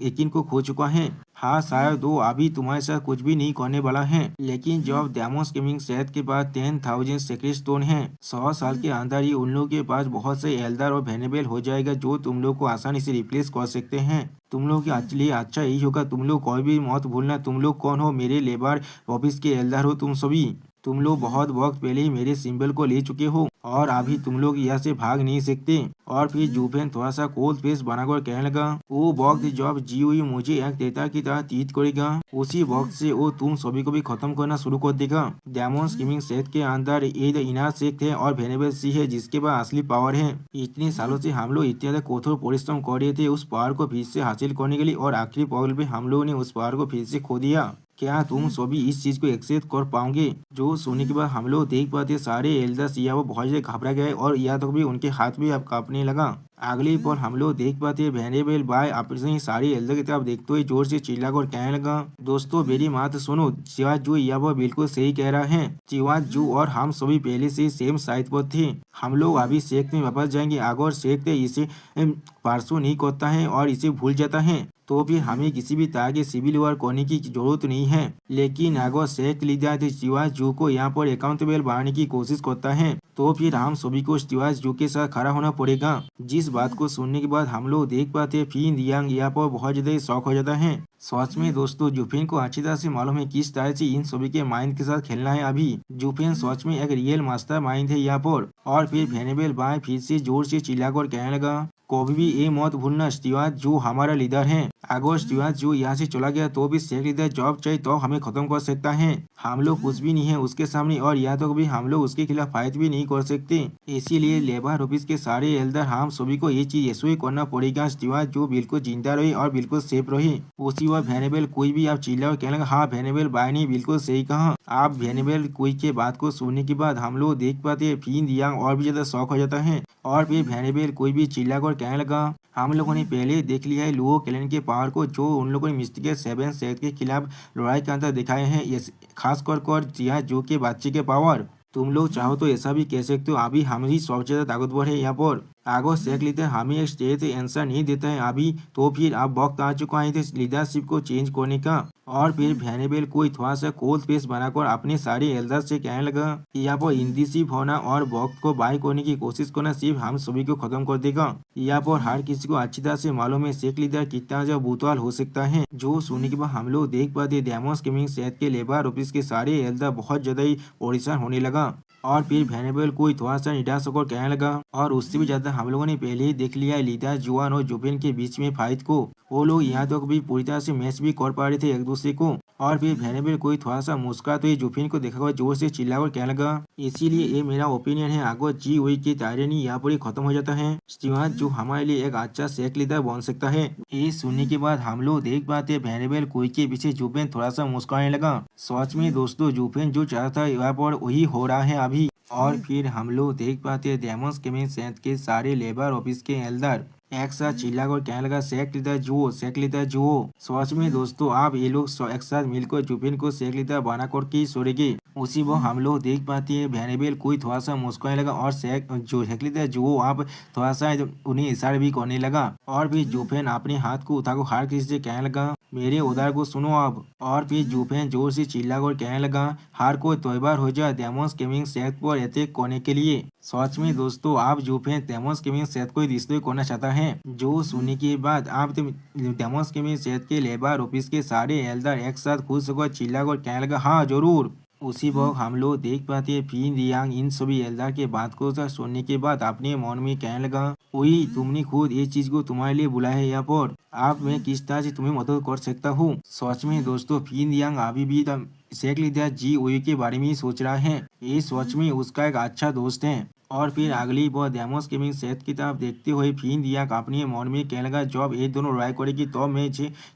यकीन को खो चुका है। हाँ शायद वो अभी तुम्हारे साथ कुछ भी नहीं करने वाला है, लेकिन जब डेमोस गेमिंग सेट के पास 10,000 सेक्रेट स्टोन है, 100 साल के अंदर ही उन लोगों के पास बहुत से एल्डर और वेनेबल हो जाएगा जो तुम लोग को आसानी से रिप्लेस कर सकते हैं। तुम लोग के लिए अच्छा यही होगा, तुम लोग कोई भी मत भूलना तुम लोग कौन हो, मेरे लेबर ऑफिस के एल्डर हो तुम सभी। तुम लोग बहुत वक्त पहले ही मेरे सिंबल को ले चुके हो और अभी तुम लोग यहाँ से भाग नहीं सकते। और फिर जूफेन थोड़ा सा कोल्ड फेस बनाकर कहने लगा, वो वक्त जब जी हुई मुझे एक तेतर की तरह तीत करेगा, उसी वक्त से वो तुम सभी को भी खत्म करना शुरू कर देगा। डेमोस गेमिंग सेट के अंदर एक इनार शेख है और वेनेबल सी है जिसके पास असली पावर है। इतने सालों से हम लोग इतने कठोर परिश्रम कर रहे थे उस पावर को फिर से हासिल करने के लिए, और आखिरी पल में हम लोगों ने उस पावर को फिर से खो दिया। क्या तुम सभी इस चीज को एक्सेप्ट कर पाओगे। जो सुनने के बाद हम लोग देख पाते सारे एल्डर्स या वो बहुत ज्यादा घबरा गए और या तो भी उनके हाथ भी अब कांपने लगा। अगली पर हम लोग देख पाते वेनेबल बाय अपनी सारी एल्डर की तरफ देखते हुए जोर से चिल्लाकर कहने लगा, दोस्तों मेरी बात सुनो, चिवाज जू यह वो बिल्कुल सही कह रहा है। चिवाज जू और हम सभी पहले से सेम साइड पर थे। हम लोग अभी शेख में वापस जाएंगे। अगर शेख इसे परसों नहीं करता है और इसे भूल जाता है तो फिर हमें किसी भी तरह के सिविल वॉर करने की जरूरत नहीं है। लेकिन अगर शेख लीडर चिवाज जू को यहाँ पर अकाउंटेबल बनाने की कोशिश करता है तो फिर हम सभी को चिवाज जू के साथ खड़ा होना पड़ेगा। जिस बात को सुनने के बाद हम लोग देख पाते फिन यांग यहाँ पर बहुत ज्यादा शौक हो जाता है। सच में दोस्तों जूफेन को अच्छी तरह से मालूम है किस तरह से इन सभी के माइंड के साथ खेलना है। अभी जूफेन सच में एक रियल मास्टर माइंड है यहाँ पर। और फिर वेनेबल बाय फिर से जोर से चिल्लाकर कहने लगा, कभी भी ये मत भूलना स्टीवार्ट जो हमारा लीडर है। अगर स्टीवार्ट जो यहाँ से चला गया तो भी शेख लीडर जॉब चाहिए तो हमें खत्म कर सकता है। हम लोग कुछ भी नहीं है उसके सामने और या तो कभी हम लोग उसके खिलाफ फाइट भी नहीं कर सकते। इसीलिए लेबर ऑफिस के सारे एल्डर हम सभी को ये चीज ऐसे ही करना पड़ेगा स्टीवार्ट जो बिल्कुल जिंदा रहे और बिल्कुल सेफ रहे। उसी वक्त वेनेबल कोई भी आप चिल्ला और कहने लगा, हाँ वेनेबल बाय ने बिल्कुल सही कहा। आप वेनेबल कोई के बात को सुनने के बाद हम लोग देख पाते फिन यांग और भी ज्यादा शौक हो जाता है। और फिर वेनेबल कोई भी चिल्ला कर कहने लगा, हम लोगों ने पहले देख लिया है लुओ क्लैन के पावर को जो उन लोगों ने मिस्टिकल सेवन सेट के खिलाफ लड़ाई के अंदर दिखाए हैं, खास कर जिया जो के बच्चे के पावर। तुम लोग चाहो तो ऐसा भी कह सकते हो अभी हम ही सबसे ज्यादा ताकतवर है यहाँ पर। आगो शेख लीडर हमें एक स्टेट आंसर नहीं देता है अभी, तो फिर अब वक्त आ चुका है लीडरशिप को चेंज करने का। और फिर वैनेबल कोई थोड़ा सा कोल्ड पेस्ट बनाकर अपने सारे एल्डर से कहने लगा कि यहाँ पर इंडिसिप होना और वक्त को बाई करने की कोशिश करना सिर्फ हम सभी को खत्म कर देगा। यहाँ पर हर किसी को अच्छी तरह से मालूम है शेख लीडर कितना जो बुतवाल हो सकता है। जो सुनने के बाद हम लोग देख पाते डेमोस गेमिंग शहर के लेबर ऑफिस के सारे एल्डर बहुत ज्यादा ही परेशान होने लगा। और फिर वैनेबल कोई थोड़ा सा निराश होकर कहने लगा और उससे भी ज्यादा हम लोगों ने पहले ही देख लिया लीडर जुआन और जुबेन के बीच में फाइट को। वो लोग यहाँ तक भी पूरी तरह से मैच भी कर पा रहे थे एक दूसरे को। और फिर वैनेबल कोई थोड़ा सा मुस्कुरा तो ये जुफिन को देखा हुआ जोर से चिल्लाकर कहने लगा इसीलिए ये मेरा ओपिनियन है अगर जी वही की टायरनी यहाँ पर ही खत्म हो जाता है स्टीवार्ट जो हमारे लिए एक अच्छा शेख लीडर बन सकता है। ये सुनने के बाद हम लोग देख पाते वैनेबल कोई के पीछे जुफेन थोड़ा सा मुस्कुराने लगा। सच में दोस्तों जुफेन जो चाहता है यहाँ पर वही हो रहा है अभी। और फिर हम लोग देख पाते हैं डेमोस गेमिंग शहर के सारे लेबर ऑफिस के एल्डर एक साथ चिल्लाकर कहने लगा शेख लीडर जुओ शेख लीडर जुओ। सच में दोस्तों आप ये लोग एक साथ मिलकर जुबिन को शेख लीडर बनाकर की सोरेंगे। उसी वो हम लोग देख पाते हैं वैनेबल कोई थोड़ा सा मुस्कुराने लगा और शेख लीडर जुओ आप थोड़ा सा उन्हें इशारा भी करने लगा। और फिर जुफेन अपने हाथ को उठाकर हर किसी से कहने लगा मेरे उदार को सुनो अब। और फिर जुफेन जोर से चिल्लाकर कहने लगा हर कोई तैयार हो जाए डेमोस गेमिंग शहर पर अटैक करने के लिए। सच में दोस्तों आप जुफेन डेमोस गेमिंग शहर को डिस्ट्रॉय करना चाहता है। जो सुनने के बाद आप डेमोस गेमिंग शहर के लेबर ऑफिस के सारे एल्डर एक साथ खुश होकर चिल्लाकर कहने लगा हाँ जरूर। उसी वक्त हम लोग देख पाते हैं फिन रियांग इन सभी एल्डर के बात को सुनने के बाद अपने मन में कहने लगा वही तुमने खुद ये चीज को तुम्हारे लिए बुलाया है यहाँ पर आप मैं किस तरह से तुम्हें मदद कर सकता हूँ। सच में दोस्तों फिन रियांग अभी भी शेख लीडर जी ओई के बारे में ही सोच रहा है। ये सच में उसका एक अच्छा दोस्त है। और फिर अगली बार डेमोस गेमिंग शहर की तरफ देखते हुए फिन रियांग अपने मन में कहने लगा जब ये दोनों राय करेगी तो मैं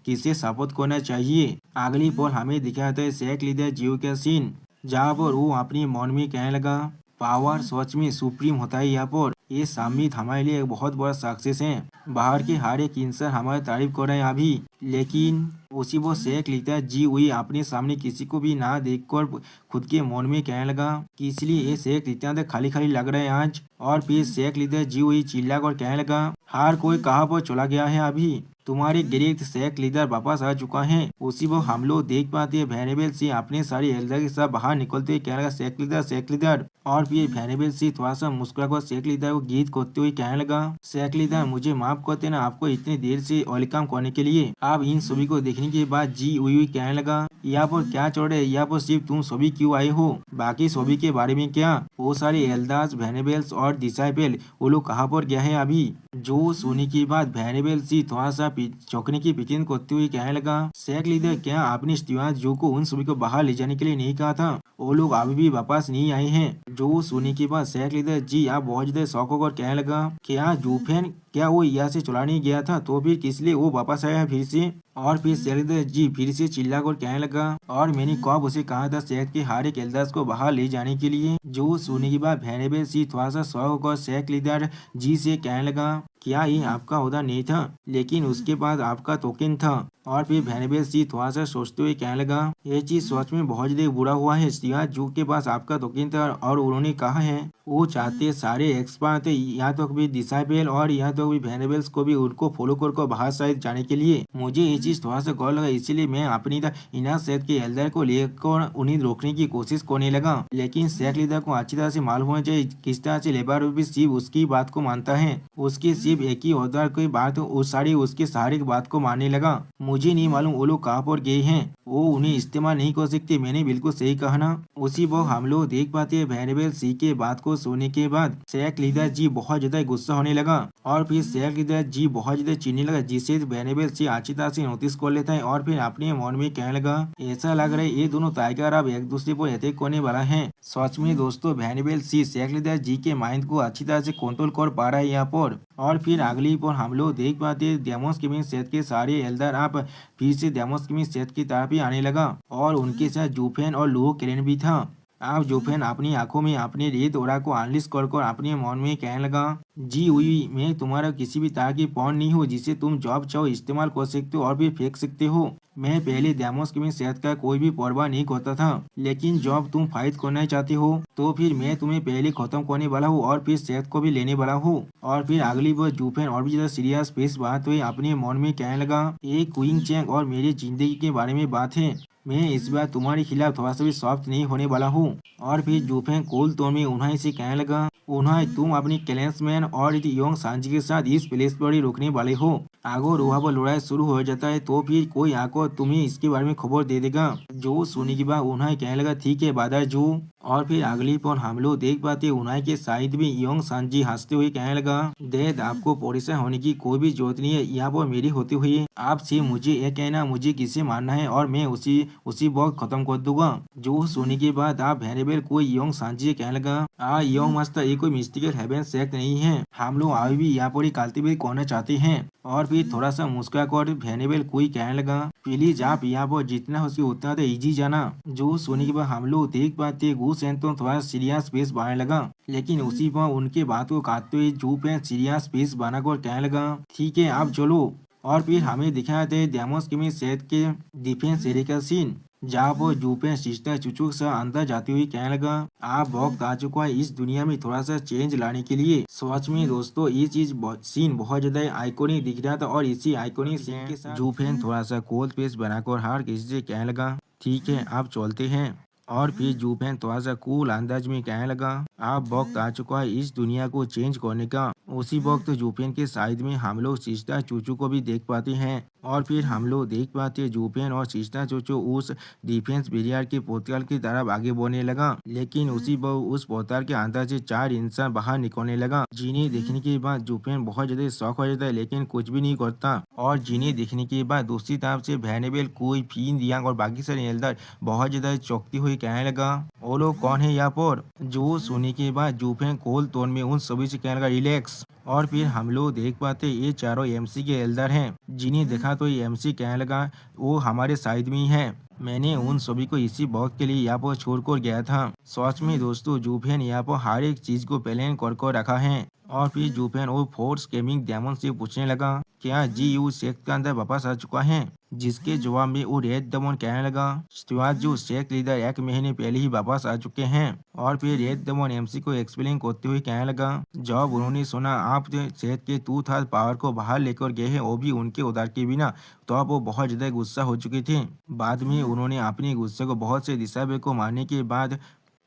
किसे सपोर्ट करना चाहिए। अगली बार हमें दिखाता है शेख लीडर जियो का सीन जहाँ पर वो अपने मन में कहने लगा पावर सच में सुप्रीम होता है यहाँ पर। ये साबित हमारे लिए एक बहुत बड़ा सक्सेस है। बाहर के हर एक इंसान हमारी तारीफ कर रहे हैं अभी, लेकिन उसी वो शेख लीडर जी हुई अपने सामने किसी को भी ना देखकर खुद के मन में कहने लगा कि इसलिए ये शेख लीडर खाली खाली लग रहे हैं आज। और फिर शेख लीडर जी हुई चिल्ला कर कहने लगा हर कोई कहाँ पर चला गया है अभी तुम्हारे गिरफ्त शेख लीडर वापस आ चुका है। उसी वो हम लोग देख पाते हैं वैनेबल से अपने सारे एल्डर के साथ बाहर निकलते हुए कहने लगा शेख लीडर। और फिर वैनेबल से थोड़ा सा मुस्कुराकर शेख लीडर को गीत करते हुए कहने लगा शेख लीडर मुझे माफ करते ना आपको इतनी देर से वेलकम करने के लिए। आप इन सभी को देखने के बाद जी हुई कहने लगा यहाँ पर क्या चल रहा है यहाँ पर सिर्फ तुम सभी क्यों आए हो बाकी सभी के बारे में क्या वो सारे एल्डर्स वैनेबल्स और डिसाइपल वो लोग कहाँ पर गया है अभी। जो सुनने के बाद वैनेबल से थोड़ा सा चौकने की पिटिन करते हुए कहने लगा शेख लीडर क्या आपने स्टीवार्ट जो को उन सभी को बाहर ले जाने के लिए नहीं कहा था वो लोग अभी भी वापस नहीं आए हैं। जो सुनने के बाद शेख लीडर जी आप बहुत ज्यादा शौक होकर कहने लगा क्या जूफेन क्या वो यहाँ से चला नहीं गया था तो फिर किस लिए वो वापस आया फिर से। और फिर शेख लीडर जी फिर से चिल्ला कर कहने लगा और मैंने कब उसे कहा था शहर के हर एक एल्डर्स को बाहर ले जाने के लिए। जो सुनने के बाद वैनेबल सी थोड़ा सा शौक होकर शेख लीडर जी से कहने लगा क्या ये आपका ओहदा नहीं था लेकिन उसके बाद आपका टोकन था। और फिर वैनेबल सी थोड़ा सा सोचते हुए कहने लगा ये चीज सच में बहुत ज्यादा बुरा हुआ है स्टीवार्ट जू के पास आपका टोकन था और उन्होंने कहा है वो चाहते सारे एक्सपर्ट यहाँ तक भी डिसाइपल और यहाँ तक भी वैनेबल्स को भी उनको फॉलो कर बाहर साइड जाने के लिए। मुझे ये चीज थोड़ा सा गौर लगा इसीलिए मैं अपनी इनर सेट के एल्डर को लेकर उन्हें रोकने की कोशिश करने लगा। लेकिन शेख लीडर को अच्छी तरह से मालूम होना चाहिए किस तरह से लेबर भी सिर्फ उसकी बात को मानता है उसकी सिर्फ एक ही ओहदेदार की बात सारी उसके सहारे की बात को मानने लगा। मुझे नहीं मालूम वो लोग कहाँ पर गए हैं वो उन्हें इस्तेमाल नहीं कर सकते मैंने बिल्कुल सही कहा ना। उसी वो हम लोग देख पाते हैं वैनेबल सी के बात को सुनने के बाद शेख लीडर जी बहुत ज्यादा गुस्सा होने लगा। और फिर शेख लीडर जी बहुत ज्यादा चीनने लगा जिससे वैनेबल सी अच्छी तरह से नोटिस कर लेता है। और फिर अपने मन में कहने लगा ऐसा लग रहा है ये दोनों टाइगर अब एक दूसरे पर अटैक करने वाला है। सच में दोस्तों वैनेबल सी शेख लीडर जी के माइंड को अच्छी तरह से कंट्रोल कर पा रहा है यहाँ पर। और फिर अगली पर हम लोग देख पाते हैं डेमोस गेमिंग शहर के सारे एल्डर आप फिर से डेमोस गेमिंग शहर की तरफ ही आने लगा और उनके साथ जूफेन और लुओ केरेन भी था। अब जुफेन अपनी आंखों में अपने रेत ओरा को अनलिश कर अपने मन में कहने लगा, जी हुई, मैं तुम्हारा किसी भी तरह की पॉन नहीं हूँ जिसे तुम जॉब चाहो इस्तेमाल कर सकते हो और भी फेंक सकते हो। मैं पहले डेमोस की सेहत का कोई भी परवाह नहीं करता था, लेकिन जब तुम फाइट करना चाहते हो तो फिर मैं तुम्हें पहले खत्म करने वाला हूँ और फिर सेहत को भी लेने वाला हूँ। और फिर अगली बार जूफेन और भी ज्यादा सीरियस फेस बात हुई अपने मन में कहने लगा, एक क्वीन चैंग और मेरी जिंदगी के बारे में बात है। मैं इस बार तुम्हारे खिलाफ थोड़ा सा भी सॉफ्ट नहीं होने वाला हूँ। और फिर जूफेन कोल तोन में उन्हें से कहने लगा, उन्हें तुम अपनी क्लैंसमैन और योंग सांजी के साथ इस प्लेस पर ही रुकने वाले हो। अगर वहाँ पर लड़ाई शुरू हो जाता है तो फिर कोई आकर तुम्हें इसके बारे में खबर दे देगा। जो सुनने के बाद उन्हें कहने लगा, ठीक है बादर जो। और फिर अगली पर हम लोग देख पाते उन्हें के साइड में योंग सांजी हंसते हुए कहने लगा, डैड आपको परेशान होने की कोई भी जरूरत नहीं है, यहाँ पर मेरी होते हुए आपसे मुझे यह कहना मुझे किसे मारना है और मैं उसी वक्त खत्म कर दूंगा। जो सुनने के बाद आप वेरिएबल कोई योंग सांजी कहने लगा, योंग मास्टर ये कोई मिस्टिकल हेवन सेक्ट नहीं है, हम लोग अभी भी यहाँ पर ही कल्टीवेट करना चाहते हैं। और फिर थोड़ा सा मुस्कुरा कर वेरिएबल कोई कहने लगा, प्लीज आप यहाँ पर जितना हो सके उतना तो इजी जाना। जो सुनने के बाद हम लोग देख पाते गूस एंटोन थोड़ा सीरियस फेस बनाने लगा, लेकिन उसी पर उनके बात को काटते हुए जूप सीरियस फेस बनाकर कहने लगा, ठीक है आप चलो। और फिर हमें दिखाते डेमोस के सेट के डिफेंस एरिया का सीन, जहाँ पर जूपेन सिस्टर चुचुक से अंदर जाती हुई कहने लगा, आप वक्त आ चुका है इस दुनिया में थोड़ा सा चेंज लाने के लिए। सच में दोस्तों ये सीन बहुत ज्यादा आइकॉनिक दिख रहा था और इसी आइकॉनिक सीन के साथ जूपेन थोड़ा सा कोल्ड पेस बनाकर हर किसी से कहने लगा, ठीक है आप चलते हैं। और फिर जूपेन थोड़ा सा कूल अंदाज में कहने लगा, आप वक्त आ चुका है इस दुनिया को चेंज करने का। उसी वक्त जूपेन के साइड में हम लोग सिस्टर चूचू को भी देख पाते हैं। और फिर हम लोग देख पाते जूपेन और सिस्टर चूचू उस डिफेंस बैरियर के पोर्टल की तरफ आगे बढ़ने लगा, लेकिन उस पोर्टल के अंदर से 4 इंसान बाहर निकलने लगा। जिन्हें देखने के बाद जूपेन बहुत ज्यादा शौक हो जाता है, लेकिन कुछ भी नहीं करता। और जिन्हें देखने के बाद दूसरी तरफ से वेरिएबल कोई फिन रियांग और बाकी सारे एल्डर बहुत ज्यादा चौंकती हुई कहने लगा, वो लोग कौन है यहाँ पर। जो सुनने के बाद जूफेन कोल टोन में उन सभी से कहने लगा, रिलैक्स। और फिर हम लोग देख पाते ये चारों एमसी के एल्डर हैं। जिन्हें देखा तो ये एमसी कहने लगा, वो हमारे साइड में ही है, मैंने उन सभी को इसी वक्त के लिए यहाँ पर छोड़कर गया था। सच में दोस्तों जूफेन यहाँ पर हर एक चीज को प्लान कर रखा है। और फिर जूफेन वो फोर्स गेमिंग डेमन से पूछने लगा, क्या जी यू सेक्ट के अंदर वापस आ चुका है। जिसके जवाब में वो रेड डेमन कहने लगा, स्टीवार्ट जो सेक्ट लीडर 1 महीने पहले ही वापस आ चुके हैं। और फिर रेड डेमन एमसी को एक्सप्लेन करते हुए कहने लगा, जब उन्होंने सुना आप सेक्ट के 2/3 पावर को बाहर लेकर गए हैं वो भी उनके उधार के बिना, तो अब वो बहुत ज्यादा गुस्सा हो चुके थे। बाद में उन्होंने अपने गुस्से को बहुत से दिशाबे को मारने के बाद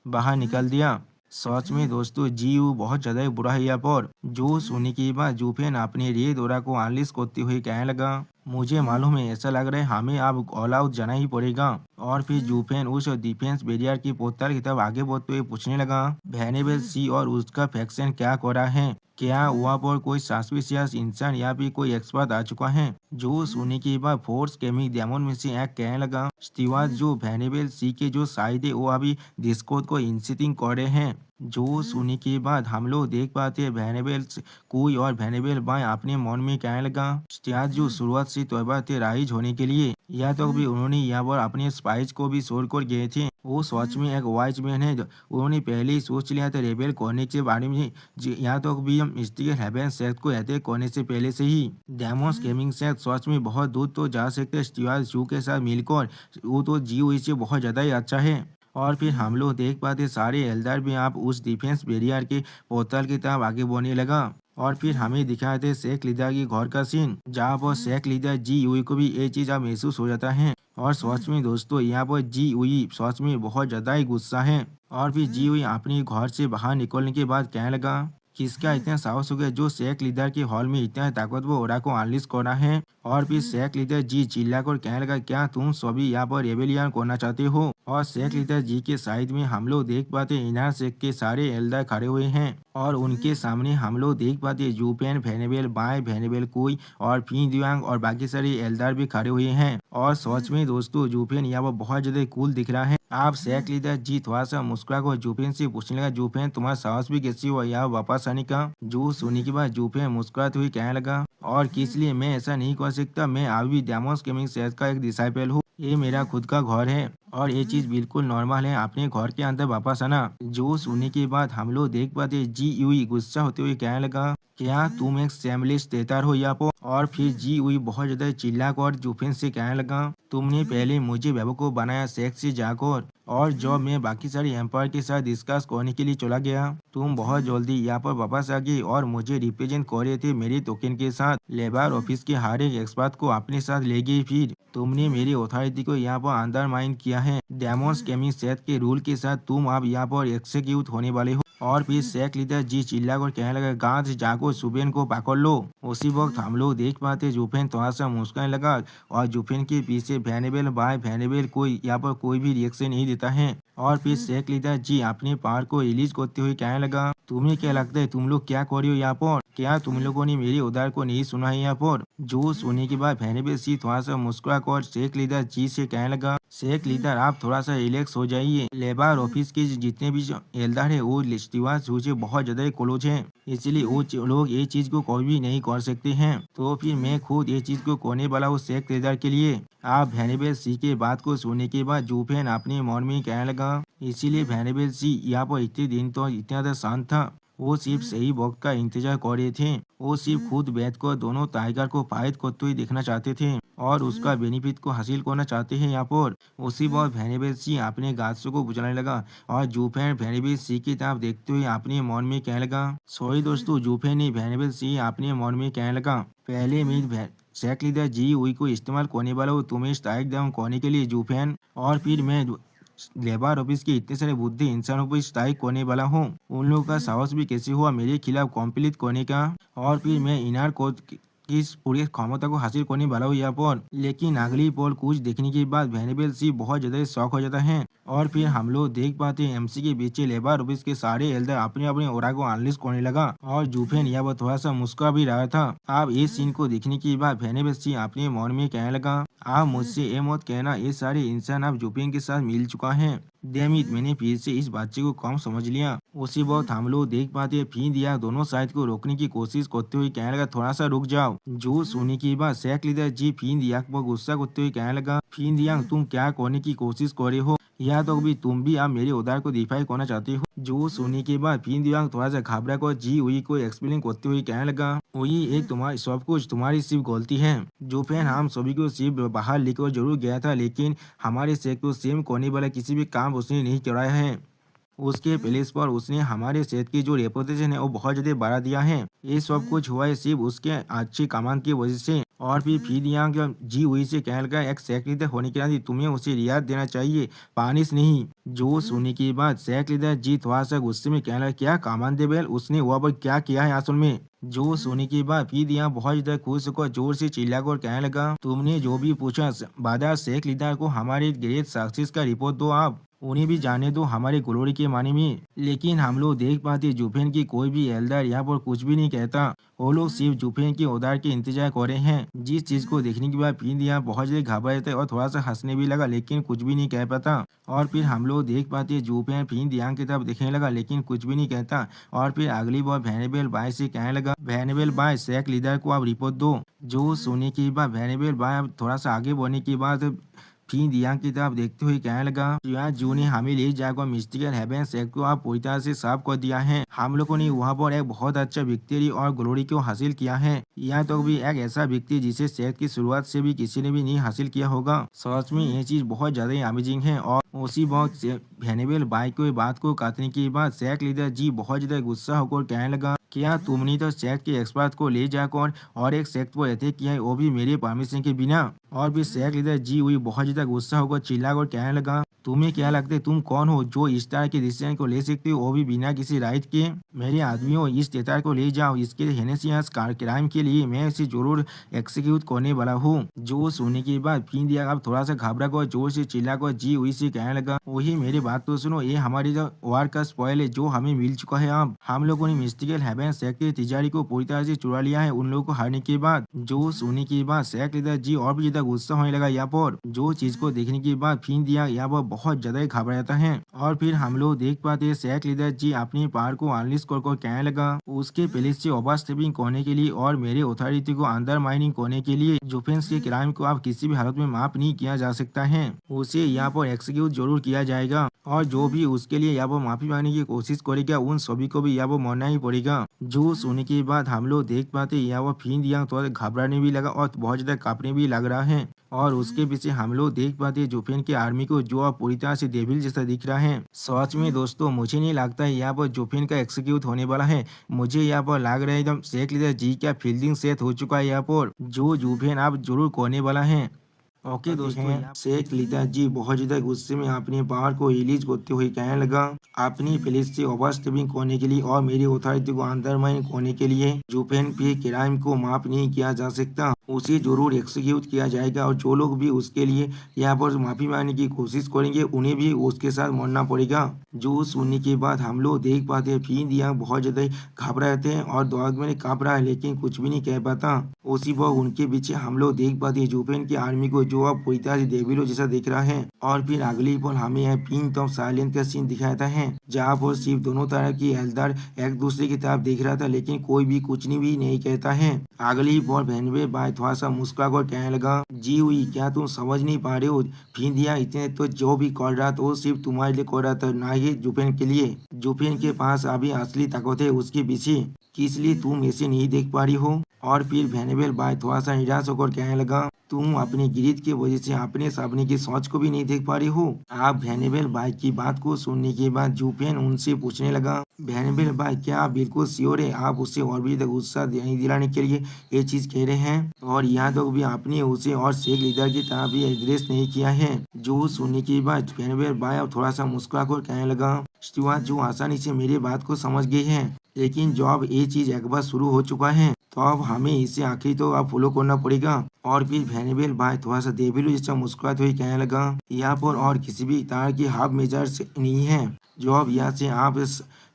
बाहर निकल दिया। सच में दोस्तों जीयू बहुत ज्यादा बुरा है यहाँ पर। जो सुनने के बाद जूफेन अपने रेड ओरा को अनलिश करते हुए कहने लगा, मुझे मालूम है ऐसा लग रहा है हमें अब ऑल आउट जाना ही पड़ेगा। और फिर जूफेन उस डिफेंस बैरियर की पोस्टर की तरफ आगे बढ़ते हुए पूछने लगा, वेनेबल सी और उसका फैक्शन क्या कर रहा है, क्या वहाँ पर कोई सस्पिशियस इंसान या फिर कोई एक्सपर्ट आ चुका है। जो सुनने के बाद फोर्स गेमिंग डेमन में से एक कहने लगा, स्टीवार्ट जो वेनेबल सी के जो साइड है वो अभी डिस्कोड को इंसिटिंग कर रहे हैं। जो सुनने के बाद हम लोग देख पाते हैं वेनेबल कोई और वेनेबल बाय अपने मन में कहने लगा, स्टीवार्ट जो शुरुआत से तौबा थे राइज होने के लिए, या तो भी उन्होंने यहाँ पर अपने स्पाइस को भी छोड़ कर गए थे। वो सच में एक वाइज मैन है, उन्होंने पहले ही सोच लिया था रेबेल करने के बारे में। यहाँ तक भी हम मिस्टिकल हेवन सेक्ट को अटैक करने से पहले से ही डेमोस गेमिंग सेक्ट सच में बहुत दूर तो जा सकते स्टीवार्ट जू के साथ मिलकर, वो तो जी हुई से बहुत ज्यादा ही अच्छा है। और फिर हम लोग देख पाते सारे एल्डर भी आप उस डिफेंस बैरियर के पोर्टल की तरफ आगे बढ़ने लगा। और फिर हमें दिखाते शेख लीडर की घर का सीन, जहाँ पर शेख लीडर जी यूई को भी ये चीज अब महसूस हो जाता है। और सच में दोस्तों यहाँ पर जी यूई सच में बहुत ज्यादा ही गुस्सा है। और फिर जी यूई अपने घर से बाहर निकलने के बाद कहने लगा, किसका इतना साहस हो गया जो शेख लीडर के हॉल में इतना ताकतवर ओरा को अनलिश करना है। और फिर शेख लीडर जी चिल्लाकर कहने लगा, क्या तुम सभी यहाँ पर रेबेलियन करना चाहते हो। और शेख लीडर जी के साइड में हम लोग देख पाते इनार शेख के सारे एल्डर खड़े हुए हैं। और उनके सामने हम लोग देख पाते जूपेन वेनेबल बाय वेनेबल कोई और फिन दियांग और बाकी सारे एल्डर भी खड़े हुए हैं। और सच में दोस्तों जूपेन यहाँ पर बहुत ज्यादा कूल दिख रहा है। आप शेख लीडर जी थोड़ा सा मुस्कुरा कर जूपेन से पूछने लगा, जूपेन तुम्हारा साहस भी कैसी हुआ यहाँ वापस आने का। जो सुनने के बाद जूपेन मुस्कुराते हुए कहने लगा, और किस लिए मैं ऐसा नहीं कर सकता, मैं अभी भी डेमोस गेमिंग सेक्ट का एक डिसाइपल हूँ ये मेरा खुद का घर है और ये चीज बिल्कुल नॉर्मल है अपने घर के अंदर वापस आना। जो सुनने के बाद हम लोग देख पाते जी यूई गुस्सा होते हुए कहने लगा, क्या तुम एक सेमलिस देतार हो यहाँ पर? और फिर जी यूई बहुत ज्यादा चिल्ला कर जुफिन से कहने लगा, तुमने पहले मुझे बेवकूफ बनाया सेक्स से जाकर, और जब मैं बाकी सारी एम्पायर के साथ डिस्कस करने के लिए चला गया, तुम बहुत जल्दी यहाँ पर वापस आ गई और मुझे रिप्रेजेंट कर रहे थे मेरे टोकन के साथ। लेबर ऑफिस के हर एक एक्सपर्ट को अपने साथ ले गई। फिर तुमने मेरी अथॉरिटी को यहाँ पर अंडरमाइन किया है। डेमोस केमिंग सेट के रूल के साथ तुम अब यहाँ पर एक्सिक्यूट होने वाले हो। और फिर शेख लीडर जी चिल्ला कर कहने लगा, गांव से जाकर जुफेन को पकड़ लो। उसी वक्त हम लोग देख पाते जुफेन थोड़ा सा मुस्कुराने लगा और जुफेन के पीछे वैनेबल बाय वैनेबल कोई यहाँ पर कोई भी रिएक्शन नहीं देता है। और फिर शेख लीडर जी अपने पावर को रिलीज करते हुए कहने लगा, तुम्हें क्या लगता है तुम लोग क्या कर रहे हो यहाँ पर? क्या तुम लोगों ने मेरी उधार को नहीं सुना है यहाँ पर? जो सुनने के बाद वैनेबल सी थोड़ा सा मुस्कुरा कर शेख लीडर जी से कहने लगा, शेख लीडर आप थोड़ा सा रिलैक्स हो जाइए। लेबर ऑफिस के जितने भी एल्डर है वो लिस्टिवा से बहुत ज्यादा क्लोज है, इसलिए वो लोग ये चीज को कोई भी नहीं कर सकते हैं। तो फिर मैं खुद ये चीज को करने वाला हूँ शेख लीडर के लिए। आप वैनेबल सी के बात को सुनने के बाद जुफेन अपने मन में कहने लगा, इसीलिए वैनेबल सी यहाँ पर इतने दिन तो इतना ज्यादा शांत था। वो सिर्फ सही वक्त का इंतजार कर रहे थे। वो सिर्फ खुद बैठ कर दोनों टाइगर को फाइट करते हुए देखना चाहते थे और उसका बेनिफिट को हासिल करना चाहते हैं यहाँ पर। उसी वक्त वैनेबल सी अपने गाछों को बुझाने लगा और जूफेन वैनेबल सी की तरफ देखते हुए अपने मन में कहने लगा, सॉरी दोस्तों, जूफेन ने वैनेबल सी अपने मन में कहने लगा, पहले मैं शेख लीडर जी हुई को इस्तेमाल करने वाला हूँ तुम्हें स्ट्राइक डाउन करने के लिए जूफेन, और फिर मैं लेबर ऑफिस के इतने सारे बुद्धि इंसानों पर स्ट्राइक करने वाला हूँ। उन लोगों का साहस भी कैसे हुआ मेरे खिलाफ कॉम्प्लीट करने का, और फिर मैं इनार कोड की इस पूरी क्षमता को हासिल करने वाला हूँ यहाँ पर। लेकिन अगली पोल कुछ देखने के बाद वैनेबल सी बहुत ज्यादा शौक हो जाता है और फिर हम लोग देख पाते हैं एमसी के पीछे लेबर ऑफिस के सारे एल्डर अपने अपने ओरा को अनलिस्ट करने लगा और जूफेन यहाँ पर थोड़ा सा मुस्कुरा भी रहा था। अब इस सीन को देखने के बाद वैनेबल सी अपने मन में कहने लगा, आप मुझसे ये मत कहना ये सारे इंसान अब जूफेन के साथ मिल चुका है। डेमिट, मैंने फिर से इस बच्चे को कम समझ लिया। उसी वक्त हम लोग देख पाते हैं फिर दिया दोनों साइड को रोकने की कोशिश करते हुए कहने लगा, थोड़ा सा रुक जाओ। जो सुनने के बाद शेख लीडर जी फिर दिया पर गुस्सा करते हुए कहने लगा, फिर दिया तुम क्या करने की कोशिश कर रहे हो? या तो भी तुम भी आप मेरे उधार को डिफाई करना चाहते हो? जो सुनने के बाद फिर दिया थोड़ा सा घबरा कर जी हुई को एक्सप्लेन करते हुए कहने लगा, वही एक तुम्हारी सब कुछ तुम्हारी सिर्फ गलती है। जो फैन हम सभी को सिर्फ बाहर लेकर जरूर गया था, लेकिन हमारे शेख को सेम करने वाला किसी भी काम उसने नहीं कराया है। उसके प्लेस पर उसने हमारे सेहत की जो रेपुटेशन है वो बहुत ज्यादा बढ़ा दिया है। ये सब कुछ हुआ है सिर्फ उसके अच्छी कमान की वजह से। और फिर यहाँ जी हुई से कहने लगा, एक शेख लीडर होने के नाते तुम्हें उसे रियायत देना चाहिए, पानिश नहीं। जो सुनने के बाद शेख लीडर जी थोड़ा सा गुस्से में कहने लगा, क्या कमान दे बेल, उसने वहाँ पर क्या किया है असल में? जो सोने के बाद फिर यहाँ बहुत ज्यादा खुश होकर जोर से चिल्लाकर कहने लगा, तुमने जो भी पूछा बादशाह शेख लीडर को हमारे ग्रेट सक्सेस का रिपोर्ट दो, आप उन्हें भी जाने दो हमारे ग्लोरी के माने में। लेकिन हम लोग देख पाते जुफेन की कोई भी एल्डर यहाँ पर कुछ भी नहीं कहता। वो लोग सिर्फ जुफेन के उधार के इंतजार कर रहे हैं। जिस चीज को देखने के बाद फिर यहाँ बहुत ज्यादा घबरा जाता है और थोड़ा सा हंसने भी लगा, लेकिन कुछ भी नहीं कह पाता। और फिर हम लोग देख पाते जुफेन फिर यहाँ की तरफ देखने लगा, लेकिन कुछ भी नहीं कहता। और फिर अगली बार वैनेबल बाय से कहने लगा, वैनेबल बाय शेख लीडर को आप रिपोर्ट दो। जो सुनने के बाद वैनेबल बाय थोड़ा सा आगे बढ़ने के बाद फिर दिया की तरफ देखते हुए कहने लगा, यहाँ जू ने हमें ले जाकर मिस्टिकल हेवन सेक्ट को आप पूरी तरह से साफ कर दिया है। हम लोगों ने वहाँ पर एक बहुत अच्छा विक्ट्री और ग्लोरी को हासिल किया है। यहाँ तो भी एक ऐसा व्यक्ति जिसे सेक्ट की शुरुआत से भी किसी ने भी नहीं हासिल किया होगा। सच में ये चीज बहुत ज्यादा अमेजिंग है। और उसी वक्त वैनेबल बाय को बात को काटने के बाद शेख लीडर जी बहुत ज्यादा गुस्सा होकर कहने लगा, क्या तुमने तो शेख के एक्सपर्ट को ले जाकर और एक सेक्ट पर अटैक किया है, वो भी मेरे परमिशन के बिना? और फिर शेख लीडर जी हुई बहुत ज्यादा गुस्सा होकर चिल्लाकर कहने लगा, तुम्हें क्या लगता है तुम कौन हो जो इस तरह के डिसीजन को ले सकते हो, वो भी बिना किसी राइट के? मेरे आदमियों, इस डेटा को ले जाओ, इसके हेनेसियस क्राइम के लिए मैं इसे जरूर एक्सिक्यूट करने वाला हूँ। जो सुनने के बाद फिर दिया अब थोड़ा सा घबरा कर जोर से चिल्लाकर जी हुई से कहने लगा, वही मेरी बात तो सुनो, ये हमारे जो वार का स्पॉइल है जो हमें मिल चुका है। अब हम लोगों ने मिस्टिकल हेवन सेक्ट की तिजारी को पूरी तरह से चुरा लिया है उन लोगों को हारने के बाद। जो सुनने के बाद शेख लीडर जी और भी ज्यादा गुस्सा होने लगा यहाँ पर। जो चीज को देखने के बाद फिर दिया यहाँ पर बहुत ज्यादा घबरा जाता है। और फिर हम लोग देख पाते हैं शेख लीडर जी अपनी पावर को अनलिस्ट कर कहने लगा उसके पैलेस से ओवरस्टेपिंग करने के लिए और मेरे अथॉरिटी को अंडर माइनिंग करने के लिए जुफेंस के क्राइम को अब किसी भी हालत में माफ नहीं किया जा सकता है। उसे यहाँ पर एक्सिक्यूट जरूर किया जाएगा और जो भी उसके लिए यहाँ पर माफी मांगने की कोशिश करेगा उन सभी को भी यहाँ पर मरना ही पड़ेगा। जो सुनने के बाद हम लोग देख पाते यहाँ पर फिर यहाँ थोड़ा घबराने भी लगा और बहुत ज्यादा कांपने भी लग रहा है। और उसके पीछे हम लोग देख पाते जुफेन के आर्मी को जो अब पूरी तरह से डेविल जैसा दिख रहा है। सच में दोस्तों मुझे नहीं लगता है यहाँ पर जुफेन का एक्सिक्यूट होने वाला है। मुझे यहाँ पर लग रहा है एकदम शेख लीडर जी का फील्डिंग सेट हो चुका है यहाँ पर जो जुफेन अब जरूर करने वाला है। ओके दोस्तों शेख लीडर जी बहुत ज्यादा गुस्से में अपने पावर को रिलीज करते हुए कहने लगा अपनी पुलिस से ओवरस्टेपिंग करने के लिए और मेरी अथॉरिटी को अंडरमाइन करने के लिए जुफेन पे क्राइम को माफ नहीं किया जा सकता उसे जरूर एक्सिक्यूट किया जाएगा और जो लोग भी उसके लिए यहाँ पर माफी मांगने की कोशिश करेंगे उन्हें भी उसके साथ मरना पड़ेगा। जो सुनने के बाद हम लोग देख पाते हैं फिर यहाँ बहुत ज्यादा घबराते हैं और दिमाग में कांप रहा है लेकिन कुछ भी नहीं कह पाता। उसी वक्त उनके पीछे हम लोग देख पाते हैं जुफेन की आर्मी को जो अब पूरी तरह से डेविलो जैसा दिख रहा है। और फिर अगली पल हमें यह पिंक ऑफ साइलेंस का सीन दिखाता है जहाँ पर सिर्फ दोनों तरह की एल्डर एक दूसरे की तरफ देख रहा था लेकिन कोई भी कुछ नहीं कहता है। अगली पल भेनवे भाई थोड़ा सा मुस्कुरा कर कहने लगा जी हुई क्या तुम समझ नहीं पा रहे हो फिर दिया इतने तो जो भी कर रहा था वो सिर्फ तुम्हारे लिए कर रहा था ना ही जुफेन के लिए। जुफेन के पास अभी असली ताकत है उसके पीछे किस लिए तुम ऐसे नहीं देख पा रही हो। और फिर वेनेबल भाई थोड़ा सा निराश होकर कहने लगा तुम अपने गिरिज की वजह से अपने सपने की सोच को भी नहीं देख पा रही हो। आप वेनेबल भाई की बात को सुनने के बाद जुफेन उनसे पूछने लगा वेनेबल भाई क्या आप बिल्कुल श्योर है आप उसे और भी गुस्सा नहीं दिलाने के लिए ये चीज कह रहे हैं और यहाँ तक भी आपने उसे और शेख लीडर की तरह भी एड्रेस नहीं किया है। जो सुनने के बाद वेनेबल भाई अब थोड़ा सा मुस्कुरा कर कहने लगा स्टीवार्ट जो आसानी से मेरी बात को समझ गई है लेकिन जब ये चीज एक बार शुरू हो चुका है तो अब हमें इसे आखिर तो अब फॉलो करना पड़ेगा। और फिर वेनेबल भाई थोड़ा सा देविलू जैसा मुस्कुराते हुए कहने लगा यहाँ पर और किसी भी तरह की हाफ मेजर्स नहीं है जो अब यहाँ से आप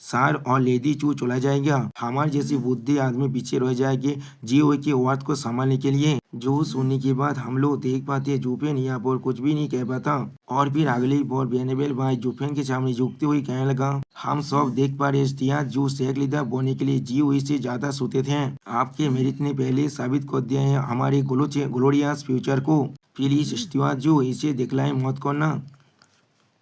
सार और लेडी चू चला जाएगा हमारे जैसी बुद्धि आदमी पीछे रह जाएगी जीओ की वर्थ को संभालने के लिए। जो सुनने के बाद हम लोग देख पाते हैं जुफेन यहाँ पर कुछ भी नहीं कह पाता। और फिर अगली बार वेनेबल भाई जुफेन के सामने झुकते हुए कहने लगा हम सब देख पा रहे जो शेख लीडर बोने के लिए जीओ से ज्यादा सोते थे आपके मेरिट ने पहले साबित कर दिया है हमारे ग्लोरियस फ्यूचर को प्लीज स्टीवार्ट जो इसे दिखलाए मत करना।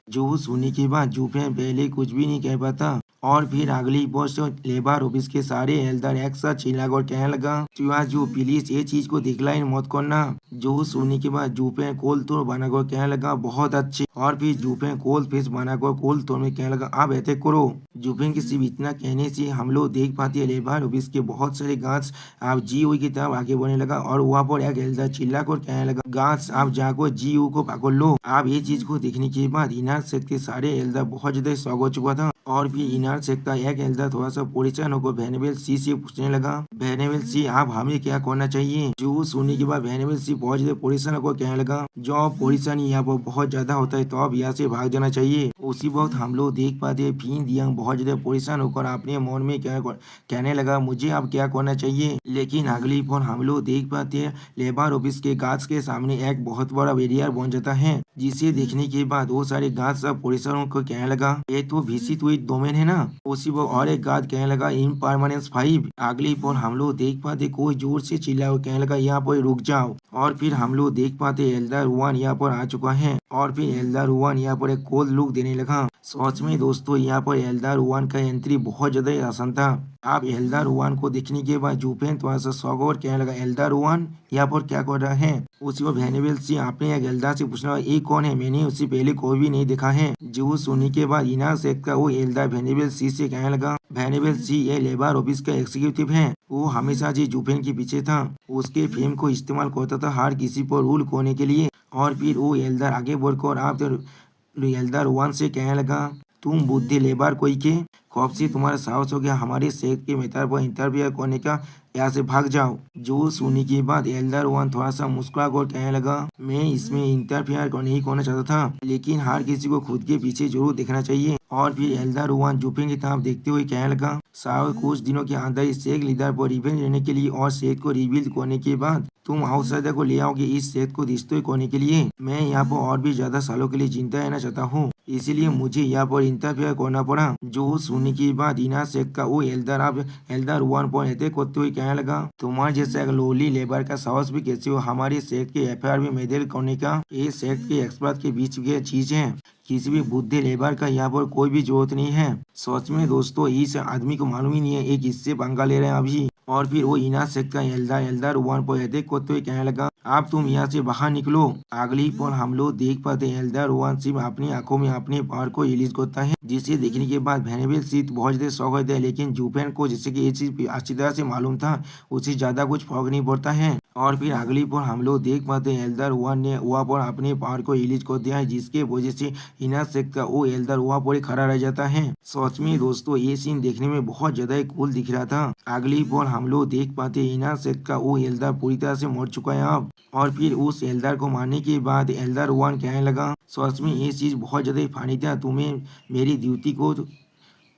जो सुनने के बाद जुफेन पहले कुछ भी नहीं कह पाता। और फिर अगली बॉस लेबर ऑफिस के सारे एल्डर एक साथ चिल्लाकर कहने लगा जो प्लीज ये चीज को दिखलाई मत करना। जो सुनने के बाद जुफेन कोल तोड़ बनाकर कहने लगा बहुत अच्छे। और फिर जुफेन कोल फेस बनाकर कोल तोड़ में कहने लगा आप ऐसे करो। जुफेन के सिर्फ इतना कहने से हम लोग देख पाते हैं लेबर ऑफिस के बहुत सारे गाछ आप जीओ की तरफ आगे बढ़ने लगा और वहाँ पर एक एल्डर चिल्लाकर कहने लगा गाछ आप जाकर जीओ को पकड़ लो। आप ये चीज को देखने के बाद इनर सेक्ट के सारे एल्डर बहुत ज्यादा शौक हो चुका था। और फिर इनर सेक्ट का एक एल्डर थोड़ा सा परेशान होकर वेनेबल सी से पूछने लगा वेनेबल सी आप हमें क्या करना चाहिए। जो सुनने के बाद वेनेबल सी बहुत ज्यादा परेशान होकर कहने लगा जो परेशानी यहाँ पर बहुत ज्यादा होता है तो अब यहाँ से भाग जाना चाहिए। उसी वक्त हम लोग देख पाते हैं फिन दियांग बहुत ज्यादा परेशान होकर अपने मन में कहने लगा मुझे अब क्या करना चाहिए। लेकिन अगली पल हम लोग देख पाते हैं लेबर ऑफिस के गाछ के सामने एक बहुत बड़ा बैरियर बन जाता है जिसे देखने के बाद वो सारे गाछ सब परेशान होकर कहने लगा ये तो विजिट विद डोमेन है ना। उसी वो और एक गाछ कहने लगा इन परमानेंस 5। अगली पल हम लोग देख पाते कोई जोर से चिल्ला और कहने लगा यहाँ पर रुक जाओ। और फिर हम लोग देख पाते एल्डर वन यहाँ पर आ चुका है और फिर एल्डर वन यहाँ पर एक कोल्ड लुक देने लगा। सच में दोस्तों यहाँ पर एल्डर वन का एंट्री बहुत ज्यादा आसान था। आप एल्डर वन को देखने के बाद जुफेन थोड़ा सा शौक और कहने लगा एल्डर वन यहाँ पर क्या कर रहा है। उसी पर वेनेबल सी आपने एक एल्डर से पूछना ये कौन है मैंने उसे पहले कोई भी नहीं देखा है। जो सुनने के बाद इनर सेक्ट का वो एल्डर वेनेबल सी से कहने लगा वेनेबल सी ये लेबर ऑफिस का एग्जीक्यूटिव है वो हमेशा जी जुफेन के पीछे था उसके फेम को इस्तेमाल करता था हर किसी पर रूल करने के लिए। और फिर वो एल्डर आगे बढ़कर आप एल्डर वन से कहने लगा तुम बुद्धि लेबर कोई के कब से तुम्हारा साहस हो गया हमारे सेक्ट के मैटर पर इंटरफियर करने का यहाँ से भाग जाओ। जो सुनने के बाद एल्डर वन थोड़ा सा मुस्कुरा कर कहने लगा मैं इसमें इंटरफियर नहीं करना चाहता था लेकिन हर किसी को खुद के पीछे जरूर देखना चाहिए। और फिर एल्डर वन जुपेन की तरफ देखते हुए कहने लगा, शायद कुछ दिनों के अंदर इस शेख लीडर पर रिवेंज लेने के लिए और शेख को रिवील करने के बाद तुम आउटसाइडर को ले आओगे इस शेख को डिस्ट्रॉय करने के लिए। मैं यहाँ पर और भी ज्यादा सालों के लिए जिंदा रहना चाहता हूँ, इसीलिए मुझे यहाँ पर इंटरफेयर करना पड़ा। जो सुनने के बाद इना शेख का वो एल्डर अब एल्डर वन पर अटैक करते हुए कहने लगा, तुम्हारे जैसा एक लोली लेबर का साहस भी कैसे हो हमारे शेख के एफआईआर में मेडल करने का। ये शेख के एक्सपर्ट के बीच की चीज है, किसी भी बुद्धि लेबर का यहाँ पर कोई भी जरूरत नहीं है। सच में दोस्तों इस आदमी को मालूम ही नहीं है एक इससे पंगा ले रहे हैं अभी। और फिर वो इना शेख का एल्डर वन पर अटैक करते हुए कहने लगा, अब तुम यहाँ से बाहर निकलो। अगली पल हम लोग देख पाते हैं एल्डर वन सिर्फ अपनी आंखों में अपने पावर को रिलीज करता है, जिसे देखने के बाद वेनेबल सीट बहुत ज्यादा शौक होता है। लेकिन जुपेन को जैसे कि ये चीज अच्छी तरह से मालूम था, उससे ज्यादा कुछ फर्क नहीं पड़ता है। और फिर अगली पल हम लोग देख पाते हैं एल्डर वन ने वहाँ पर अपने पावर को रिलीज कर दिया है, जिसके वजह से इना शेख का वो एल्डर वहाँ पर खड़ा रह जाता है। सच में दोस्तों ये सीन देखने में बहुत ज्यादा कूल दिख रहा था। अगली पल हम लोग देख पाते हैं इना शेख का वो एल्डर पूरी तरह से मर चुका है अब। और फिर उस एल्डर को मारने के बाद एल्डर वन कहने लगा, सच में ये चीज बहुत ज्यादा फानी था, तुम्हें मेरी ड्यूटी को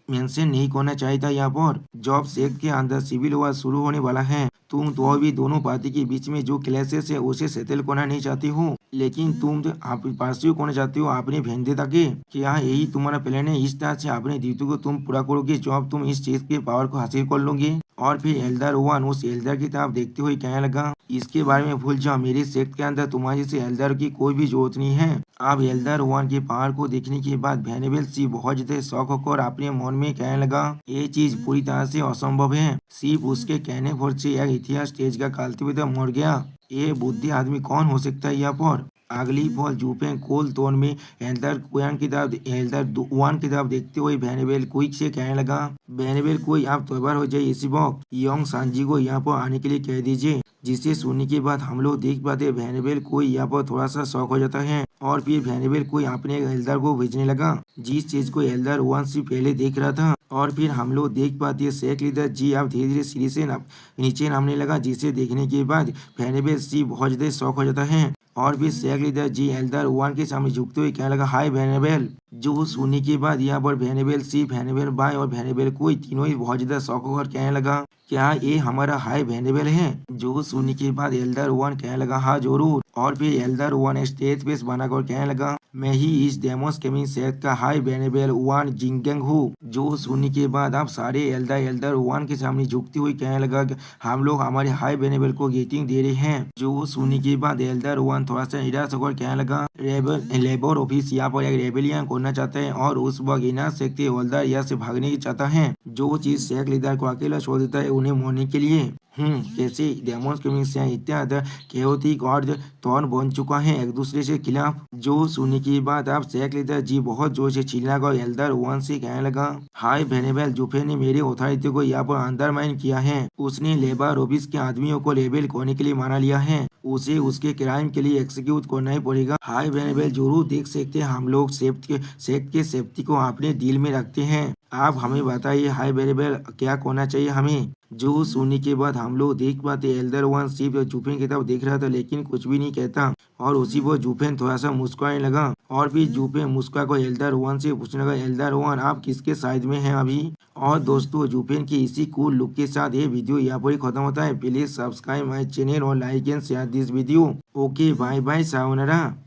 मेंशन नहीं करना चाहिए था। यहाँ पर जॉब शेख के अंदर सिविल वॉर शुरू होने वाला है, तुम तो अभी दोनों पार्टी के बीच में जो क्लैशेस है उसे सेटल करना नहीं चाहती हो, लेकिन तुम तो आप पार्सिव करना चाहती हो अपने भेंदे के। क्या यही तुम्हारा प्लान है? इस तरह से अपने ड्यूटी को तुम पूरा करोगे जब तुम इस चीज के पावर को हासिल कर लोगे। और फिर एल्डर वन उस एल्डर की तरफ देखते हुए कहने लगा, इसके बारे में भूल जाओ, मेरे सेक्ट के अंदर तुम्हारे जैसे एल्डर की कोई भी जरूरत नहीं है। अब एल्डर वन के पावर को देखने के बाद वेनेबल सी बहुत ज्यादा शौक होकर अपने मन में कहने लगा, ये चीज पूरी तरह से असंभव है, सिर्फ उसके कहने पर से एक इतिहास स्टेज का कल्टिवेटर मर गया। ये बुद्धि आदमी कौन हो सकता है यहाँ पर? अगली बॉल जुपेन कोल तोन में एल्डर वन की तरफ देखते हुए वेनेबल क्विक से कहने लगा, वेनेबल कोई आप तैयार हो जाइए, इसी वक्त यंग सांजी को यहाँ पर आने के लिए कह दीजिए। जिसे सुनने के बाद हम लोग देख पाते वेनेबल कोई यहाँ पर थोड़ा सा शौक हो जाता है। और फिर वेनेबल कोई अपने एल्डर को भेजने लगा, जिस चीज को एल्डर वन से पहले देख रहा था। और फिर हम लोग देख पाते हैं शेख लीडर जी अब धीरे धीरे सीढ़ी से नीचे नामने लगा, जिसे देखने के बाद वेनेबल सी बहुत ज्यादा शौक हो जाता है। और फिर शेख लीडर जी एल्डर वन के सामने झुकते हुए कहने लगा, हाय वेनेबल। जो सुनने के बाद यहाँ पर वेनेबल सी, वेनेबल बाय और वेनेबल कोई तीनों ही बहुत ज्यादा शौक होकर कहने लगा, क्या ये हमारा हाई वेनेबल है? जो सुनने के बाद एल्डर वन कहने लगा, हाँ जरूर। और फिर एल्डर वन स्टेज पेस बनाकर कहने लगा, मैं ही इस डेमोस केमिंग सेट का हाई वेनेबल वन जिंगेंग हूँ। जो सुनने के बाद आप सारे एल्डर वन के सामने झुकती हुई कहने लगा, हम लोग हमारे हाई वेनेबल को गेटिंग दे रहे हैं। जो सुनने के बाद एल्डर वन थोड़ा सा निराश होकर कहने लगा, लेबर ऑफिस यहाँ पर एक रेबेलियन करना चाहते हैं और उस वक्त इना शेख होल्डर यहाँ से भागने की चाहता है। जो चीज शेख लीडर को अकेला छोड़ देता है उन्हें मरने के लिए। कैसे डेमोस गेमिंग से इत्यादि केओटिक और टॉन बन चुका है एक दूसरे से खिलाफ। जो सुनने की बात आप शेख लीडर जी बहुत जोर से चिल्लाकर एल्डर वन से कहने लगा, हाय वेनेबल जुफे ने मेरी अथॉरिटी को यहाँ पर अंडरमाइन किया है, उसने लेबर ऑफिस के आदमियों को लेबल करने के लिए माना लिया है, उसे उसके क्राइम के लिए एक्सिक्यूट करना ही पड़ेगा। हाय वेनेबल जरूर देख सकते हैं हम लोग शेख के सेफ्टी को अपने दिल में रखते हैं, आप हमें बताइए हाय वेनेबल क्या करना चाहिए हमें। जो सुनने के बाद हम लोग देख पाते एल्डर वन सिर्फ जुफेन की तरफ देख रहा था लेकिन कुछ भी नहीं कहता। और उसी पर जुफेन थोड़ा सा मुस्कुराने लगा। और फिर जुफेन मुस्कुरा को एल्डर वन से पूछने लगा, एल्डर वन आप किसके साइड में हैं अभी? और दोस्तों जुफेन की इसी कूल लुक के साथ ये वीडियो यहाँ पर ही खत्म होता है। प्लीज सब्सक्राइब माई चैनल और like and share this video. Okay bye bye sayonara.